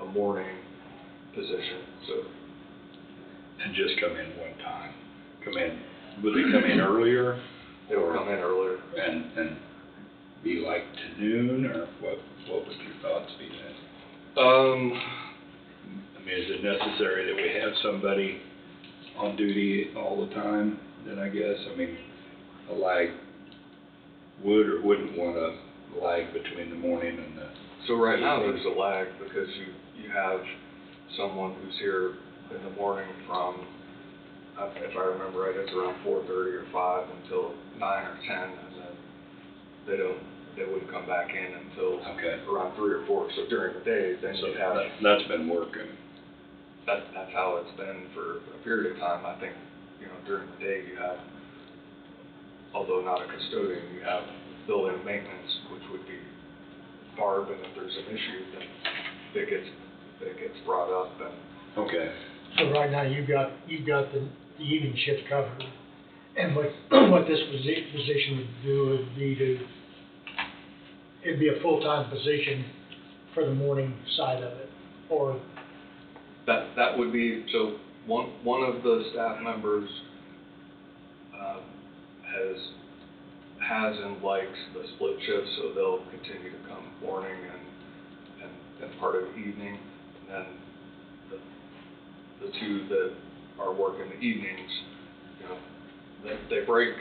S8: a morning position, so.
S1: And just come in one time. Would they come in earlier?
S8: They will come in earlier.
S1: And be like to noon, or what would your thoughts be then? I mean, is it necessary that we have somebody on duty all the time, then I guess? I mean, a lag would or wouldn't want a lag between the morning and the...
S8: So right now, there's a lag because you have someone who's here in the morning from, if I remember right, it's around 4:30 or 5 until 9 or 10, and then they wouldn't come back in until around 3 or 4. So during the day, then
S1: So
S8: you have.
S1: that's been working.
S8: That's how it's been for a period of time. I think, during the day you have, although not a custodian, you have building maintenance, which would be Barb, and if there's an issue, then it gets brought up. And
S1: Okay.
S5: So right now, you've got the evening shift covered, and what this position would do would be it'd be a full-time position for the morning side of it, or?
S8: That would be, so one of the staff members has and likes the split shift, so they'll continue to come morning and part of the evening. And then the two that are working the evenings, they break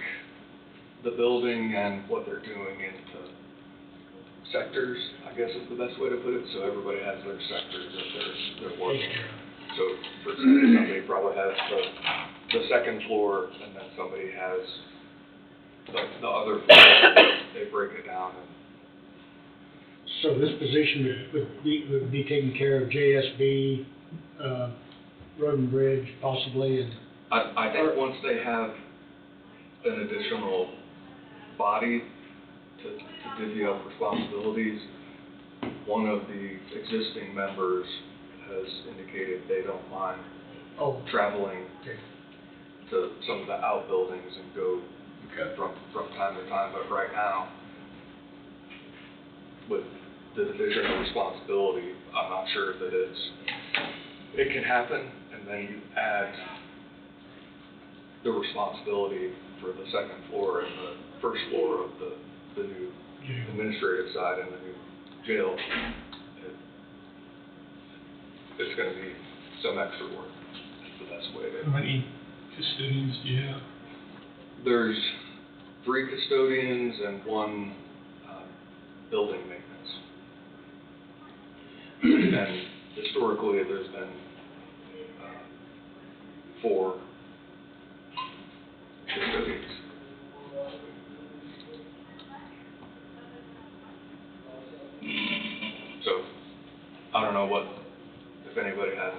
S8: the building and what they're doing into sectors, I guess is the best way to put it. So everybody has their sectors that they're working. So for instance, somebody probably has the second floor, and then somebody has the other floor. They break it down.
S5: So this position would be taking care of JSB, Road and Bridge possibly, and.
S8: I think once they have an additional body to divvy up responsibilities, one of the existing members has indicated they don't mind traveling to some of the outbuildings and go from time to time. But right now, with the division of responsibility, I'm not sure that it can happen, and then you add the responsibility for the second floor and the first floor of the new administrative side and the new jail. It's going to be some extra work. That's the best way to.
S13: How many custodians do you have?
S8: There's 3 custodians and 1 building maintenance. And historically, there's been 4 custodians. So, I don't know if anybody has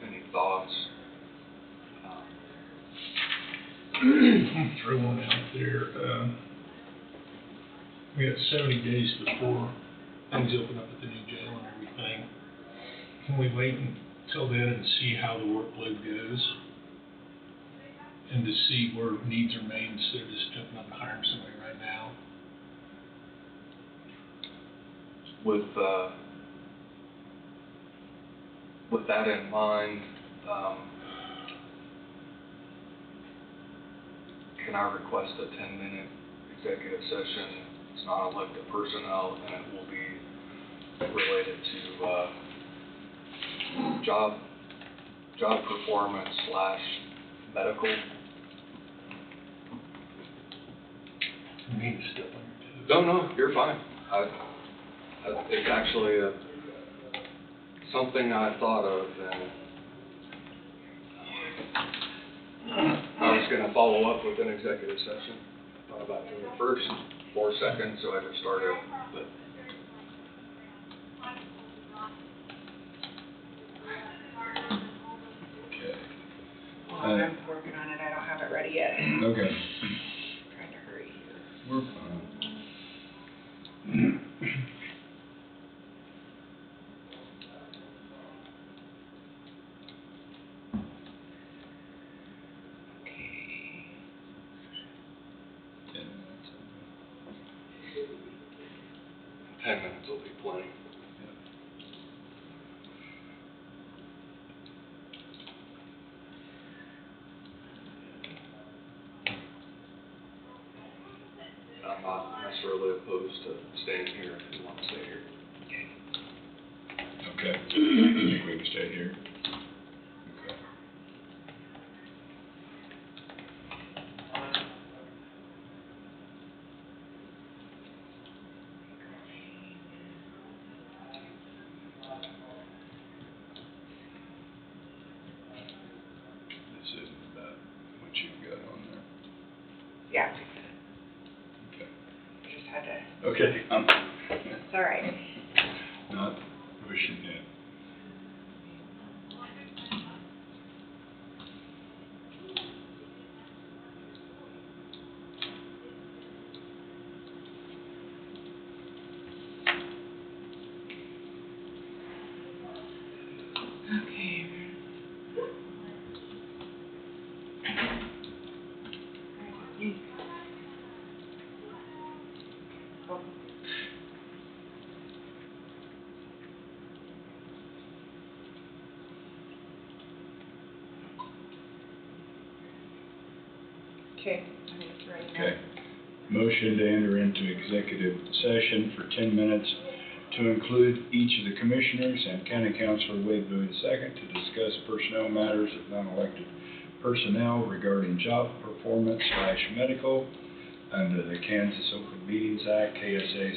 S8: any thoughts.
S13: Throw one out there. We have 70 days before things open up at the new jail and everything. Can we wait until then and see how the workload goes? And to see where needs are made instead of just jumping up and hiring somebody right now?
S8: With that in mind, can I request a 10-minute executive session? It's not elected personnel, and it will be related to job performance / medical.
S13: You need to step on your toes.
S8: No, you're fine. It's actually something I thought of, and I was going to follow up with an executive session. I thought about doing it first, 4 seconds, so I just started. But
S6: I'm working on it, I don't have it ready yet.
S1: Okay.
S6: Trying to hurry here.
S1: We're fine.
S8: 10 minutes will be plenty. I'm not necessarily opposed to staying here if you want to stay here.
S1: Okay. I think we can stay here. Okay. This is about what you've got on there.
S6: Yeah,
S1: Okay.
S6: just had to,
S1: Okay,
S6: it's all right.
S1: not pushing it.
S6: Okay. Okay, I think it's ready now.
S1: Okay. Motion to enter into executive session for 10 minutes to include each of the commissioners and county councilor Wade Bowie II to discuss personnel matters of non-elected personnel regarding job performance / medical under the Kansas Open Meetings Act, KSA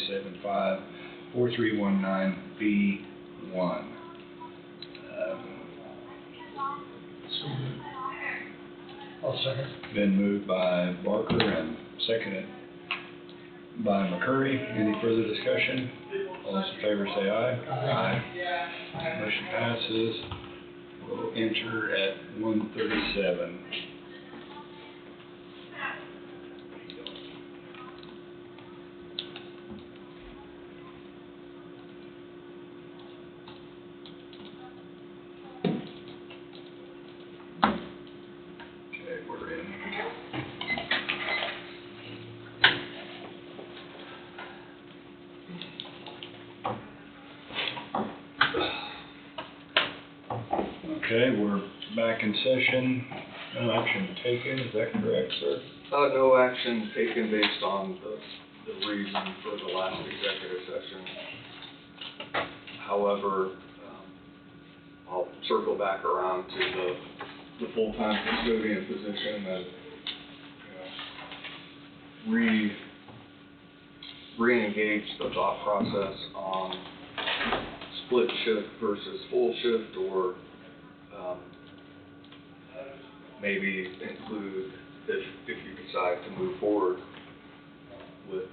S1: 754319B1.
S5: I'll second.
S1: Been moved by Barker and seconded by McCurry. Any further discussion? All those in favor say aye. Aye. Motion passes. We'll enter at 1:37. Okay, we're in. Okay, we're back in session. No action taken, is that correct, sir?
S8: No action taken based on the reason for the last executive session. However, I'll circle back around to the full-time custodian position and, re-engage the thought process on split shift versus full shift, or maybe include, if you decide to move forward with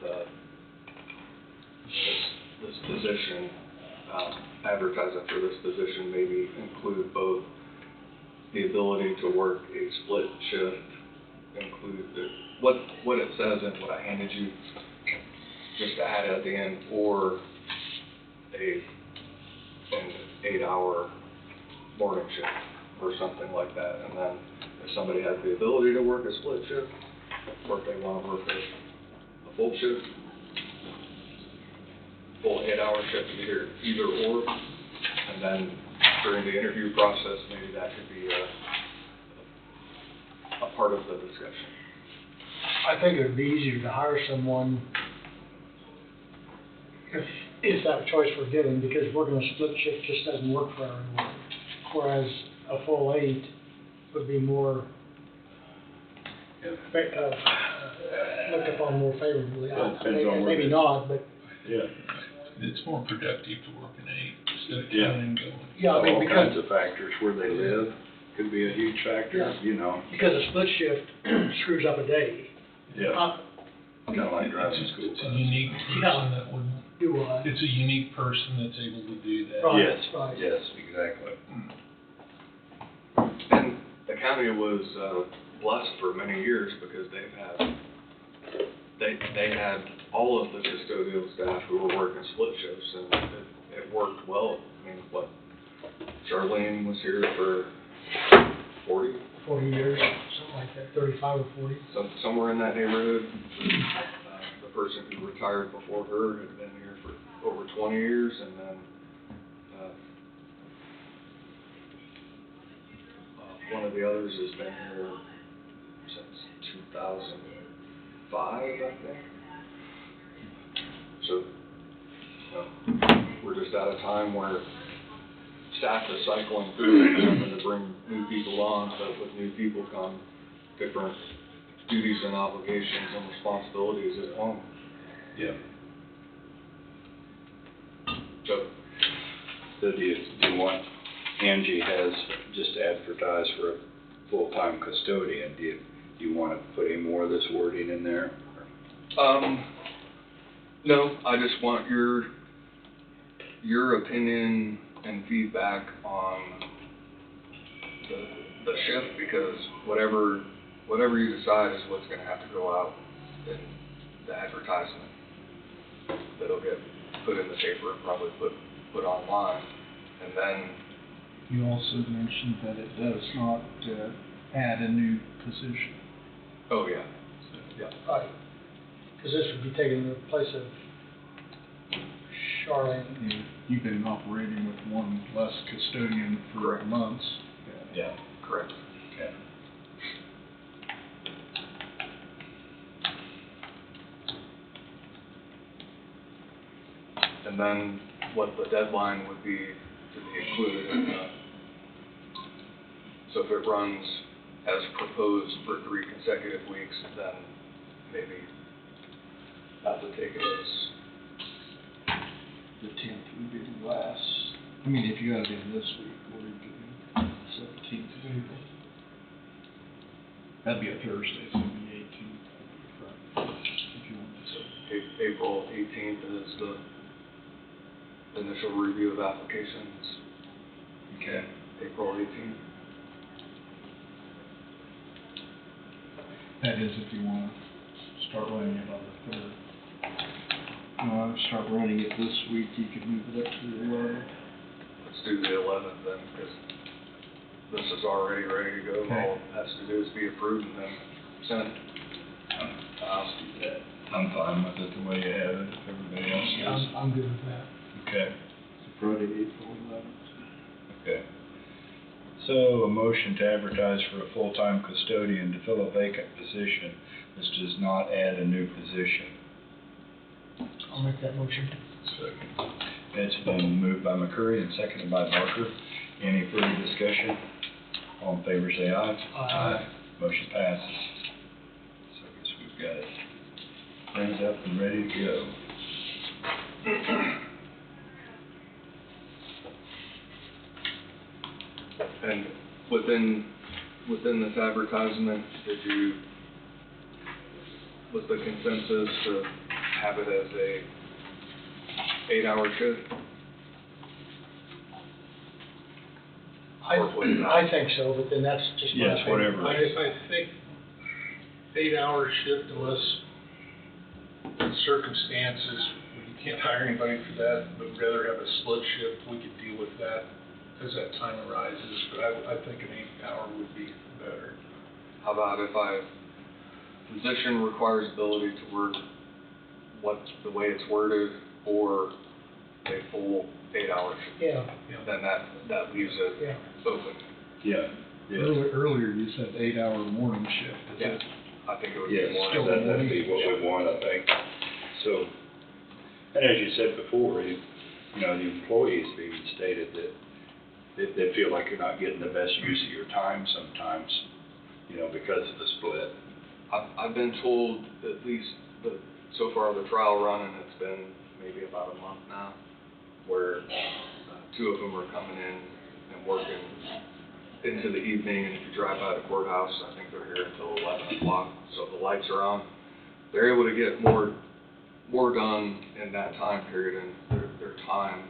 S8: this position, advertising for this position, maybe include both the ability to work a split shift, include what it says and what I handed you, just to add at the end, or an 8-hour morning shift or something like that. And then if somebody has the ability to work a split shift, or if they want to work a full shift, full 8-hour shift, either or, and then during the interview process, maybe that could be a part of the discussion.
S5: I think it would be easier to hire someone if that choice were given, because working a split shift just doesn't work for everyone. Whereas a full 8 would be more, looked upon more favorably.
S1: Well, it depends on where
S5: Maybe
S1: they-
S5: not, but.
S1: Yeah.
S13: It's more productive to work an 8 instead of
S1: Yeah.
S13: coming and going.
S5: Yeah, I mean,
S1: All
S5: because.
S1: kinds of factors, where they live could be a huge factor,
S5: Yeah.
S1: you know.
S5: Because a split shift screws up a day.
S1: Yeah, kind of like driving a
S13: It's
S1: school
S13: it's a
S1: bus.
S13: unique person that would,
S5: Do I?
S13: it's a unique person that's able to do that.
S5: Right.
S1: Yes,
S5: right.
S1: yes, exactly.
S8: And the county was blessed for many years because they had all of the custodial staff who were working split shifts, and it worked well. I mean, Charlene was here for 40?
S5: 40 years, something like that, 35 or 40.
S8: Somewhere in that neighborhood. The person who retired before her had been here for over 20 years, and then, one of the others has been here since 2005, I think. So, we're just at a time where staff is cycling through and having to bring new people on, but with new people come different duties and obligations and responsibilities at home.
S1: Yeah.
S8: So,
S1: So do you want, Angie has just advertised for a full-time custodian. Do you want to put any more of this wording in there?
S8: no, I just want your opinion and feedback on the shift, because whatever you decide is what's gonna have to go out in the advertisement. That'll get put in the paper and probably put online, and then,
S15: You also mentioned that it does not add a new position.
S8: oh yeah. Yeah.
S5: Right. Because this would be taking the place of Charlene.
S15: You've been operating with one less custodian for
S8: Correct.
S15: months.
S1: Yeah.
S8: Correct.
S1: Okay.
S8: And then what the deadline would be to be included in the, so if it runs as proposed for 3 consecutive weeks, then maybe not to take it as,
S15: The 10th would be the last. I mean, if you got it in this week, what are you doing? 17th maybe. That'd be a Thursday, so it'd be 18th. If you wanted to.
S8: April 18th is the initial review of applications.
S1: Okay.
S8: April 18th.
S15: That is if you want to start running it on the 3rd. Start running it this week, you could move it up to the 11th.
S8: Let's do the 11th then, because this is already ready to go.
S15: Okay.
S8: All it has to do is be approved and then sent.
S1: I'll do that. I'm fine with it the way you have it, if everybody else is.
S5: I'm good with that.
S1: Okay.
S15: So Friday, April 11th.
S1: Okay. So a motion to advertise for a full-time custodian to fill a vacant position. This does not add a new position.
S5: I'll make that motion.
S1: Second. It's been moved by McCurry and seconded by Barker. Any further discussion? All in favor say aye.
S5: Aye.
S1: Motion passes. So I guess we've got it printed up and ready to go.
S8: And within this advertisement, was the consensus to have it as a 8-hour shift?
S5: I think so, but then that's just my
S1: Yes,
S5: opinion.
S1: whatever.
S13: I think 8-hour shift unless circumstances, you can't hire anybody for that, but rather have a split shift, we could deal with that as that time arises, but I think an 8-hour would be better.
S8: How about if position requires ability to work the way it's worded, or a full 8-hour shift?
S5: Yeah,
S8: Then that leaves it
S5: yeah.
S8: open.
S1: Yeah. Yes.
S15: Earlier you said 8-hour morning shift. Is
S8: Yeah.
S15: it-
S8: I think it would
S1: Yes,
S8: be more.
S1: that'd be what we want, I think. So, and as you said before, the employees even stated that they feel like you're not getting the best use of your time sometimes, because of the split.
S8: I've been told, at least so far the trial run, and it's been maybe about a month now, where 2 of them are coming in and working into the evening, and if you drive by the courthouse, I think they're here until 11 o'clock, so if the lights are on, they're able to get more done in that time period, and their time,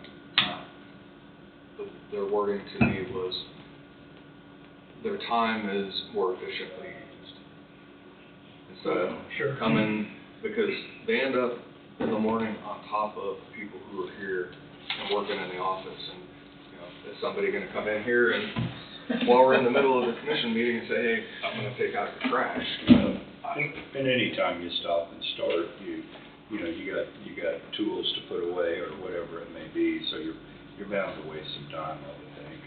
S8: their wording to me was, their time is more efficiently used. Instead of coming, because they end up in the morning on top of people who are here and working in the office, and, is somebody gonna come in here and, while we're in the middle of the commission meeting, and say, hey, I'm gonna take out your trash?
S1: And any time you stop and start, you know, you got tools to put away or whatever it may be, so you're bound to waste some time, I would think.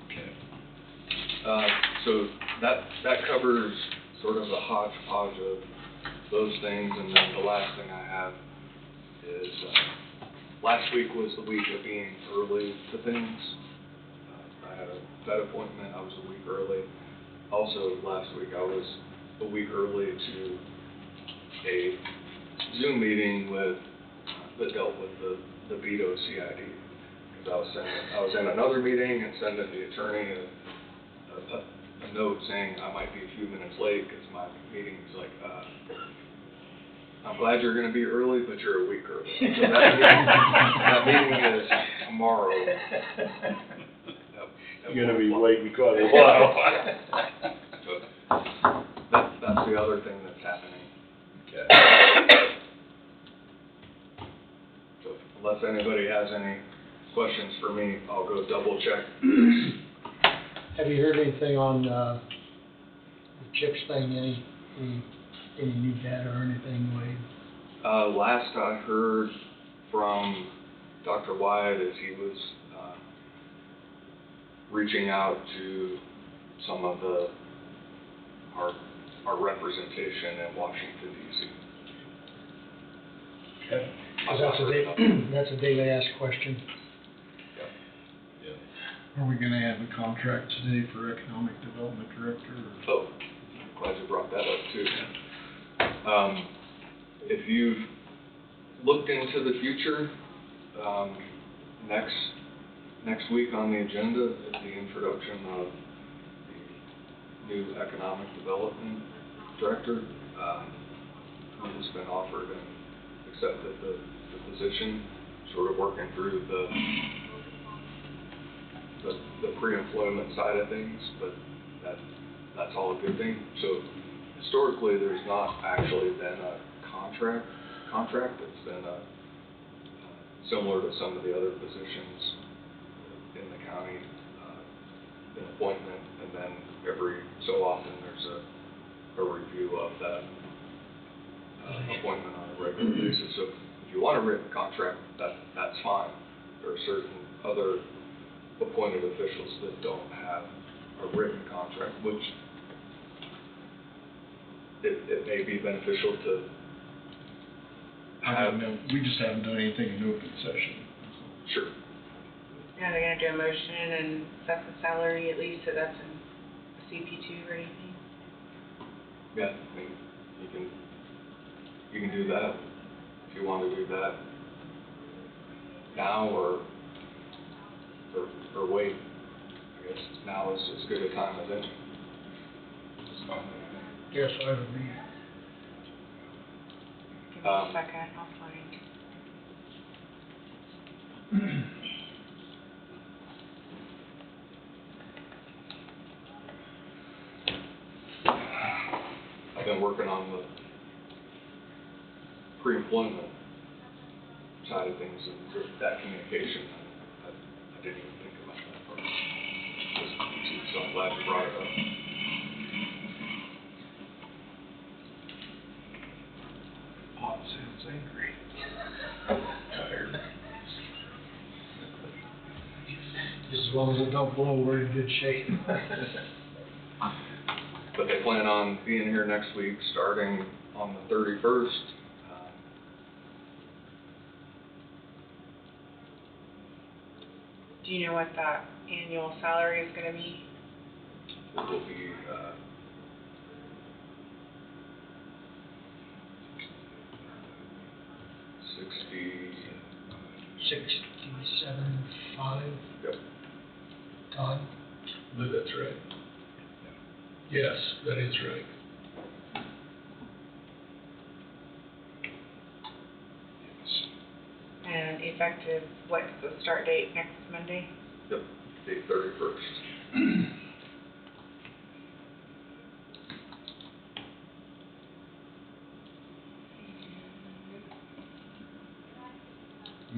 S1: Okay.
S8: So that covers sort of a hodgepodge of those things, and then the last thing I have is, last week was the week of being early to things. I had a vet appointment, I was a week early. Also, last week I was a week early to a Zoom meeting that dealt with the veto CID. Because I was in another meeting and sending the attorney a note saying I might be a few minutes late because my meeting's like, I'm glad you're gonna be early, but you're a week early. So that meeting is tomorrow.
S1: You're gonna be waiting quite a while.
S8: So that's the other thing that's happening.
S1: Okay.
S8: So unless anybody has any questions for me, I'll go double check.
S5: Have you heard anything on, the CHIPS thing, any new data or anything, Wade?
S8: Last I heard from Dr. Wyatt is he was reaching out to some of our representation in Washington, D.C.
S1: Okay.
S5: That's a daily asked question.
S15: Are we gonna have a contract today for economic development director?
S8: Oh, glad you brought that up too. If you've looked into the future, next week on the agenda is the introduction of the new economic development director, who has been offered and accepted the position, sort of working through the pre-employment side of things, but that's all a good thing. So historically, there's not actually been a contract. It's been similar to some of the other positions in the county, an appointment, and then every so often there's a review of that appointment on a regular basis. So if you want a written contract, that's fine. There are certain other appointed officials that don't have a written contract, which it may be beneficial to have.
S15: We just haven't done anything in open session.
S8: Sure.
S6: Yeah, they're gonna do a motion and set the salary at least, so that's in CP2 or anything.
S8: Yeah, I mean, you can do that if you want to do that now or wait. I guess now is as good a time as any.
S5: Yes, I would be.
S6: Give me a second, I'll find.
S8: I've been working on the pre-employment side of things and that communication. I didn't even think about that part. So I'm glad you brought it up.
S15: Pot sounds angry. Tired.
S5: Just as long as it don't blow, we're in good shape.
S8: But they plan on being here next week, starting on the 31st.
S6: Do you know what that annual salary is gonna be?
S8: It will be,
S5: 67.5.
S8: Yep.
S5: Todd?
S13: I believe that's right. Yes, that is right.
S6: And effective, what's the start date, next Monday?
S8: Yep, the 31st.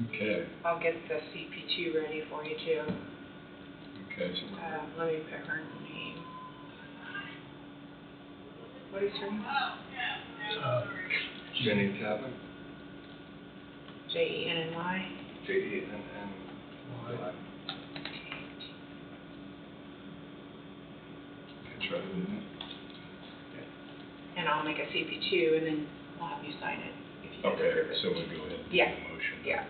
S1: Okay.
S6: I'll get the CP2 ready for you too.
S1: Okay.
S6: Let me pick her name. What is her name?
S8: Jenny Tapman,
S6: Jenny.
S8: Jenny.
S15: That's right, isn't it?
S6: And I'll make a CP2 and then we'll have you sign it if you guys
S1: Okay,
S6: approve it.
S1: so we'll go ahead and do
S6: Yeah.
S1: the motion.
S6: Yeah.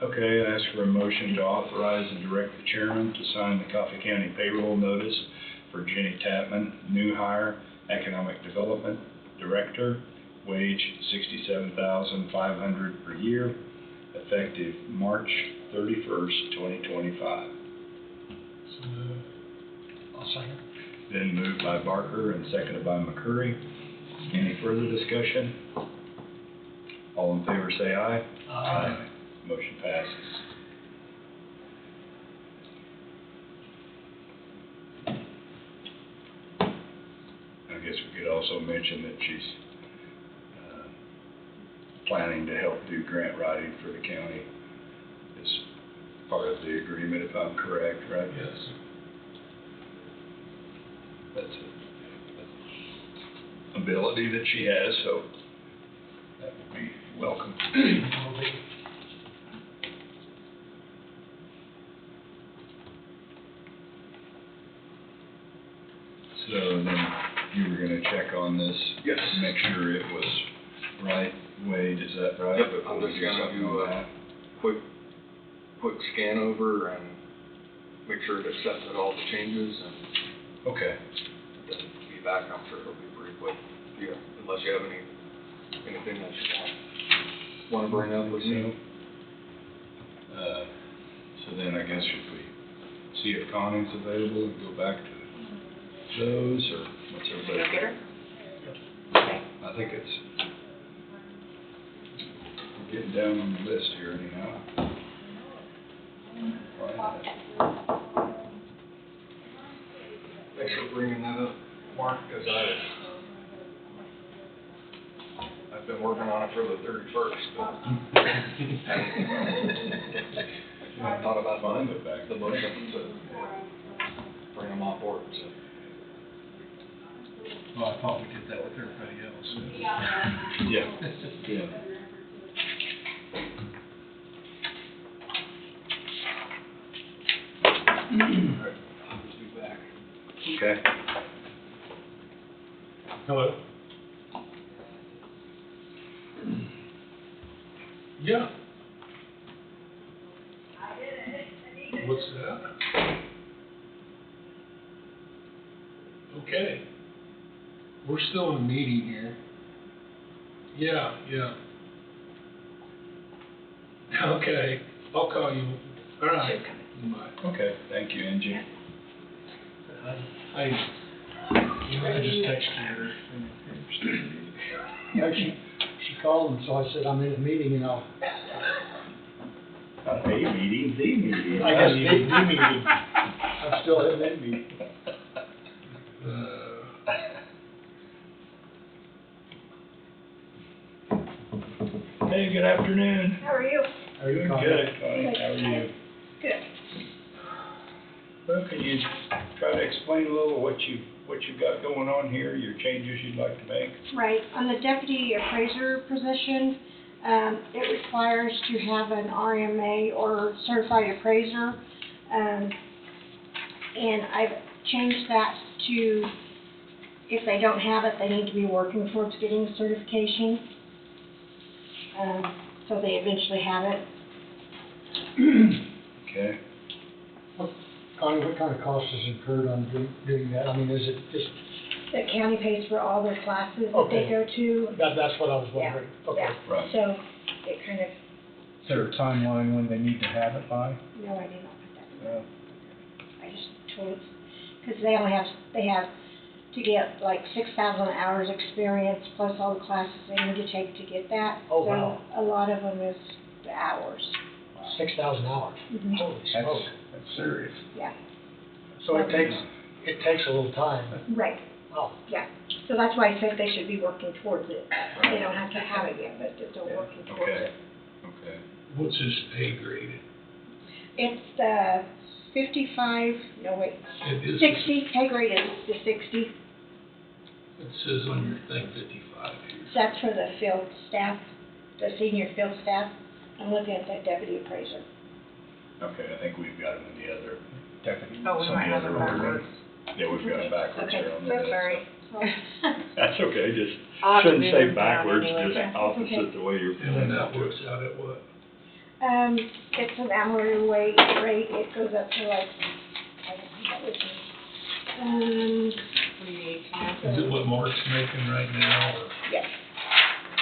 S1: Okay, I ask for a motion to authorize and direct the chairman to sign the Coffee County payroll notice for Jenny Tapman, new hire, Economic Development Director, wage $67,500 per year, effective March 31st, 2025.
S13: So moved.
S5: I'll second.
S1: Been moved by Barker and seconded by McCurry. Any further discussion? All in favor say aye.
S5: Aye.
S1: Motion passes. I guess we could also mention that she's planning to help do grant writing for the county as part of the agreement, if I'm correct, right?
S13: Yes.
S1: That's an ability that she has, so that would be welcome. So then you were gonna check on this?
S8: Yes.
S1: Make sure it was right, Wade, is that right?
S8: Yep,
S1: Before
S8: I'm
S1: we
S8: just
S1: do
S8: gonna
S1: something
S8: do
S1: on
S8: a
S1: that?
S8: quick scan over and make sure it accepted all the changes and
S1: Okay,
S8: then be back. I'm sure it'll be pretty quick. Yeah, unless you have anything that you want to bring up with me.
S1: So then I guess if we see if Connie's available and go back to those, or what's
S6: Go
S1: everybody?
S6: get her?
S1: I think it's getting down on the list here anyhow.
S8: Thanks for bringing that up, Mark, because I've been working on it for the 31st, but I thought about the motion to bring them on board, so.
S15: Well, I thought we did that with everybody else.
S1: Yeah. Yeah.
S8: I'll just be back.
S1: Okay.
S13: Hello? Yeah. What's that? Okay. We're still in a meeting here. Yeah, yeah. Okay, I'll call you. All right. Bye.
S1: Okay, thank you, Angie.
S15: I just texted her.
S5: Yeah, she called and so I said, I'm in a meeting and I'll.
S1: Not a meeting, the meeting.
S5: I guess the meeting. I'm still in that meeting.
S1: Hey, good afternoon.
S3: How are you?
S5: Are you
S1: Good,
S5: calling?
S1: Connie, how are you?
S3: Good.
S1: Well, can you try to explain a little what you've got going on here, your changes you'd like to make?
S16: Right, on the deputy appraiser position, it requires to have an RMA or certified appraiser. And I've changed that to, if they don't have it, they need to be working towards getting certification. So they eventually have it.
S1: Okay.
S5: Connie, what kind of cost is incurred on doing that? I mean, is it just,
S16: The county pays for all their classes that they
S5: Okay.
S16: go to.
S5: that's what I was wondering. Okay.
S16: Yeah,
S1: Right.
S16: so it kind of,
S15: Is there a timeline when they need to have it by?
S16: no, I did not put that.
S1: Yeah.
S16: I just told, because they have to get like 6,000 hours experience plus all the classes they need to take to get that.
S5: Oh, wow.
S16: So a lot of them is the hours.
S5: 6,000 hours.
S16: Mhm.
S5: Holy smoke.
S15: That's serious.
S16: Yeah,
S5: So it takes a little time.
S16: right,
S5: Oh,
S16: yeah. So that's why I said they should be working towards it. They don't have to have it yet, but they're working towards
S1: Okay.
S16: it.
S1: Okay.
S13: What's his pay grade?
S16: It's the 55, no wait,
S13: It is.
S16: 60, pay grade is the 60.
S13: It says on your thing 55 here.
S16: That's for the field staff, the senior field staff. I'm looking at that deputy appraiser.
S1: Okay, I think we've got them in the other,
S2: Deputy.
S6: Oh, we
S1: some
S6: might
S1: of
S6: have
S1: the
S6: it
S1: other
S6: backwards.
S1: ordering. Yeah, we've got them backwards
S16: Okay,
S1: here on the
S6: So
S1: minutes.
S6: sorry.
S1: That's okay, just,
S6: I'll have to
S1: shouldn't
S6: move
S1: say
S6: them down
S1: backwards,
S6: anyway.
S1: just
S16: Yeah, that's
S1: opposite
S16: okay.
S1: the way you're
S13: And
S1: pulling
S13: then
S1: up
S13: that
S1: to
S13: works
S1: it.
S13: out at what?
S16: It's an hourly rate, it goes up to like, I don't have that with me.
S6: 318.
S13: Is it what Mark's making right now, or?
S16: Yes,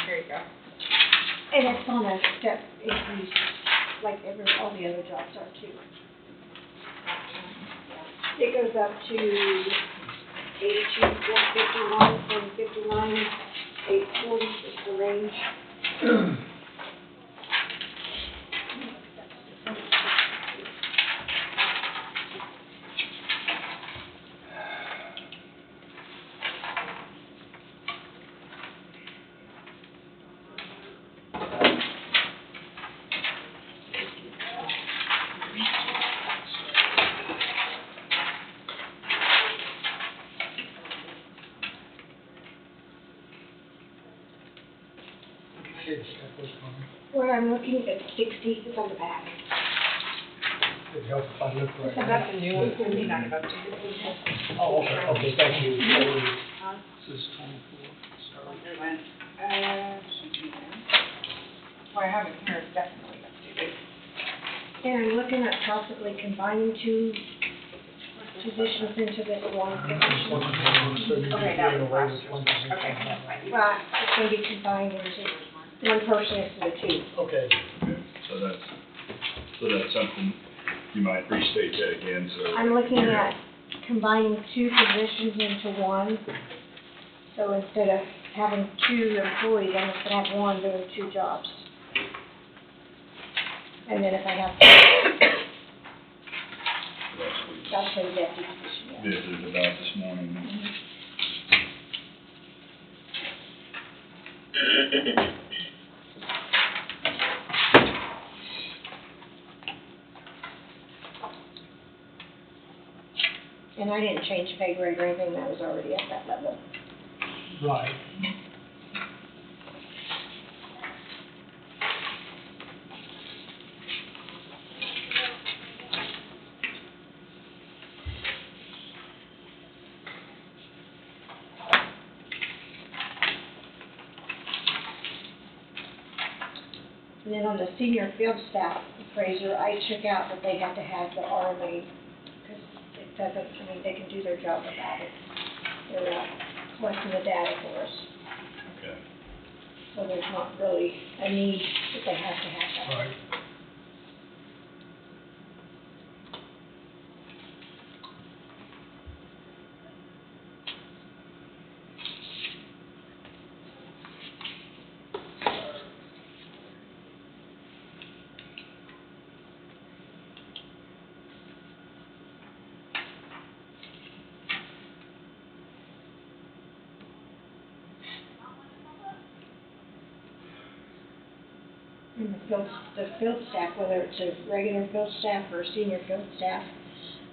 S6: There you go.
S16: and it's on a step increase, like all the other jobs are too. It goes up to 82, 451, 759, 840 is the range. What I'm looking at 60 is on the back.
S5: It'd help if I look right.
S6: So that's a new one for me, not about to.
S5: Oh, okay, thank you.
S13: This is 24, sorry.
S6: Well, I have it here, it's definitely updated.
S16: And I'm looking at possibly combining two positions into this one position.
S6: Okay, that was last year. Okay.
S16: Well, it's gonna be combined into one person instead of two.
S5: Okay.
S1: Okay, so that's something, you might restate that again, so.
S16: I'm looking at combining two positions into one. So instead of having two employees, I'm just gonna have one doing two jobs. And then if I have, that's for the deputy position, yeah.
S1: This is about this morning.
S16: And I didn't change pay grade or anything, that was already at that level.
S5: Right.
S16: And then on the senior field staff appraiser, I took out that they had to have the RMA, because it doesn't, I mean, they can do their job without it. They're collecting the data for us,
S1: Okay.
S16: so there's not really a need that they have to have that.
S5: Right.
S16: And the field staff, whether it's a regular field staff or a senior field staff,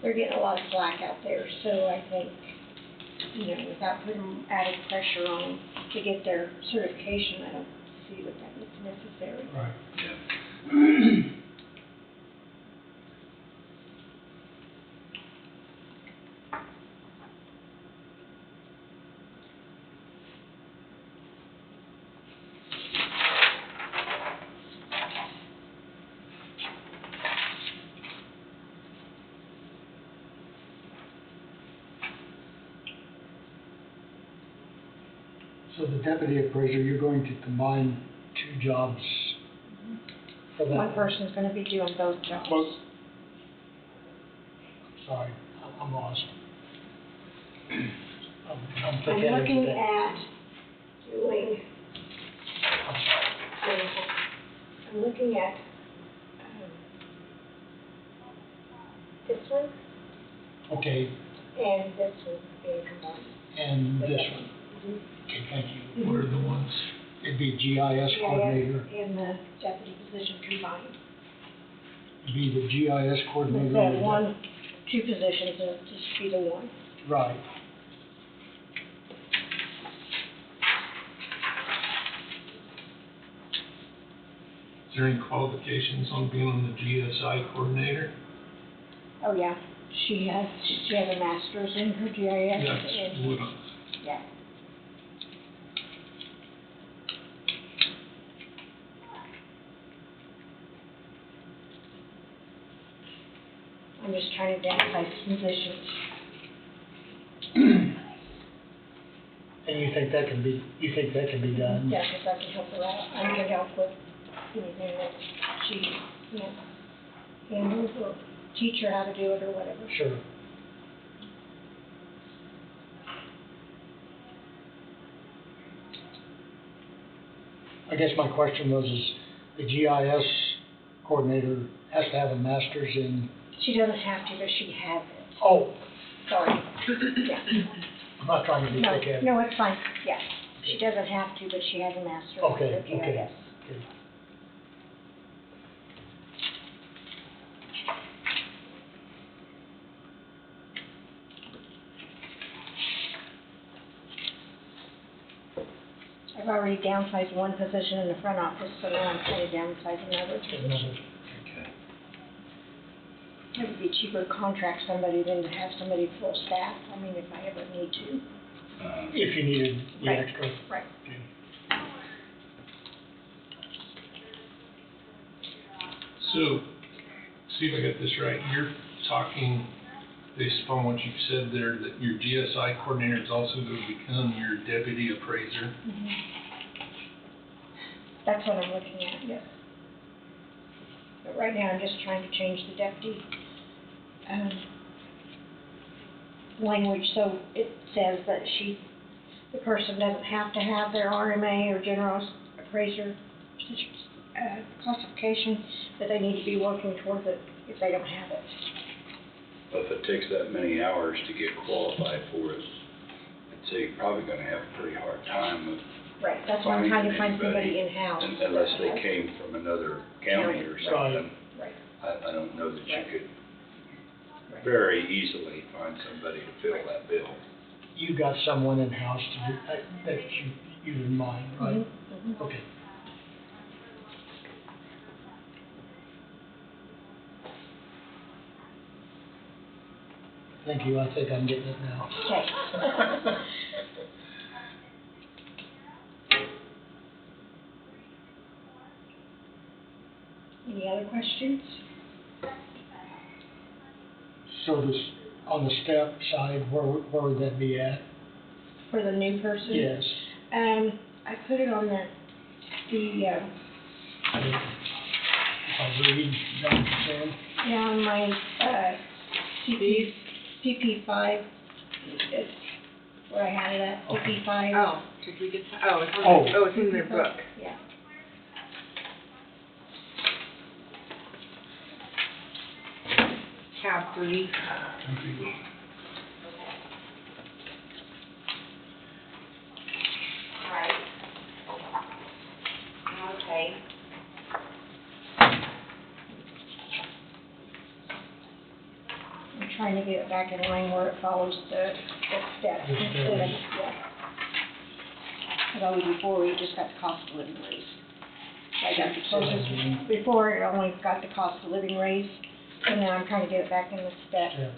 S16: they're getting a lot of slack out there, so I think, you know, without putting added pressure on them to get their certification, I don't see that that is necessary.
S5: Right.
S1: Yeah.
S5: So the deputy appraiser, you're going to combine two jobs for that?
S16: One person's gonna be doing both jobs.
S5: Sorry, I'm lost. I'm
S16: I'm
S5: thinking
S16: looking
S5: everything.
S16: at doing, I'm looking at, this one
S5: Okay,
S16: and this one being combined.
S5: and this one.
S16: Mhm.
S5: Okay, thank you.
S13: What are the ones?
S5: It'd be GIS coordinator,
S16: And the deputy position combined.
S5: it'd be the GIS coordinator.
S16: Instead
S5: and
S16: of
S5: the
S16: one, two positions, it'll just be the one.
S5: Right.
S13: there any qualifications on being on the GSI coordinator?
S16: Oh, yeah, she has a master's in her GIS
S13: That's
S16: and,
S13: what I,
S16: yeah. I'm just trying to downsize positions.
S5: And you think that can be done?
S16: Yeah, because I can help her out. I can help with anything that she can't handle or teach her how to do it or whatever.
S5: Sure. I guess my question was, is the GIS coordinator has to have a master's in,
S16: She doesn't have to, but she has it.
S5: oh,
S16: Sorry. Yeah.
S5: I'm not trying to be
S16: No,
S5: thick-headed.
S16: no, it's fine. Yeah. She doesn't have to, but she has a master's in
S5: Okay,
S16: the GIS.
S5: okay.
S16: I've already downsized one position in the front office, so now I'm trying to downsize another position.
S7: Okay.
S16: It would be cheaper to contract somebody than to have somebody full staff, I mean, if I ever need to.
S5: If you needed the
S16: Right.
S5: extra.
S16: Right.
S13: so, see if I got this right, you're talking, based upon what you've said there, that your GSI coordinator is also going to become your deputy appraiser?
S16: Mhm. That's what I'm looking at, yes. But right now, I'm just trying to change the deputy, language, so it says that the person doesn't have to have their RMA or general appraiser, classification, but they need to be working towards it if they don't have it.
S1: But if it takes that many hours to get qualified for it, I'd say you're probably gonna have a pretty hard time of
S16: Right, that's why I'm trying to find somebody
S1: anybody,
S16: in-house.
S1: unless they came from another county or something.
S16: Right.
S1: I don't know that you
S16: Right.
S1: could very easily find somebody to fill that bill.
S5: You got someone in-house to do, that you in mind, right?
S16: Mhm, mhm.
S5: Okay. Thank you, I think I'm getting it now.
S16: Okay. Any other questions?
S5: So this, on the step side, where would that be at?
S16: For the new person?
S5: Yes.
S16: I put it on the,
S5: If I read down to 10.
S16: yeah, on my, CP5, it's where I had it at, CP5.
S6: Oh, did we get, it's in their book.
S16: Yeah.
S6: Tab 3.
S10: Right. Okay.
S16: I'm trying to get it back in line where it follows the steps instead of, yeah. Because always before, we just got the cost of living raise. I got the closest, before it only got the cost of living raise, and now I'm trying to get it back in the step.
S5: Yes.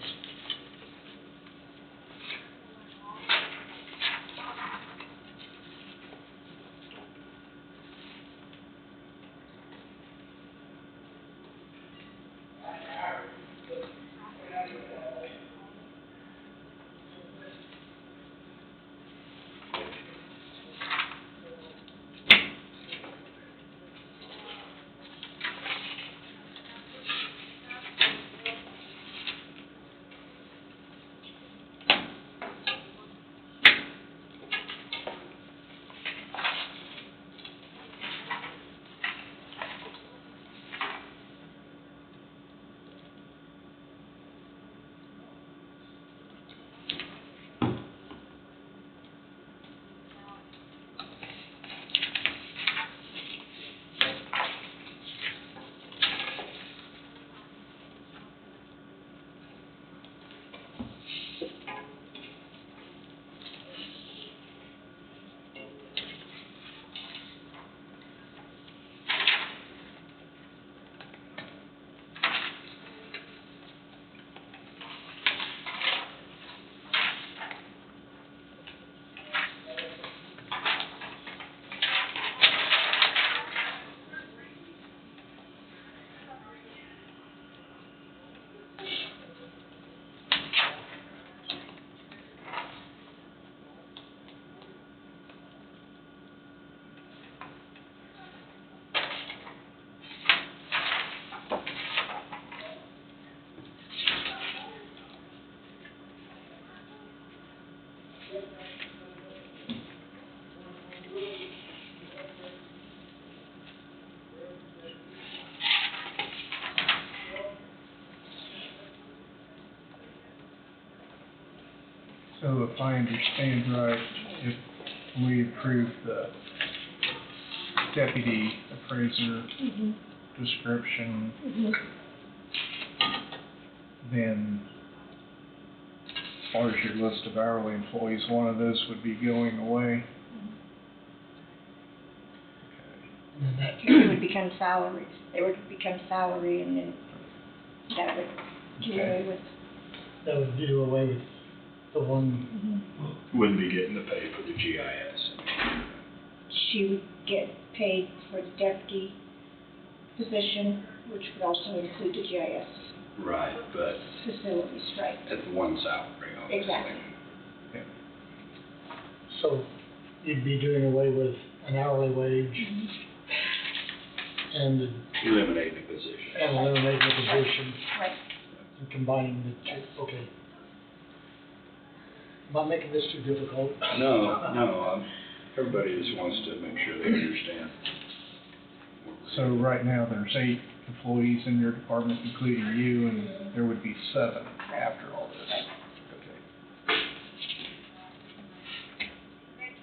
S15: So if I understand right, if we approve the deputy appraiser
S16: Mhm.
S15: description,
S16: Mhm.
S15: then as far as your list of hourly employees, one of those would be going away.
S5: And then
S16: It would become salaries. They would become salary and then that would do away with.
S5: that would do away with the one,
S16: Mhm.
S1: Wouldn't be getting the pay for the GIS.
S16: She would get paid for the deputy position, which would also include the GIS
S1: Right, but
S16: facilities, right?
S1: at the one salary, obviously.
S16: Exactly.
S5: so you'd be doing away with an hourly wage
S16: Mhm.
S5: and
S1: Eliminate the position.
S5: eliminating the position
S16: Right.
S5: and combining the two, okay. Not making this too difficult.
S1: No, everybody just wants to make sure they understand.
S15: So right now, there's 8 employees in your department, including you, and there would be 7 after all this. Okay.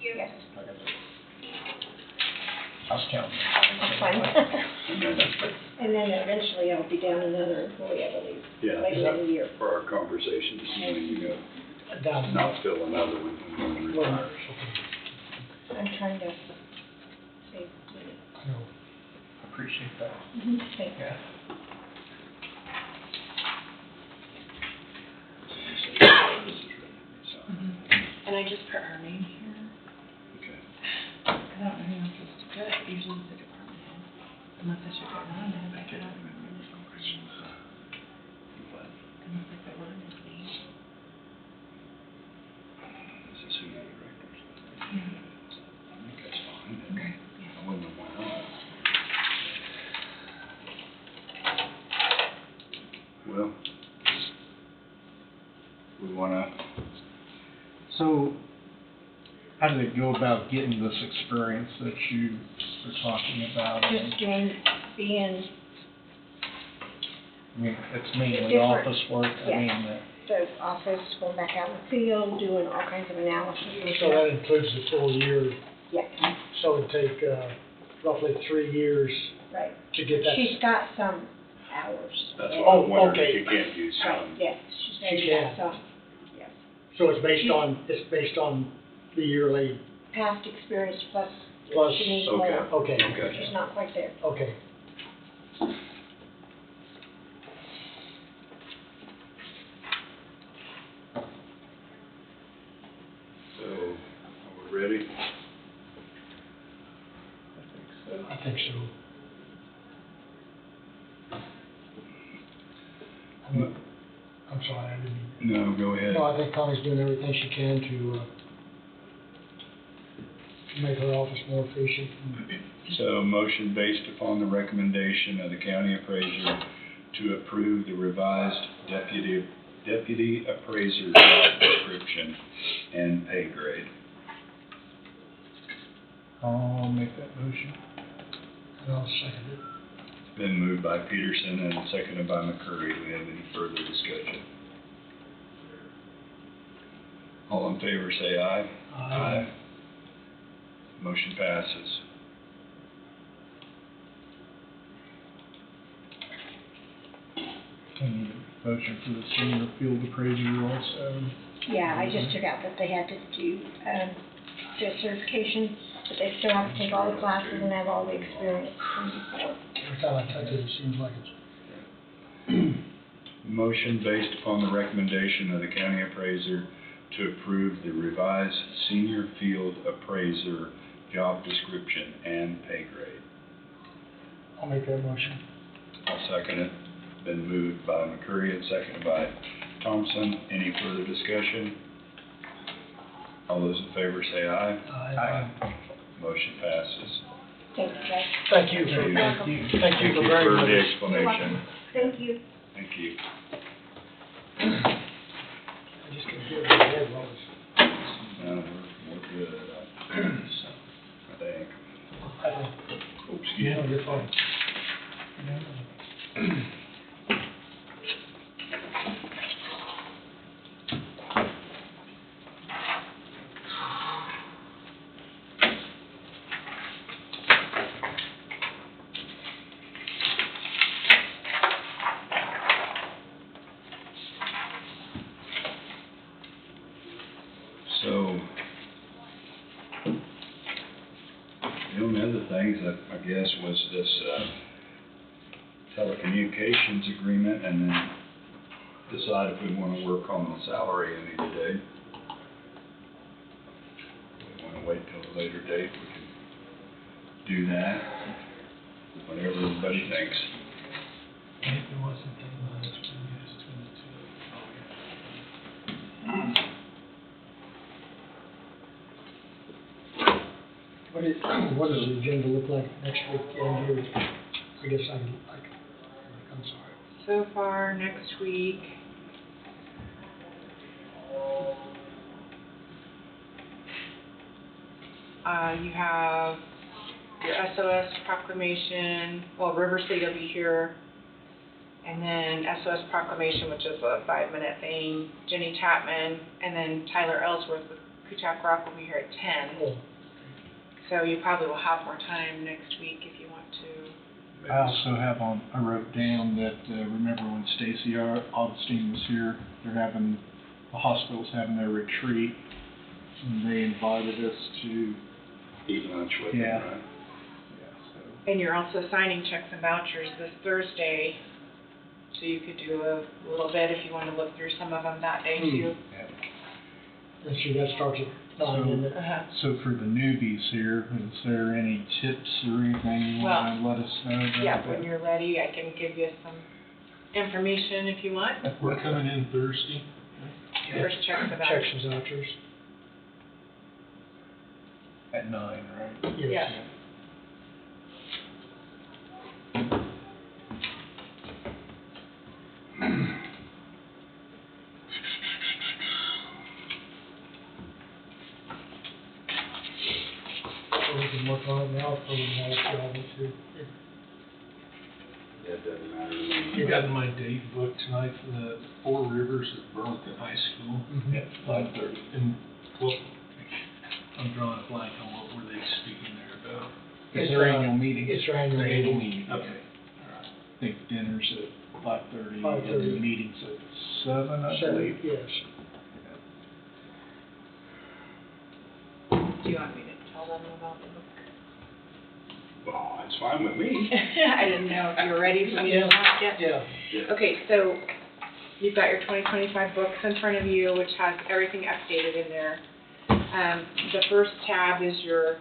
S16: Yes,
S15: I was counting.
S16: that's fine. And then eventually I'll be down another employee, I believe,
S1: Yeah,
S16: later in the year.
S1: for our conversation this morning, you know,
S5: Down.
S1: not fill another one when one retires.
S16: I'm trying to save money.
S5: No.
S15: Appreciate that.
S16: Thank you.
S15: Yeah.
S6: And I just put her name here.
S1: Okay.
S6: I don't know who else is to put, usually it's the department head. Unless I should put Rhonda, but I don't remember this one. Unless I put Rhonda's name.
S1: This is who the directors.
S6: Yeah.
S1: I think that's fine.
S6: Okay.
S1: I wouldn't know why not. Well, we wanna,
S15: So, how did it go about getting this experience that you were talking about?
S16: Just doing, being
S15: I mean, it's mainly
S16: different.
S15: office work, I
S16: Yeah.
S15: mean,
S16: the office, going back out in the field, doing all kinds of analysis. and
S5: So that
S16: stuff.
S5: includes the full year,
S16: Yeah,
S5: so it'd take roughly 3 years
S16: right.
S5: to get that.
S16: She's got some hours.
S1: that's
S16: Yeah.
S1: what I'm wondering
S5: okay.
S1: if you can't use
S16: Right,
S1: some.
S16: yes, she's
S5: She
S16: maybe
S5: can.
S16: got some, yes.
S5: So it's based on the yearly,
S16: Past experience plus,
S5: Plus-
S16: she needs
S1: Okay.
S16: more.
S5: okay,
S1: Okay.
S16: She's not quite there.
S5: okay.
S1: So, are we ready?
S5: I think so. I'm sorry, I didn't.
S1: No, go ahead.
S5: No, I think Connie's doing everything she can to make her office more efficient.
S1: So, motion based upon the recommendation of the county appraiser to approve the revised deputy appraiser job description and pay grade.
S15: I'll make that motion.
S5: And I'll second it.
S1: It's been moved by Peterson and seconded by McCurry. Do we have any further discussion? All in favor, say aye.
S5: Aye.
S1: Motion passes.
S15: Any motion for the senior field appraiser also?
S16: Yeah, I just took out that they had to do, the certification, but they still have to take all the classes and have all the experience from before.
S5: Every time I touch it, it seems like it's,
S1: Motion based upon the recommendation of the county appraiser to approve the revised senior field appraiser job description and pay grade.
S5: I'll make that motion.
S1: I'll second it. Been moved by McCurry and seconded by Thompson. Any further discussion? All those in favor say aye.
S5: Aye.
S1: Motion passes.
S16: Thank you, guys.
S5: Thank you for,
S16: You're welcome.
S5: thank you for very
S1: for
S5: much.
S1: the explanation.
S16: Thank you.
S1: Thank you.
S5: I just couldn't hear my head what was.
S1: No,
S5: you're fine.
S1: So, the only other things I guess was this, telecommunications agreement, and then decide if we wanna work on the salary any today. If we wanna wait till a later date, we can do that, whatever everybody thinks.
S13: If there wasn't that much, yes, between the two.
S5: What does the agenda look like next week, Andrew? I guess I'm sorry.
S6: So far, next week, you have your SOS proclamation, well, River City will be here, and then SOS proclamation, which is a 5-minute thing, Jenny Chapman, and then Tyler Ellsworth with Kuchak Rock will be here at 10.
S5: Oh.
S6: So you probably will have more time next week if you want to.
S15: I also have I wrote down that, remember when Stacy Augustine was here, the hospital's having their retreat, and they invited us to.
S1: Eat lunch with them,
S15: Yeah.
S1: right?
S15: Yeah, so.
S6: And you're also signing checks and vouchers this Thursday, so you could do a little bit if you want to look through some of them that day too.
S5: And see, that starts at 9, isn't it?
S15: So for the newbies here, is there any tips or anything you wanna let us know about?
S6: Yeah, when you're ready, I can give you some information if you want.
S13: We're coming in Thursday.
S6: First checks and
S5: Checks
S6: vouchers.
S5: and vouchers.
S15: At 9, right?
S6: Yes.
S5: So we can work on it now, so we have it all to.
S1: That doesn't matter to me.
S13: You got my date book tonight for the Four Rivers at Burlington High School.
S15: At 5:30.
S13: And, well, I'm drawing a blank on what were they speaking there about.
S15: It's their annual meeting.
S5: It's your annual
S13: Annual
S5: meeting.
S13: meeting, okay.
S15: I think dinner's at 5:30,
S5: 5:30.
S15: and the meeting's at 7, I believe.
S5: Yes.
S6: Do you want me to tell them about the book?
S1: Well, it's fine with me.
S6: I didn't know if you were ready for me to talk yet.
S5: Yeah.
S6: Okay, so you've got your 2025 books in front of you, which has everything updated in there. The first tab is your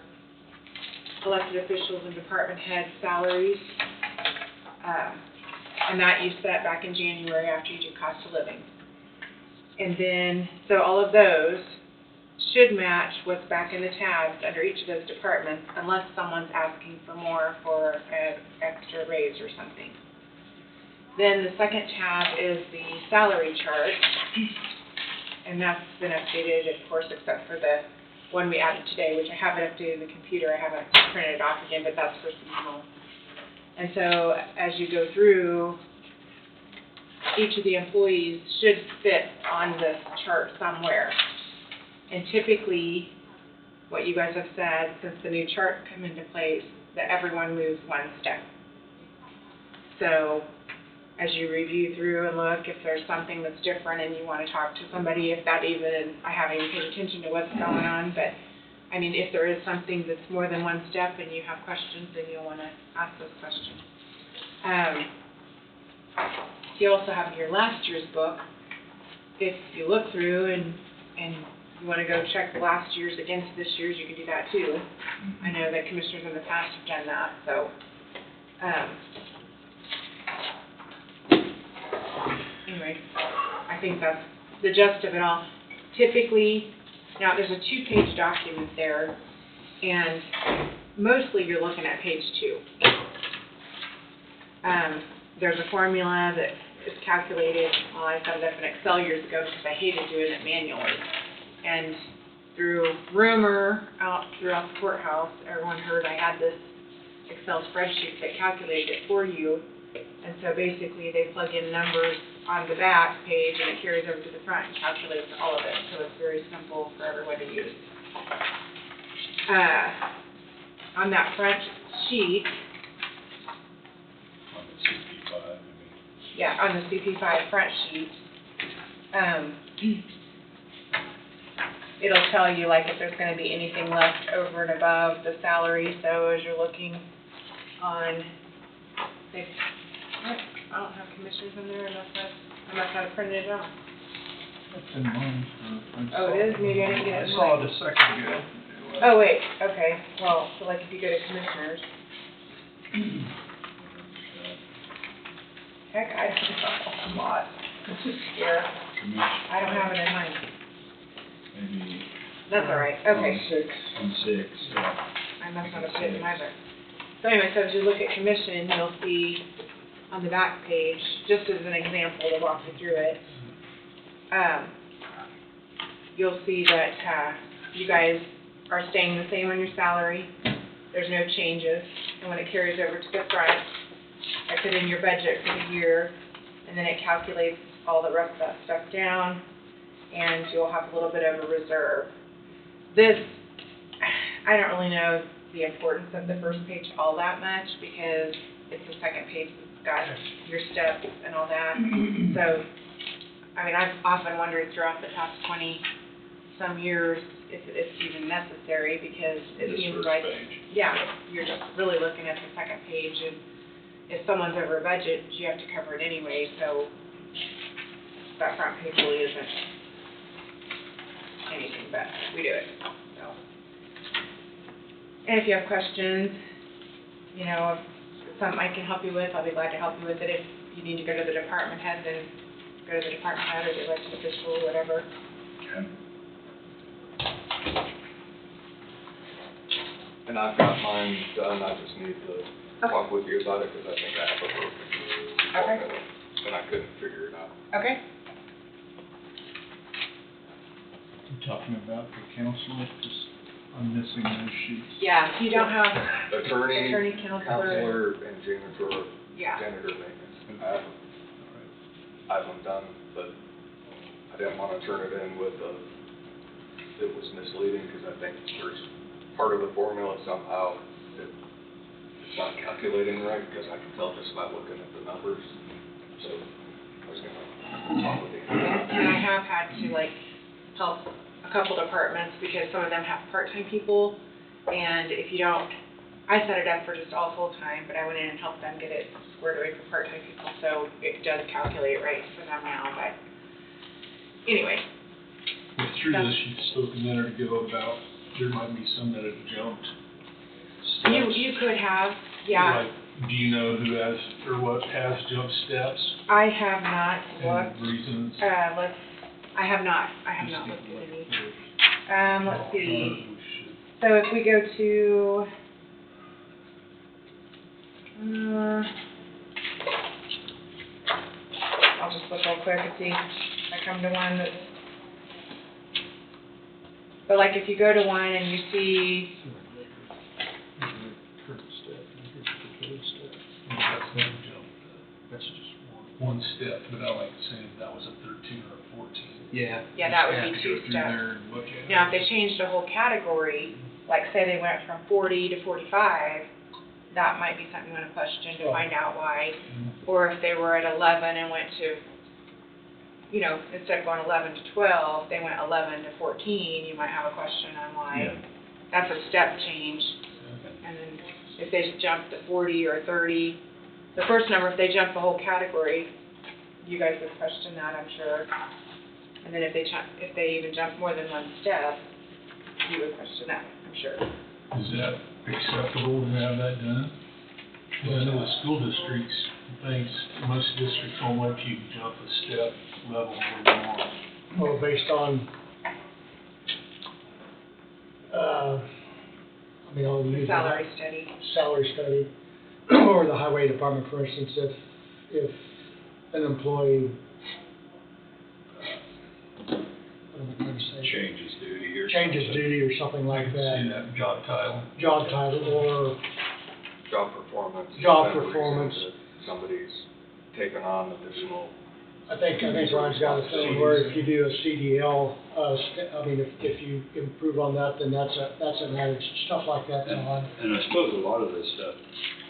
S6: elected officials and department head salaries. And that you set back in January after you do cost of living. And then, so all of those should match what's back in the tabs under each of those departments, unless someone's asking for more for an extra raise or something. Then the second tab is the salary chart, and that's been updated, of course, except for the one we added today, which I haven't updated in the computer. I haven't printed it off again, but that's for seasonal. And so as you go through, each of the employees should fit on this chart somewhere. And typically, what you guys have said, since the new chart come into place, that everyone moves one step. So as you review through and look, if there's something that's different and you want to talk to somebody, if that even, I haven't even paid attention to what's going on, but I mean, if there is something that's more than one step and you have questions, then you'll want to ask those questions. You also have your last year's book. If you look through and you want to go check the last year's against this year's, you can do that too. I know that commissioners in the past have done that, so. Anyway, I think that's the gist of it all. Typically, now there's a 2-page document there, and mostly you're looking at page 2. There's a formula that is calculated. Well, I set it up in Excel years ago because I hated doing it manually. And through rumor out throughout the courthouse, everyone heard I had this Excel spreadsheets that calculate it for you. And so basically, they plug in numbers on the back page, and it carries over to the front and calculates all of it. So it's very simple for everyone to use. On that front sheet,
S1: On the CP5, I mean.
S6: yeah, on the CP5 front sheet, it'll tell you like if there's gonna be anything left over and above the salary. So as you're looking on, I don't have commissions in there I must have printed it out.
S15: That's in mine for.
S6: Oh, it is? Maybe I didn't get it in
S15: I saw
S6: mine.
S15: it a second ago.
S6: Oh, wait, okay, well, so like if you go to commissioners. Heck, I don't know, a lot. Here, I don't have it in mine.
S1: Maybe
S6: That's all right, okay.
S1: on 6, yeah.
S6: I must not have put it in my book. So anyway, so as you look at commission, you'll see on the back page, just as an example to walk you through it, you'll see that you guys are staying the same on your salary. There's no changes. And when it carries over to the front, I put in your budget for the year, and then it calculates all the rest of that stuff down, and you'll have a little bit of a reserve. This, I don't really know the importance of the first page all that much, because it's the second page that's got your steps and all that. So, I mean, I've often wondered throughout the past 20-some years if it's even necessary, because it
S1: This
S6: seems
S1: first
S6: like,
S1: page.
S6: yeah, you're just really looking at the second page, and if someone's over a budget, you have to cover it anyway, so that front page really isn't anything, but we do it, so. And if you have questions, you know, if it's something I can help you with, I'll be glad to help you with it. If you need to go to the department head, then go to the department head or the elected official, whatever.
S1: Okay.
S8: And I've got mine done, I just need to talk with you about it, because I think I have a broken
S6: Okay.
S8: and I couldn't figure it out.
S6: Okay.
S15: You're talking about the council, because I'm missing those sheets.
S6: Yeah, you don't have
S8: Attorney,
S6: counselor.
S8: counselor, and janitor,
S6: Yeah.
S8: janitor maintenance. I have them done, but I didn't want to turn it in with it was misleading, because I think there's part of the formula somehow it's not calculating right, because I can tell just by looking at the numbers. So I was gonna talk with you.
S6: And I have had to like help a couple departments, because some of them have part-time people, and if you don't, I set it up for just all full-time, but I went in and helped them get it squared away for part-time people, so it does calculate right for them now, but anyway.
S13: Well, through this, you spoke a minute ago about there might be some that have jumped steps.
S6: You could have, yeah.
S13: Like, do you know who has, or what has jumped steps
S6: I have not looked.
S13: and reasons?
S6: I have not looked at any. Let's see. So if we go to, I'll just look real quick and see if I come to one that's, but like if you go to one and you see,
S13: Current step, and here's the proposed step. That's never jumped. That's just one step, but I like saying that was a 13 or a 14.
S12: Yeah.
S6: yeah, that would
S13: Have
S6: be
S13: to
S6: two
S13: go through
S6: steps.
S13: there and look at it.
S6: Now, if they changed a whole category, like say they went from 40 to 45, that might be something you want to question to find out why. Or if they were at 11 and went to, you know, instead of going 11 to 12, they went 11 to 14, you might have a question on why.
S1: Yeah.
S6: That's a step change. And then if they just jumped to 40 or 30, the first number, if they jumped the whole category, you guys would question that, I'm sure. And then if they even jump more than one step, you would question that, I'm sure.
S13: Is that acceptable to have that done? Because I know the school districts, most districts won't let you jump a step level more than one.
S5: Well, based on, I mean, I'll use
S6: Salary study.
S5: salary study, or the highway department, for instance, if an employee, what am I trying to say?
S1: Changes duty or
S5: Changes
S1: something.
S5: duty or something like
S13: See
S5: that,
S13: that job title?
S5: job title or
S8: Job performance.
S5: Job
S8: within reason
S5: performance.
S8: that Somebody's taken on additional.
S5: I think Ryan's got a thing where if you do a CDL, I mean, if you improve on that, then that's an added, stuff like that.
S1: And I suppose a lot of this stuff,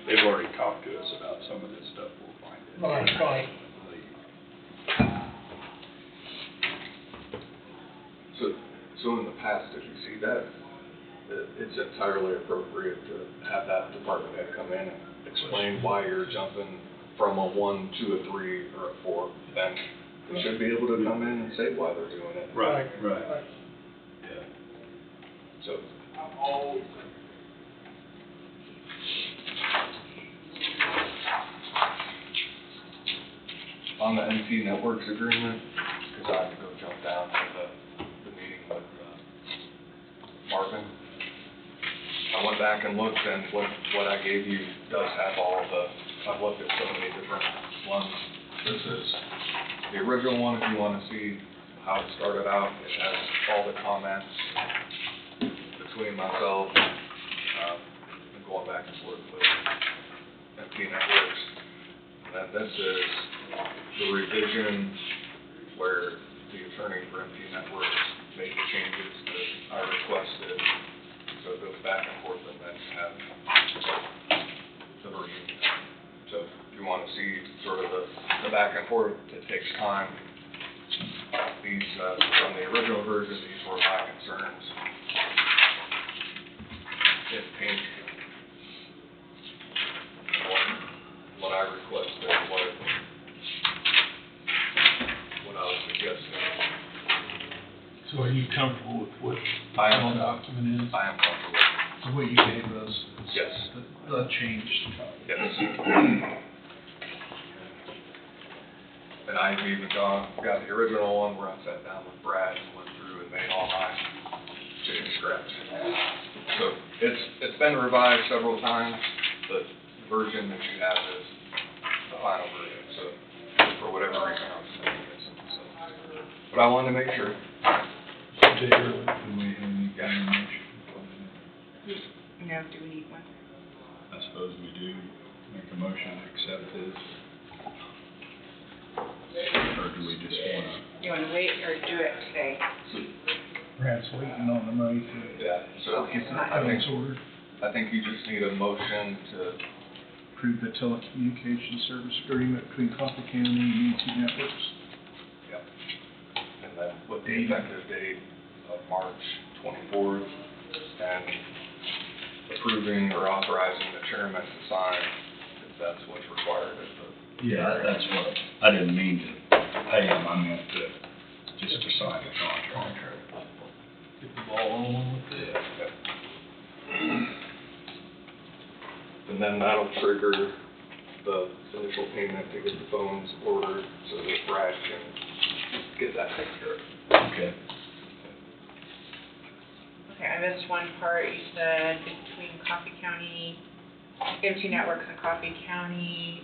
S1: they've already talked to us about some of this stuff, we'll find it.
S5: Right.
S8: So in the past, did you see that? It's entirely appropriate to have that department head come in and explain why you're jumping from a 1 to a 3 or a 4. Then they should be able to come in and say why they're doing it.
S1: Right. Yeah.
S8: So. On the NT Networks agreement, because I have to go jump down to the meeting with Marvin. I went back and looked, and what I gave you does have all the, I've looked at so many different ones. This is the original one, if you want to see how it started out. It has all the comments between myself and going back and forth with NT Networks. And then this is the revision where the attorney for NT Networks made the changes that I requested. So it goes back and forth and then have the version. So if you want to see sort of the back and forth, it takes time. These, from the original version, these were my concerns. In pink, what I requested, what I was suggesting.
S13: So are you comfortable with what
S8: I am.
S13: the document is?
S8: I am comfortable.
S15: So what you gave us,
S8: Yes.
S15: the changed.
S8: Yes. And I've even got the original one where I sat down with Brad and went through and made all my chicken scratch. So it's been revised several times, but the version that you have is the final version. So for whatever reason, I was thinking this. So, but I wanted to make sure.
S6: No, do we need one?
S1: I suppose we do make a motion to accept this. Or do we just wanna?
S6: You wanna wait or do it today?
S15: Perhaps waiting on the money to
S8: Yeah, so
S6: Okay, so not-
S8: I think you just need a motion to,
S15: approve the telecommunications service agreement between Coffee County and UT Networks.
S8: yep. And then with the effective date of March 24th, and approving or authorizing the chairman to sign, if that's what's required at the.
S1: Yeah, that's what, I didn't mean to pay him, I meant just to sign the contract.
S13: Get the ball rolling with it.
S8: And then that'll trigger the initial payment to get the phones ordered so that Brad can get that taken care of.
S1: Okay.
S6: Okay, I missed one part. You said between Coffee County, MT Networks and Coffee County,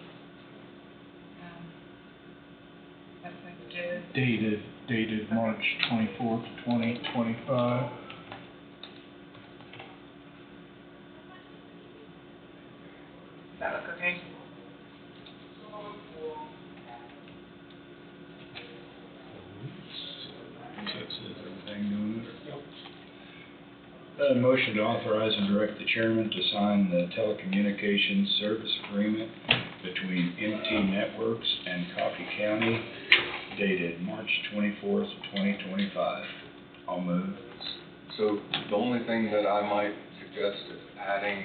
S6: effective.
S15: Dated March 24th, 2025.
S6: Does that look okay?
S1: Motion to authorize and direct the chairman to sign the telecommunications service agreement between MT Networks and Coffee County dated March 24th, 2025. I'll move.
S8: So the only thing that I might suggest is adding,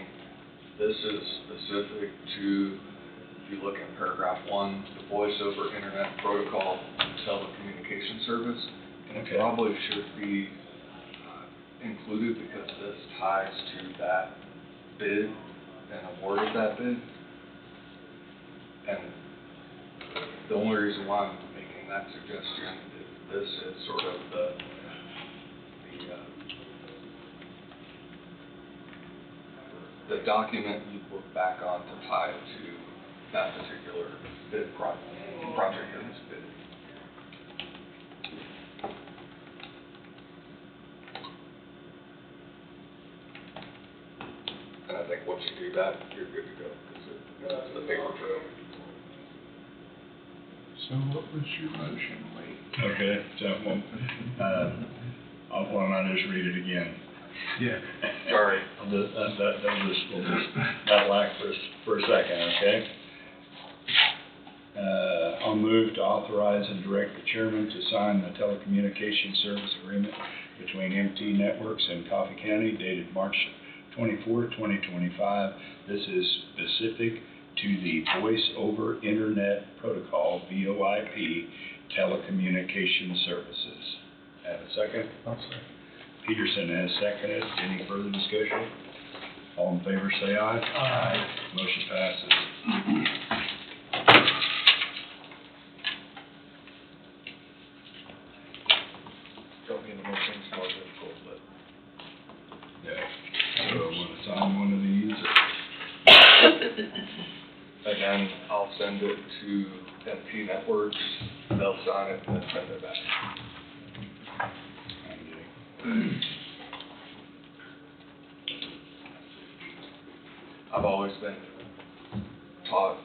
S8: this is specific to, if you look in paragraph 1, the voice over internet protocol telecommunication service. And it probably should be included because this ties to that bid and award of that bid. And the only reason why I'm making that suggestion is this is sort of the document you look back on to tie it to that particular bid project or this bid. And I think once you do that, you're good to go, because That's the paper trail.
S15: So what was your motion, Lee?
S1: Okay, so, why don't I just read it again?
S15: Yeah.
S8: Sorry.
S1: We'll just not lack for a second, okay? I'll move to authorize and direct the chairman to sign the telecommunications service agreement between MT Networks and Coffee County dated March 24, 2025. This is specific to the Voice over Internet Protocol, VoIP, telecommunication services. Have a second?
S2: I'll say.
S1: Peterson has seconded. Any further discussion? All in favor say aye.
S2: Aye.
S1: Motion passes.
S8: Don't mean to make things more difficult, but.
S1: Yeah. So want to sign one of these?
S8: And then I'll send it to MT Networks, they'll sign it and then send it back. I've always been taught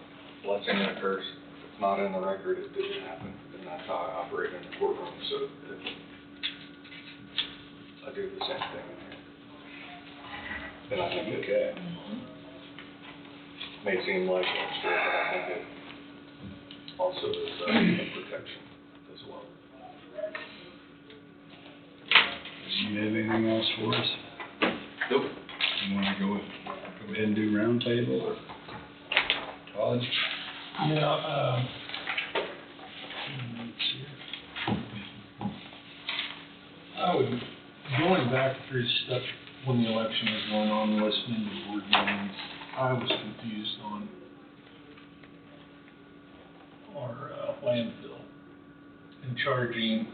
S8: blessing and a curse. If it's not in the record, it didn't happen, and that's how I operate in the courtroom, so I do the same thing in here. And I think it may seem like extra, but I think it also is a protection as well.
S1: Do you have anything else for us?
S8: Nope.
S1: You want to go ahead and do roundtable or Todd?
S13: Yeah, I would, going back through stuff when the election was going on, listening to board meetings, I was confused on our landfill and charging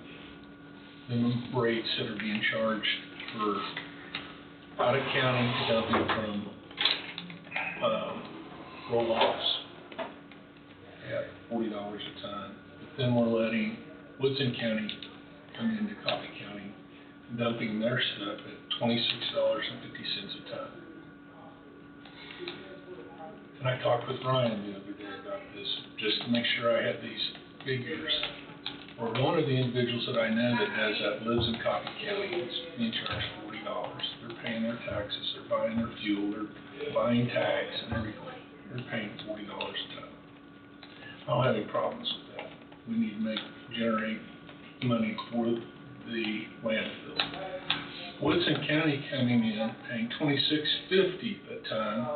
S13: the rates that are being charged for out of county dumping from roll-offs at $40 a ton. But then we're letting Woodson County come into Coffee County, dumping their stuff at $26.50 a ton. And I talked with Ryan the other day about this, just to make sure I had these figures. Or one of the individuals that I know that does that lives in Coffee County is being charged $40. They're paying their taxes, they're buying their fuel, they're buying tags and everything. They're paying $40 a ton. I don't have any problems with that. We need to generate money for the landfill. Woodson County coming in, paying $26.50 a ton,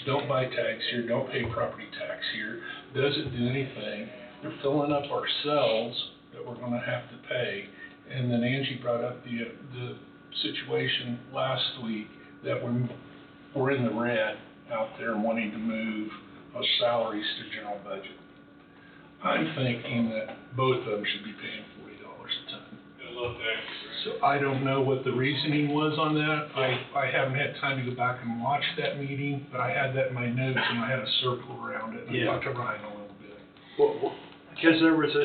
S13: don't buy tags here, don't pay property tax here, doesn't do anything. They're filling up our cells that we're gonna have to pay. And then Angie brought up the situation last week that we're in the red out there and wanting to move our salaries to general budget. I'm thinking that both of them should be paying $40 a ton. So I don't know what the reasoning was on that. I haven't had time to go back and watch that meeting, but I had that in my notes and I had a circle around it. And I talked to Ryan a little bit.
S1: Well, because there was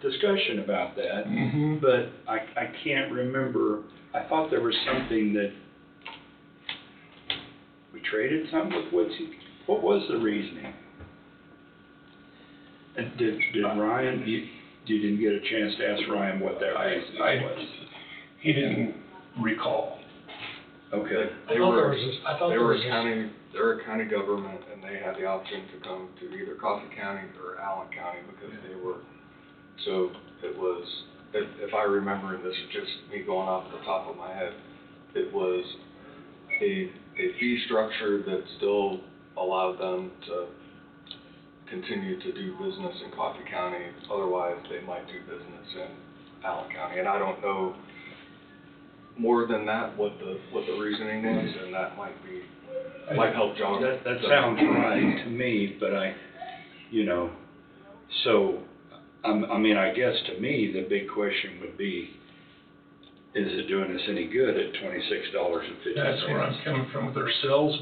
S1: discussion about that, but I can't remember. I thought there was something that we traded something with Woodson. What was the reasoning? And did Ryan, you didn't get a chance to ask Ryan what that reasoning was?
S13: He didn't recall.
S1: Okay.
S8: They're a county government, and they had the option to come to either Coffee County or Allen County because they were, so it was, if I remember, and this is just me going off the top of my head, it was a fee structure that still allowed them to continue to do business in Coffee County, otherwise they might do business in Allen County. And I don't know more than that what the reasoning was, and that might help John.
S1: That sounds right to me, but so, I mean, I guess to me, the big question would be, is it doing us any good at $26.50?
S13: That's where I'm coming from, with our cells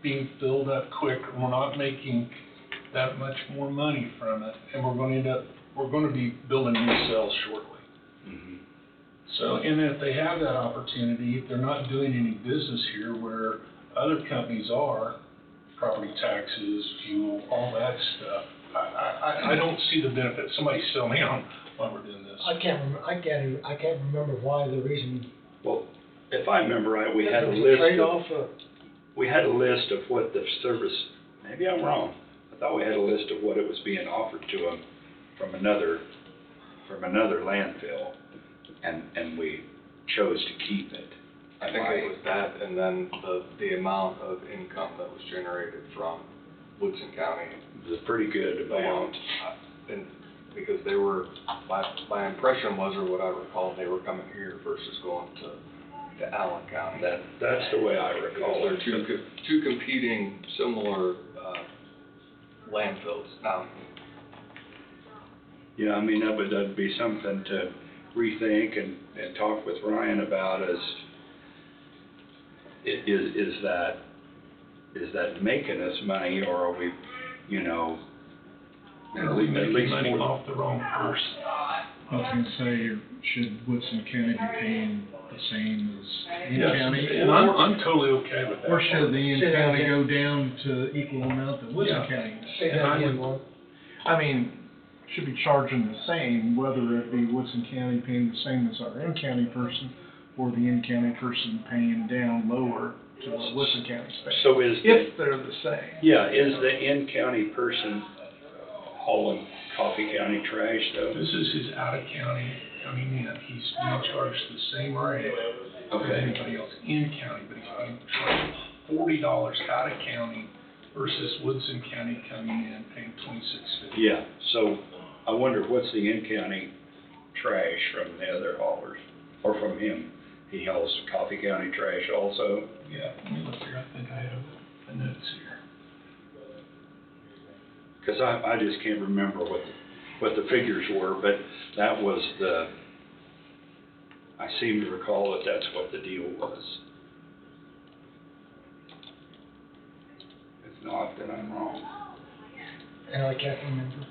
S13: being filled up quick, we're not making that much more money from it, and we're going to be building new cells shortly. So, and if they have that opportunity, if they're not doing any business here where other companies are, property taxes, fuel, all that stuff. I don't see the benefit. Somebody sell me on why we're doing this.
S5: I can't remember why the reason.
S1: Well, if I remember right, we had a
S5: There was
S1: list of,
S5: trade-off or,
S1: we had a list of what the service, maybe I'm wrong. I thought we had a list of what it was being offered to them from another landfill, and we chose to keep it.
S8: I think it was that, and then the amount of income that was generated from Woodson County
S1: It was a pretty good
S8: alone.
S1: amount.
S8: And because they were, my impression was, or what I recall, they were coming here versus going to Allen County.
S1: That's the way I recall
S8: They're
S1: it.
S8: two competing similar landfills. Now,
S1: Yeah, I mean, that'd be something to rethink and talk with Ryan about is that making us money, or are we, you know,
S13: Are we making money off the wrong person?
S15: I was gonna say, should Woodson County be paying the same as Ian County?
S13: And I'm totally okay with that.
S15: Or should the Ian County go down to equal amount that Woodson
S13: Yeah.
S15: County is?
S5: say that again, Mark.
S15: I mean, should be charging the same, whether it be Woodson County paying the same as our in-county person, or the in-county person paying down lower to what Woodson County's paying.
S1: So is
S15: If they're the same.
S1: Yeah, is the in-county person hauling Coffee County trash though?
S13: This is his out-of-county coming in. He's being charged the same rate as
S1: Okay.
S13: anybody else in county, but he's being charged $40 out-of-county versus Woodson County coming in paying $26.50.
S1: Yeah, so I wonder what's the in-county trash from the other haulers, or from him? He hauls Coffee County trash also?
S13: Yeah, let me look here. I think I have the notes here.
S1: Because I just can't remember what the figures were, but that was I seem to recall that that's what the deal was. If not, then I'm wrong.
S5: And I can't remember.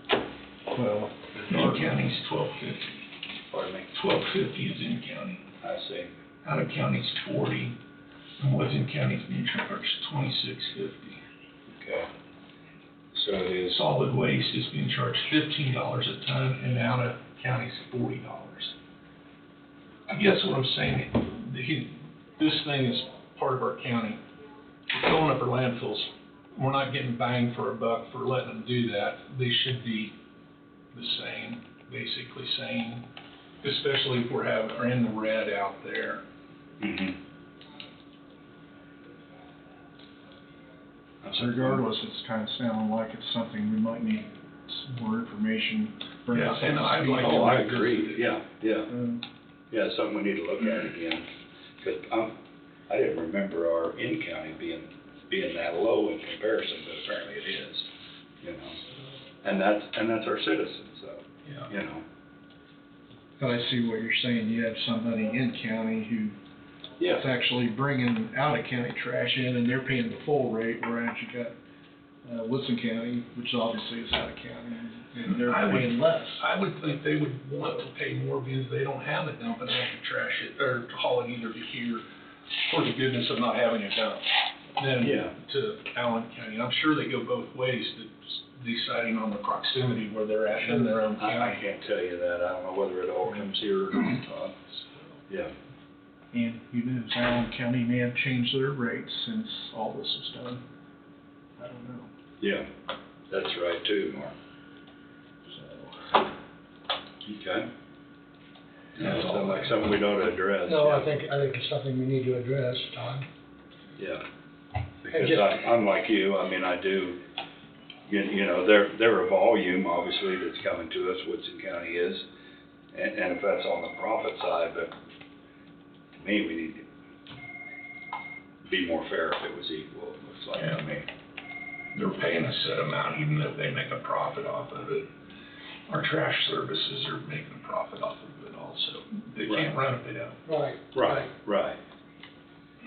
S15: Well,
S13: In county's $12.50.
S1: Pardon me?
S13: $12.50 is in county.
S1: I see.
S13: Out of county's $40, and Woodson County's being charged $26.50.
S1: Okay. So it is,
S13: Solid waste is being charged $15 a ton, and out of county's $40. I guess what I'm saying, this thing is part of our county. We're filling up our landfills. We're not getting bang for a buck for letting them do that. They should be the same, basically same, especially if we're in the red out there.
S15: regardless, it's kind of sounding like it's something we might need some more information. bring us up
S13: and
S15: to
S13: I'd
S15: speed
S13: like to-
S1: Oh, I
S15: on.
S1: agree, yeah. Yeah, it's something we need to look at again, because I didn't remember our in-county being that low in comparison, but apparently it is, you know. And that's our citizens, so,
S13: Yeah.
S1: you know.
S15: But I see what you're saying, you have somebody in county who
S1: Yeah,
S15: is actually bringing out-of-county trash in, and they're paying the full rate, whereas you got, Woodson County, which obviously is out-of-county, and they're paying less.
S13: I would think they would want to pay more because they don't have a dump and they have to trash it, or to haul it either to here for the goodness of not having a dump, than
S1: Yeah.
S13: to Allen County. I'm sure they go both ways, deciding on the proximity where they're at in their own
S1: I
S13: county.
S1: can't tell you that, I don't know whether it all comes here or not. Yeah,
S15: And who knows, Allen County may have changed their rates since all this was done. I don't know,
S1: yeah, that's right too, Mark.
S15: so.
S1: Okay. Yeah, sounds like something we ought to address.
S5: No,
S1: yeah.
S5: I think it's something we need to address, Todd.
S1: Yeah, because
S5: just-
S1: I'm like you, I mean, I do, you know, they're a volume, obviously, that's coming to us, Woodson County is, and if that's on the profit side, but to me, we need to be more fair if it was equal, it looks like to me.
S13: They're paying a set amount, even if they make a profit off of it. Our trash services are making a profit off of it also. They can't run if they don't.
S5: Right.
S1: Right.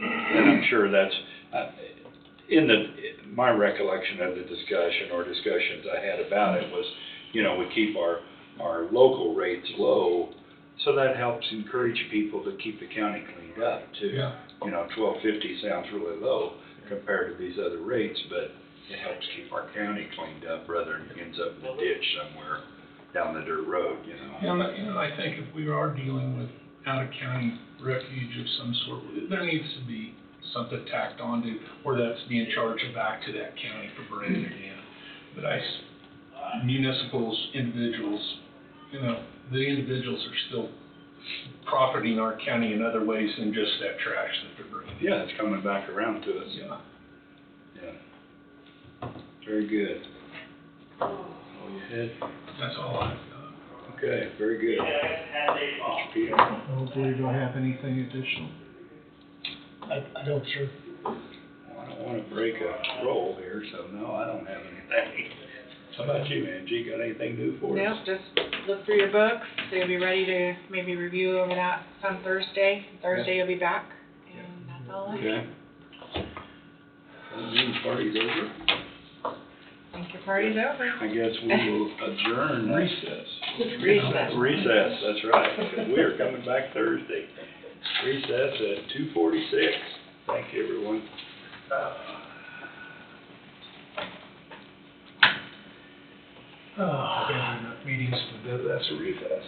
S1: And I'm sure that's, my recollection of the discussion or discussions I had about it was, you know, we keep our local rates low, so that helps encourage people to keep the county cleaned up too.
S13: Yeah.
S1: You know, $12.50 sounds really low compared to these other rates, but it helps keep our county cleaned up rather than ends up in a ditch somewhere down the dirt road, you know.
S13: And I think if we are dealing with out-of-county refuge of some sort, there needs to be something tacked onto, or that's being charged back to that county for bringing it in. But municipals, individuals, you know, the individuals are still profiting our county in other ways than just that trash that they're bringing in.
S1: Yeah, it's coming back around to us.
S13: Yeah.
S1: Yeah. Very good. All you had?
S13: That's all I've got.
S1: Okay, very good. Mr. Peter?
S15: I don't believe I have anything additional.
S5: I don't, sir.
S1: Well, I don't wanna break a roll here, so no, I don't have anything. How about you, Angie? Got anything new for us?
S6: Nope, just look through your books, so you'll be ready to maybe review over that on Thursday. Thursday you'll be back, and that's all I have.
S1: Okay. That means party's over.
S6: I think your party's over.
S1: I guess we will adjourn.
S15: Recess.
S1: Recess, that's right, because we are coming back Thursday. Recess at 2:46. Thank you, everyone.
S13: I've been in meetings, but that's a recess.